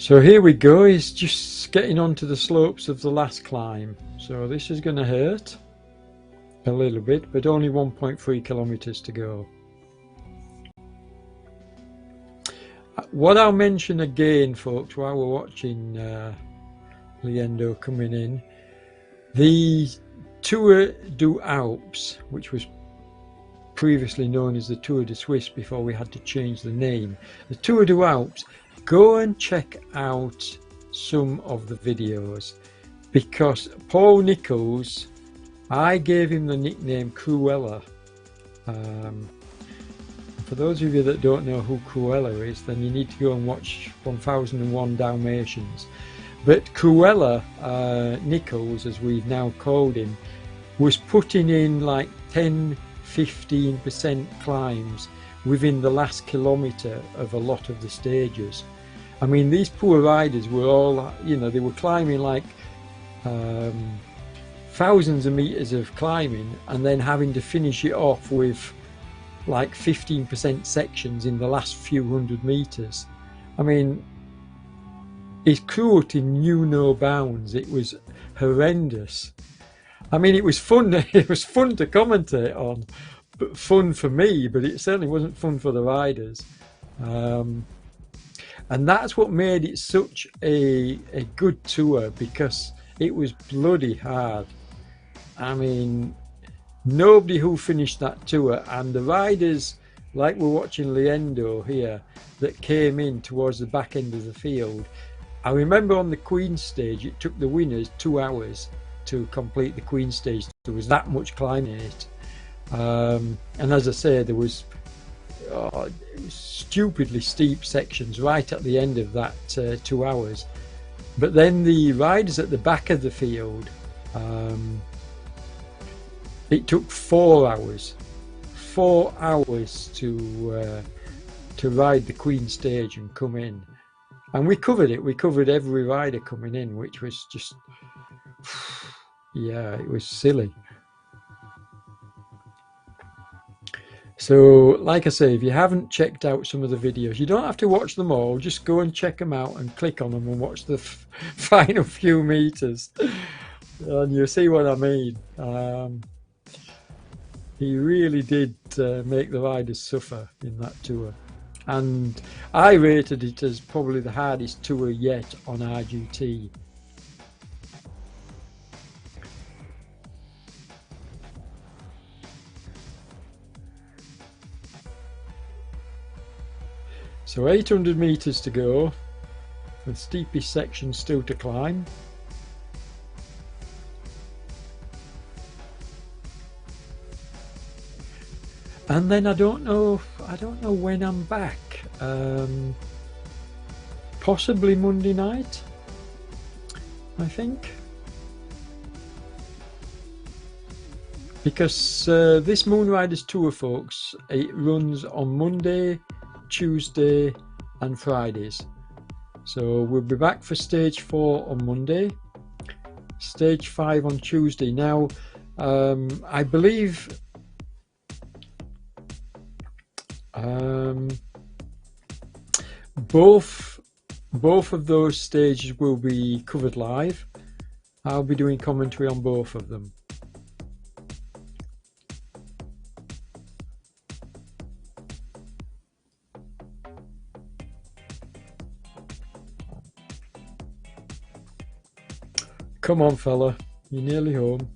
So here we go, he's just getting onto the slopes of the last climb. So this is going to hurt a little bit, but only 1.3 kilometers to go. What I'll mention again, folks, while we're watching Liendo coming in, the Tour du Alpes, which was previously known as the Tour de Suisse before we had to change the name, the Tour du Alpes, go and check out some of the videos, because Paul Nicholls, I gave him the nickname Cruella. For those of you that don't know who Cruella is, then you need to go and watch 1001 Dalmatians. But Cruella Nicholls, as we've now called him, was putting in like 10–15% climbs within the last kilometre of a lot of the stages. I mean, these poor riders were all, you know, they were climbing like thousands of meters of climbing and then having to finish it off with like 15% sections in the last few hundred meters. I mean, his cruelty knew no bounds. It was horrendous. I mean, it was fun. It was fun to commentate on, but fun for me. But it certainly wasn't fun for the riders. And that's what made it such a good tour, because it was bloody hard. I mean, nobody who finished that tour, and the riders, like we're watching Liendo here, that came in towards the back end of the field. I remember on the Queen stage, it took the winners 2 hours to complete the Queen stage. There was that much climbing in it. And as I say, there was stupidly steep sections right at the end of that 2 hours. But then the riders at the back of the field, it took 4 hours. 4 hours to ride the Queen stage and come in. And we covered it. We covered every rider coming in, which was just, yeah, it was silly. So, like I say, if you haven't checked out some of the videos, you don't have to watch them all. Just go and check them out and click on them and watch the final few meters. And you see what I mean. He really did make the riders suffer in that tour. And I rated it as probably the hardest tour yet on RGT. So 800 meters to go, with steepest section still to climb. And then I don't know when I'm back. Possibly Monday night, I think. Because this Moonriders tour, folks, it runs on Monday, Tuesday and Fridays. So we'll be back for stage 4 on Monday, stage 5 on Tuesday. Now, I believe both of those stages will be covered live. I'll be doing commentary on both of them. Come on, fella, you're nearly home.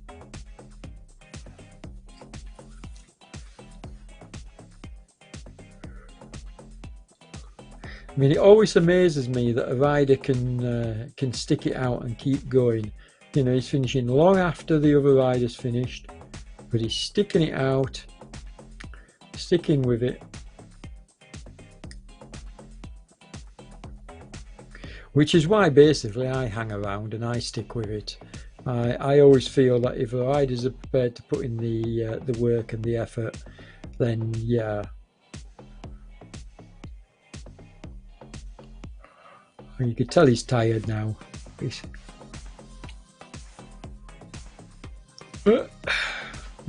I mean, it always amazes me that a rider can stick it out and keep going. You know, he's finishing long after the other rider's finished, but he's sticking it out, sticking with it. Which is why basically I hang around and I stick with it. I always feel that if the riders are prepared to put in the work and the effort, then yeah. You could tell he's tired now. He's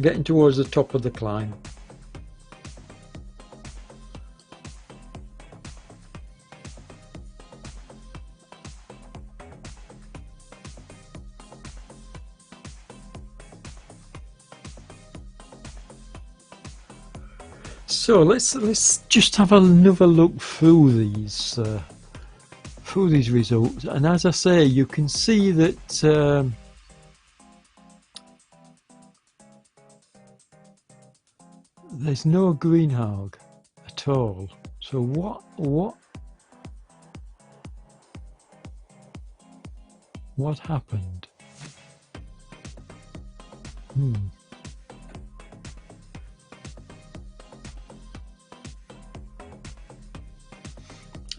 getting towards the top of the climb. So let's just have another look through these results, and as I say, you can see that there's no greenhog at all. So what happened?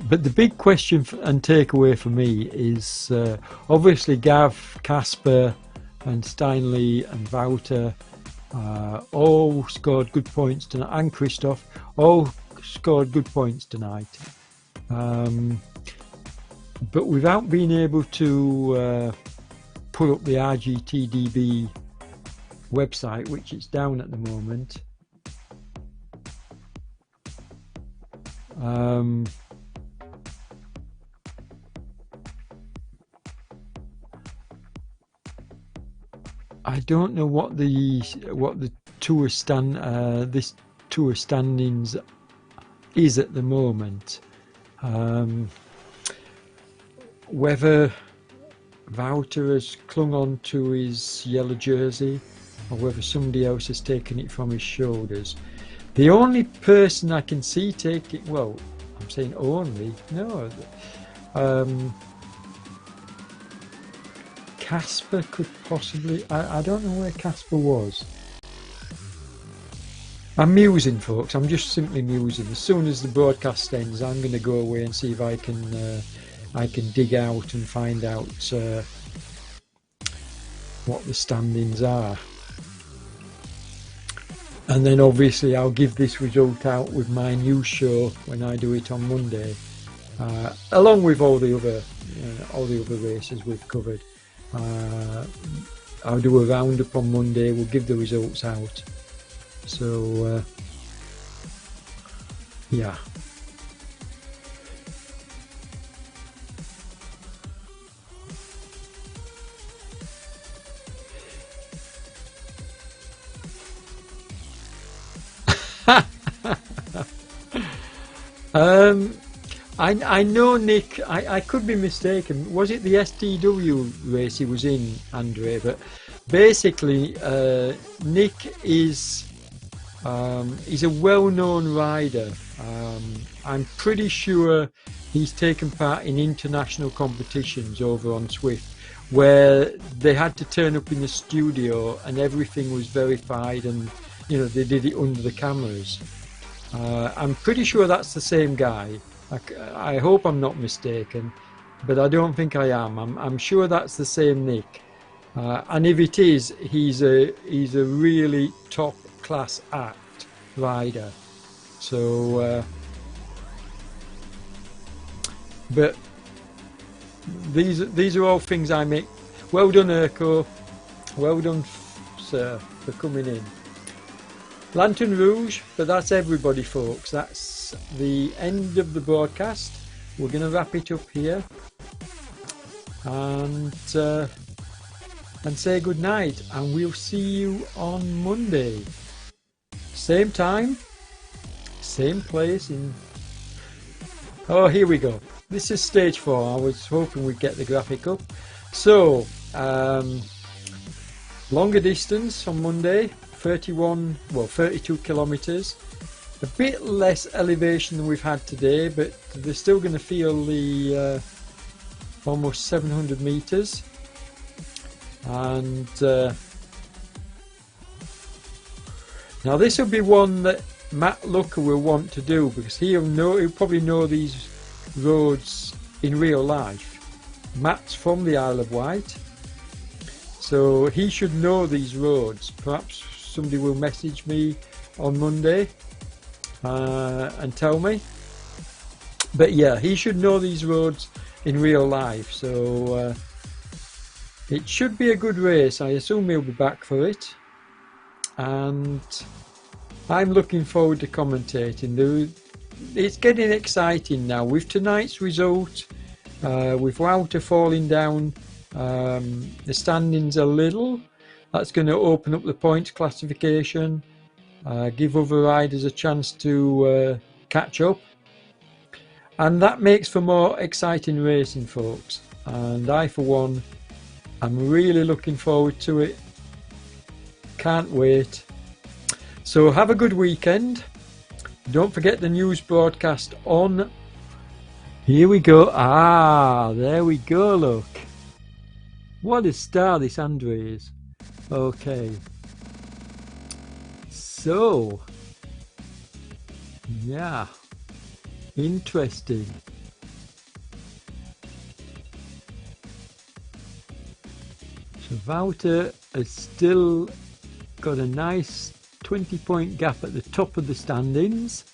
But the big question and takeaway for me is obviously Gav, Casper and Steinley and Wouter all scored good points tonight, and Christoph all scored good points tonight. But without being able to pull up the RGTDB website, which is down at the moment, I don't know what the tour this tour standings is at the moment. Whether Wouter has clung on to his yellow jersey or whether somebody else has taken it from his shoulders. The only person I can see take it, well, I'm saying only, no, Casper could possibly, I don't know where Casper was. I'm musing, folks, I'm just simply musing. As soon as the broadcast ends, I'm going to go away and see if I can dig out and find out what the standings are. And then obviously I'll give this result out with my news show when I do it on Monday, along with all the other races we've covered. I'll do a roundup on Monday. We'll give the results out. So yeah. I know Nick, I could be mistaken. Was it the STW race he was in, Andre? But basically, Nick is he's a well-known rider. I'm pretty sure he's taken part in international competitions over on Swift, where they had to turn up in the studio and everything was verified, and you know they did it under the cameras. I'm pretty sure that's the same guy. I hope I'm not mistaken, but I don't think I am. I'm sure that's the same Nick. And if it is, he's a really top class act rider. So, but these are all things I make. Well done, Urko. Well done, sir, for coming in. Lantern Rouge, but that's everybody, folks. That's the end of the broadcast. We're going to wrap it up here and say good night, and we'll see you on Monday. Same time, same place in... Oh, here we go. This is stage 4. I was hoping we'd get the graphic up. So, longer distance on Monday. 32 kilometers, a bit less elevation than we've had today, but they're still going to feel the almost 700 meters. And now this will be one that Matt Looker will want to do, because he'll probably know these roads in real life. Matt's from the Isle of Wight, so he should know these roads. Perhaps somebody will message me on Monday and tell me. But yeah, he should know these roads in real life, so it should be a good race. I assume he'll be back for it, and I'm looking forward to commentating. It's getting exciting now with tonight's result, with Wouter falling down the standings a little. That's going to open up the points classification, give other riders a chance to catch up, and that makes for more exciting racing, folks. And I, for one, am really looking forward to it. Can't wait. So have a good weekend. Don't forget the news broadcast on. Here we go. Ah, there we go. Look, what a star this Andre is. Okay, so yeah, interesting. So Wouter has still got a nice 20-point gap at the top of the standings.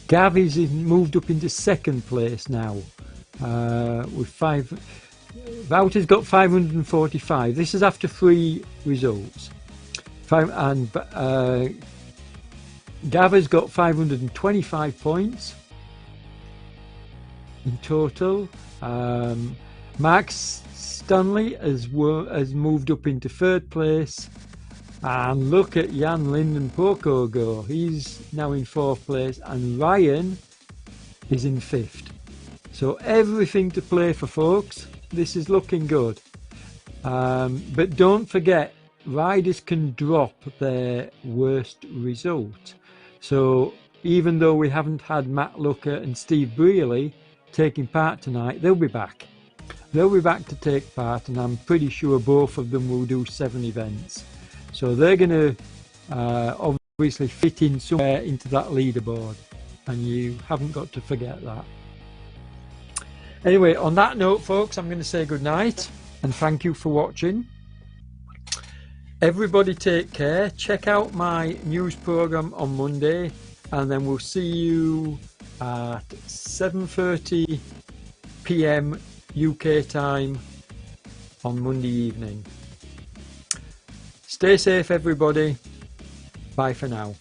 Gavi's moved up into second place now with 5. Wouter's got 545. This is after 3 results. And Gava's got 525 points in total. Max Stanley has moved up into 3rd place. And look at Jan Linden Poco go. He's now in 4th place. And Ryan is in 5th. So everything to play for, folks. This is looking good, but don't forget, riders can drop their worst result. So even though we haven't had Matt Looker and Steve Brearley taking part tonight, they'll be back. They'll be back to take part, and I'm pretty sure both of them will do 7 events. So they're going to obviously fit in somewhere into that leaderboard, and you haven't got to forget that. Anyway, on that note, folks, I'm going to say good night and thank you for watching. Everybody take care. Check out my news program on Monday, and then we'll see you at 7:30 p.m. UK time on Monday evening. Stay safe, everybody. Bye for now.